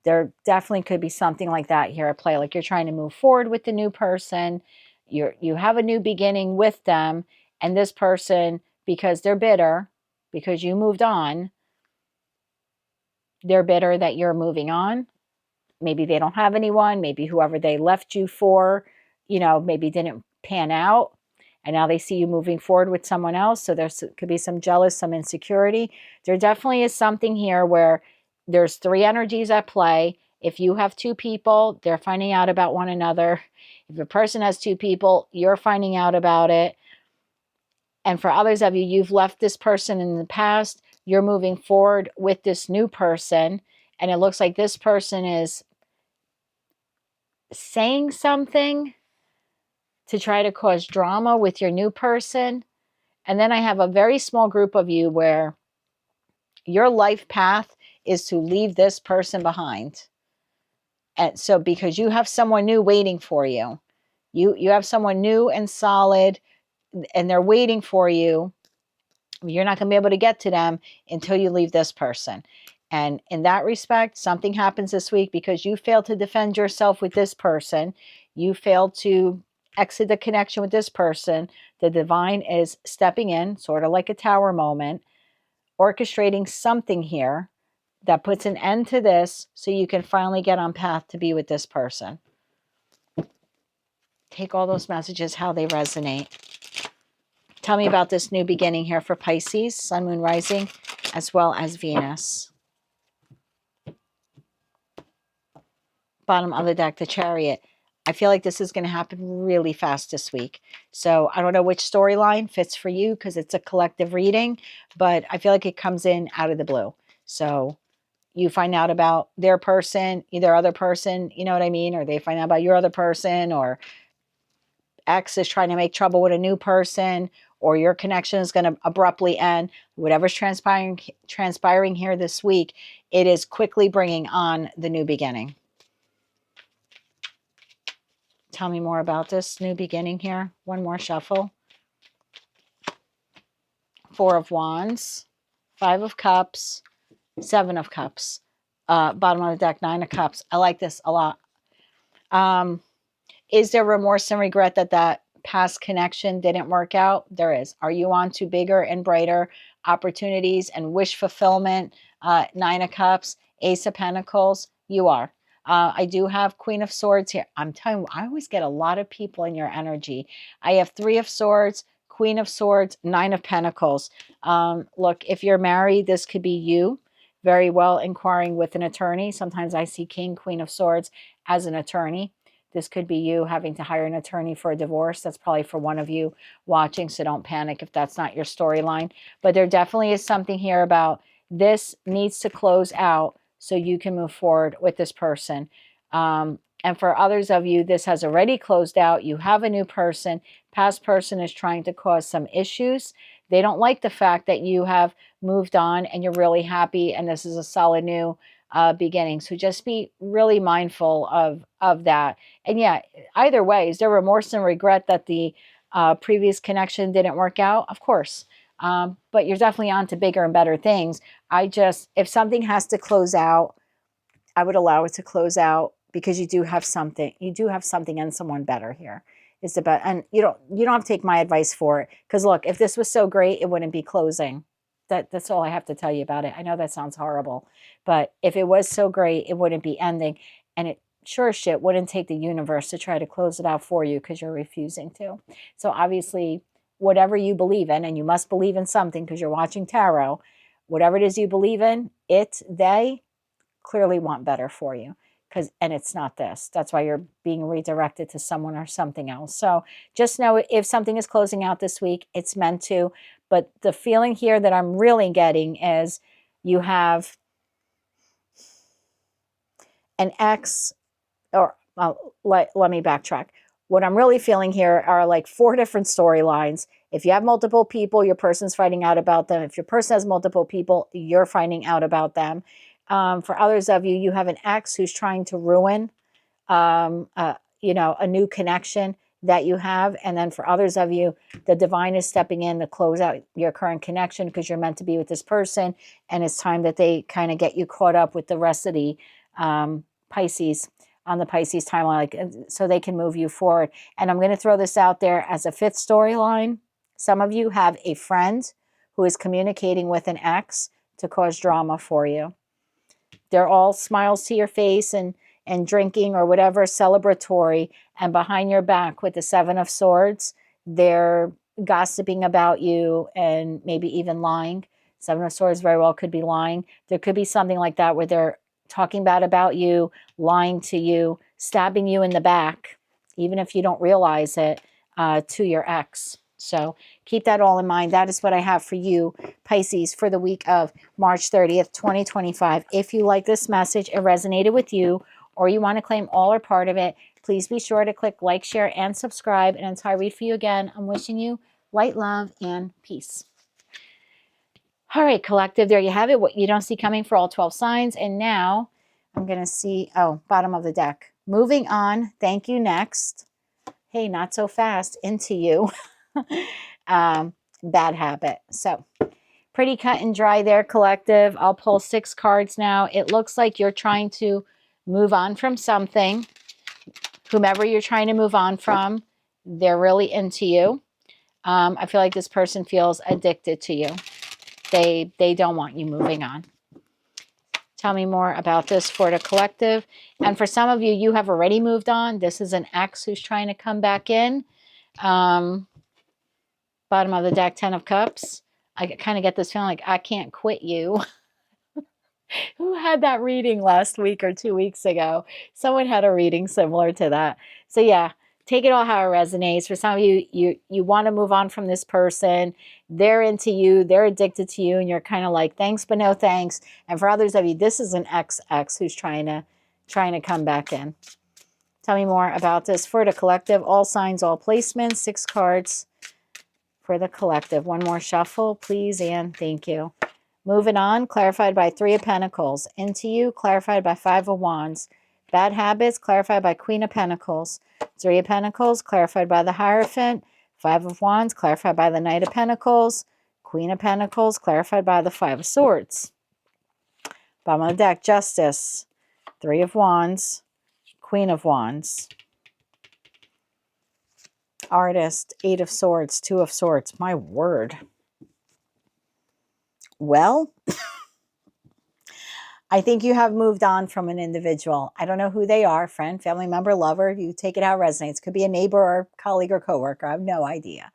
There definitely could be something like that here at play. Like you're trying to move forward with the new person. You have a new beginning with them, and this person, because they're bitter, because you moved on, they're bitter that you're moving on. Maybe they don't have anyone. Maybe whoever they left you for, maybe didn't pan out. And now they see you moving forward with someone else. So there could be some jealous, some insecurity. There definitely is something here where there's three energies at play. If you have two people, they're finding out about one another. If a person has two people, you're finding out about it. And for others of you, you've left this person in the past. You're moving forward with this new person. And it looks like this person is saying something to try to cause drama with your new person. And then I have a very small group of you where your life path is to leave this person behind. And so because you have someone new waiting for you. You have someone new and solid, and they're waiting for you. You're not going to be able to get to them until you leave this person. And in that respect, something happens this week because you failed to defend yourself with this person. You failed to exit the connection with this person. The divine is stepping in, sort of like a tower moment, orchestrating something here that puts an end to this so you can finally get on path to be with this person. Take all those messages, how they resonate. Tell me about this new beginning here for Pisces, Sun, Moon, Rising, as well as Venus. Bottom of the deck, the Chariot. I feel like this is going to happen really fast this week. So I don't know which storyline fits for you because it's a collective reading, but I feel like it comes in out of the blue. So you find out about their person, either other person, you know what I mean? Or they find out about your other person, or X is trying to make trouble with a new person, or your connection is going to abruptly end. Whatever's transpiring here this week, it is quickly bringing on the new beginning. Tell me more about this new beginning here. One more shuffle. Four of Wands, Five of Cups, Seven of Cups. Bottom of the deck, Nine of Cups. I like this a lot. Is there remorse and regret that past connection didn't work out? There is. Are you on to bigger and brighter opportunities and wish fulfillment? Nine of Cups, Ace of Pentacles. You are. I do have Queen of Swords here. I'm telling you, I always get a lot of people in your energy. I have Three of Swords, Queen of Swords, Nine of Pentacles. Look, if you're married, this could be you very well inquiring with an attorney. Sometimes I see King, Queen of Swords as an attorney. This could be you having to hire an attorney for a divorce. That's probably for one of you watching, so don't panic if that's not your storyline. But there definitely is something here about this needs to close out so you can move forward with this person. And for others of you, this has already closed out. You have a new person. Past person is trying to cause some issues. They don't like the fact that you have moved on and you're really happy and this is a solid new beginning. So just be really mindful of that. And yeah, either way, is there remorse and regret that the previous connection didn't work out? Of course. But you're definitely on to bigger and better things. If something has to close out, I would allow it to close out because you do have something. You do have something and someone better here. It's about, and you don't have to take my advice for it. Because look, if this was so great, it wouldn't be closing. That's all I have to tell you about it. I know that sounds horrible, but if it was so great, it wouldn't be ending. And it sure as shit wouldn't take the universe to try to close it out for you because you're refusing to. So obviously, whatever you believe in, and you must believe in something because you're watching tarot, whatever it is you believe in, they clearly want better for you. And it's not this. That's why you're being redirected to someone or something else. So just know if something is closing out this week, it's meant to. But the feeling here that I'm really getting is you have an ex, or let me backtrack. What I'm really feeling here are like 4 different storylines. If you have multiple people, your person's finding out about them. If your person has multiple people, you're finding out about them. For others of you, you have an ex who's trying to ruin, a new connection that you have. And then for others of you, the divine is stepping in to close out your current connection because you're meant to be with this person. And it's time that they kind of get you caught up with the rest of the Pisces on the Pisces timeline, so they can move you forward. And I'm going to throw this out there as a 5th storyline. Some of you have a friend who is communicating with an ex to cause drama for you. They're all smiles to your face and drinking or whatever, celebratory. And behind your back with the 7 of Swords, they're gossiping about you and maybe even lying. 7 of Swords very well could be lying. There could be something like that where they're talking bad about you, lying to you, stabbing you in the back, even if you don't realize it, to your ex. So keep that all in mind. That is what I have for you, Pisces, for the week of March 30th, 2025. If you like this message, it resonated with you, or you want to claim all or part of it, please be sure to click like, share, and subscribe. And until I read for you again, I'm wishing you light, love, and peace. All right, collective, there you have it. What you don't see coming for all 12 signs. And now I'm going to see, oh, bottom of the deck. Moving on. Thank you. Next. Hey, not so fast. Into you. Bad habit. So pretty cut and dry there, collective. I'll pull 6 cards now. It looks like you're trying to move on from something. Whomever you're trying to move on from, they're really into you. I feel like this person feels addicted to you. They don't want you moving on. Tell me more about this for the collective. And for some of you, you have already moved on. This is an ex who's trying to come back in. Bottom of the deck, 10 of Cups. I kind of get this feeling like I can't quit you. Who had that reading last week or 2 weeks ago? Someone had a reading similar to that. So yeah, take it all how it resonates. For some of you, you want to move on from this person. They're into you. They're addicted to you. And you're kind of like, thanks, but no thanks. And for others of you, this is an ex who's trying to come back in. Tell me more about this for the collective. All signs, all placements, 6 cards for the collective. One more shuffle, please, and thank you. Moving on, clarified by 3 of Pentacles. Into you, clarified by 5 of Wands. Bad habits, clarified by Queen of Pentacles. 3 of Pentacles, clarified by the Hierophant. 5 of Wands, clarified by the Knight of Pentacles. Queen of Pentacles, clarified by the 5 of Swords. Bottom of the deck, Justice. 3 of Wands. Queen of Wands. Artist, 8 of Swords, 2 of Swords. My word. Well, I think you have moved on from an individual. I don't know who they are, friend, family member, lover. You take it how it resonates. Could be a neighbor or colleague or coworker. I have no idea.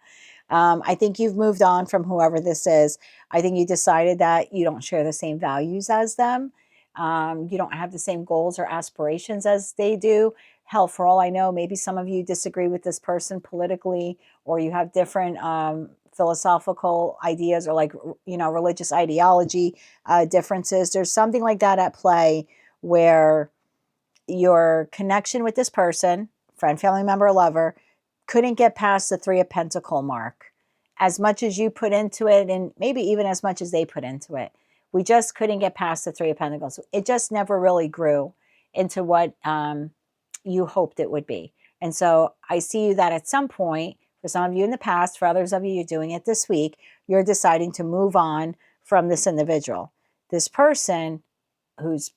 I think you've moved on from whoever this is. I think you decided that you don't share the same values as them. You don't have the same goals or aspirations as they do. Hell, for all I know, maybe some of you disagree with this person politically, or you have different philosophical ideas or religious ideology differences. There's something like that at play where your connection with this person, friend, family member, lover, couldn't get past the 3 of Pentacle mark. As much as you put into it, and maybe even as much as they put into it, we just couldn't get past the 3 of Pentacles. It just never really grew into what you hoped it would be. And so I see that at some point, for some of you in the past, for others of you, you're doing it this week, you're deciding to move on from this individual. This person who's,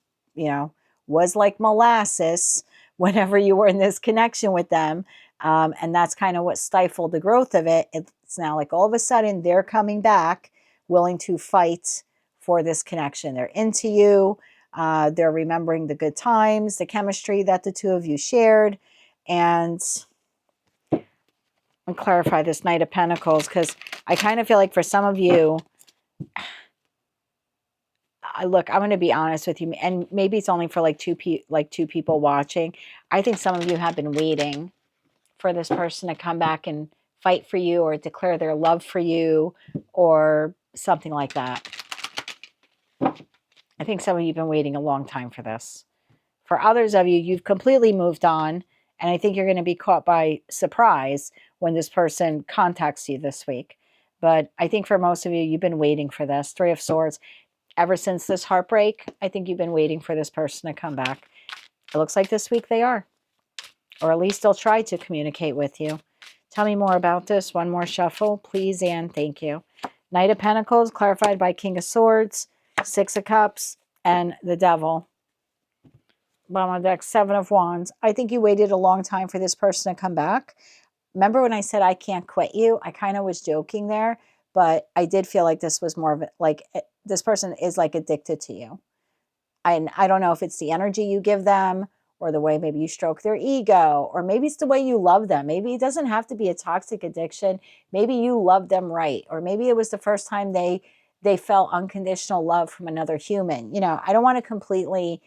was like molasses whenever you were in this connection with them. And that's kind of what stifled the growth of it. It's now like all of a sudden they're coming back willing to fight for this connection. They're into you. They're remembering the good times, the chemistry that the 2 of you shared. And clarify this Knight of Pentacles, because I kind of feel like for some of you, look, I'm going to be honest with you, and maybe it's only for like two people watching. I think some of you have been waiting for this person to come back and fight for you or declare their love for you or something like that. I think some of you have been waiting a long time for this. For others of you, you've completely moved on, and I think you're going to be caught by surprise when this person contacts you this week. But I think for most of you, you've been waiting for this. 3 of Swords. Ever since this heartbreak, I think you've been waiting for this person to come back. It looks like this week they are. Or at least they'll try to communicate with you. Tell me more about this. One more shuffle, please, and thank you. Knight of Pentacles, clarified by King of Swords, 6 of Cups, and the Devil. Bottom of the deck, 7 of Wands. I think you waited a long time for this person to come back. Remember when I said I can't quit you? I kind of was joking there, but I did feel like this was more of like this person is like addicted to you. I don't know if it's the energy you give them or the way maybe you stroke their ego, or maybe it's the way you love them. Maybe it doesn't have to be a toxic addiction. Maybe you love them right. Or maybe it was the first time they felt unconditional love from another human. I don't want to completely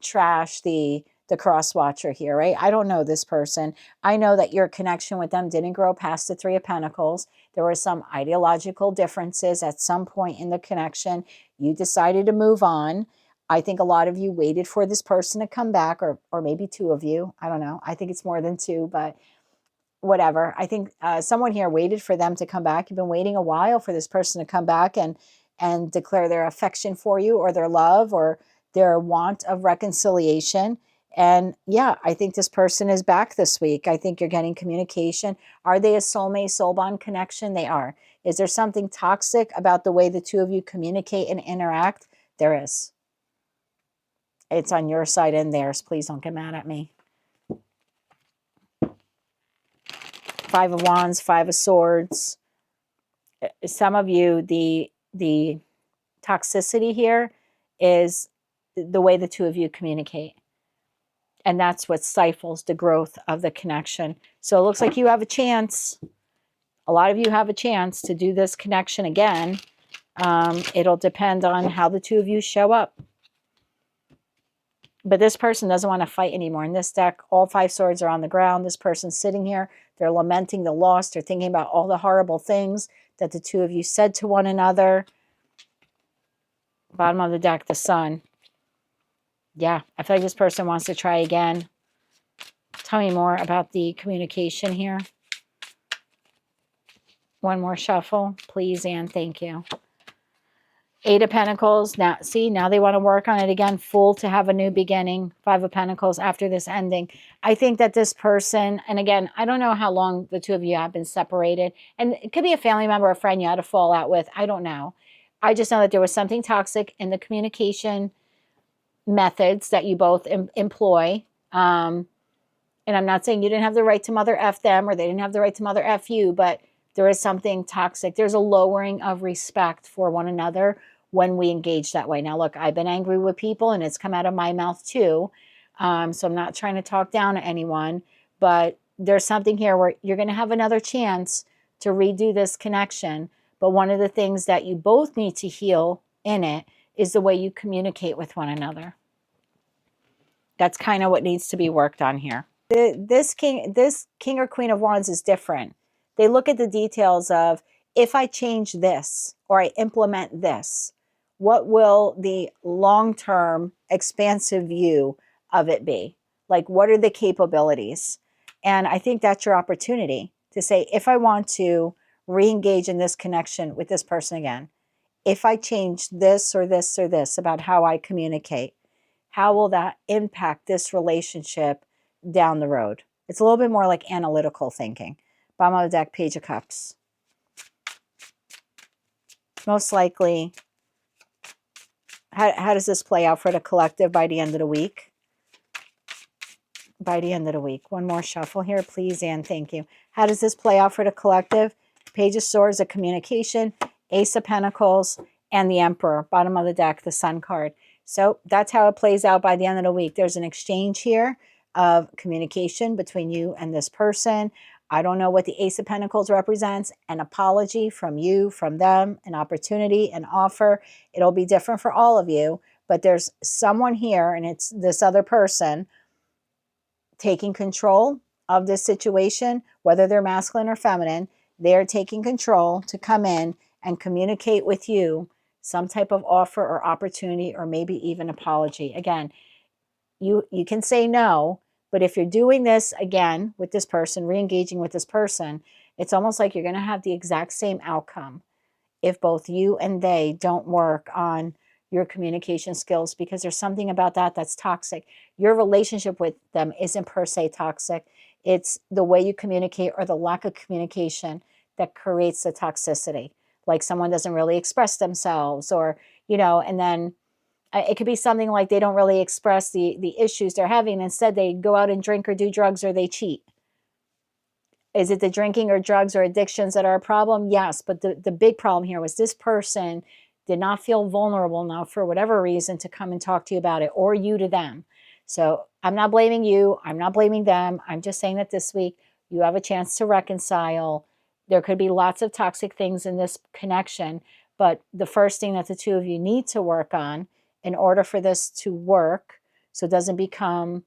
trash the cross watcher here, right? I don't know this person. I know that your connection with them didn't grow past the 3 of Pentacles. There were some ideological differences at some point in the connection. You decided to move on. I think a lot of you waited for this person to come back, or maybe 2 of you. I don't know. I think it's more than 2, but whatever. I think someone here waited for them to come back. You've been waiting a while for this person to come back and declare their affection for you, or their love, or their want of reconciliation. And yeah, I think this person is back this week. I think you're getting communication. Are they a soulmate, soul bond connection? They are. Is there something toxic about the way the two of you communicate and interact? There is. It's on your side and theirs. Please don't get mad at me. Five of Wands, Five of Swords. Some of you, the toxicity here is the way the two of you communicate. And that's what stifles the growth of the connection. So it looks like you have a chance. A lot of you have a chance to do this connection again. It'll depend on how the two of you show up. But this person doesn't want to fight anymore. In this deck, all five swords are on the ground. This person's sitting here. They're lamenting the loss. They're thinking about all the horrible things that the two of you said to one another. Bottom of the deck, the Sun. Yeah, I feel like this person wants to try again. Tell me more about the communication here. One more shuffle, please, and thank you. Eight of Pentacles. Now, see, now they want to work on it again. Fool to have a new beginning. Five of Pentacles after this ending. I think that this person, and again, I don't know how long the two of you have been separated. And it could be a family member or a friend you had a fallout with. I don't know. I just know that there was something toxic in the communication methods that you both employ. And I'm not saying you didn't have the right to mother F them, or they didn't have the right to mother F you, but there is something toxic. There's a lowering of respect for one another when we engage that way. Now, look, I've been angry with people, and it's come out of my mouth too. So I'm not trying to talk down to anyone, but there's something here where you're going to have another chance to redo this connection. But one of the things that you both need to heal in it is the way you communicate with one another. That's kind of what needs to be worked on here. This king or queen of wands is different. They look at the details of, if I change this or I implement this, what will the long-term expansive view of it be? Like, what are the capabilities? And I think that's your opportunity to say, if I want to re-engage in this connection with this person again, if I change this or this or this about how I communicate, how will that impact this relationship down the road? It's a little bit more like analytical thinking. Bottom of the deck, Page of Cups. Most likely, how does this play out for the collective by the end of the week? By the end of the week. One more shuffle here, please, and thank you. How does this play out for the collective? Page of Swords, a communication, Ace of Pentacles, and the Emperor. Bottom of the deck, the Sun card. So that's how it plays out by the end of the week. There's an exchange here of communication between you and this person. I don't know what the Ace of Pentacles represents. An apology from you, from them, an opportunity, an offer. It'll be different for all of you, but there's someone here, and it's this other person taking control of this situation, whether they're masculine or feminine. They're taking control to come in and communicate with you some type of offer or opportunity, or maybe even apology. Again, you can say no, but if you're doing this again with this person, re-engaging with this person, it's almost like you're going to have the exact same outcome if both you and they don't work on your communication skills, because there's something about that that's toxic. Your relationship with them isn't per se toxic. It's the way you communicate or the lack of communication that creates the toxicity. Like someone doesn't really express themselves, or, and then it could be something like they don't really express the issues they're having. Instead, they go out and drink or do drugs, or they cheat. Is it the drinking or drugs or addictions that are a problem? Yes, but the big problem here was this person did not feel vulnerable enough for whatever reason to come and talk to you about it, or you to them. So I'm not blaming you. I'm not blaming them. I'm just saying that this week you have a chance to reconcile. There could be lots of toxic things in this connection, but the first thing that the two of you need to work on in order for this to work, so it doesn't become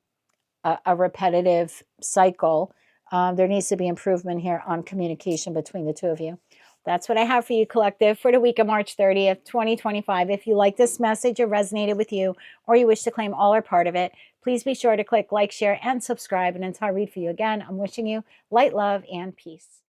a repetitive cycle, there needs to be improvement here on communication between the two of you. That's what I have for you, collective, for the week of March 30th, 2025. If you like this message or resonated with you, or you wish to claim all or part of it, please be sure to click like, share, and subscribe. And until I read for you again, I'm wishing you light, love, and peace.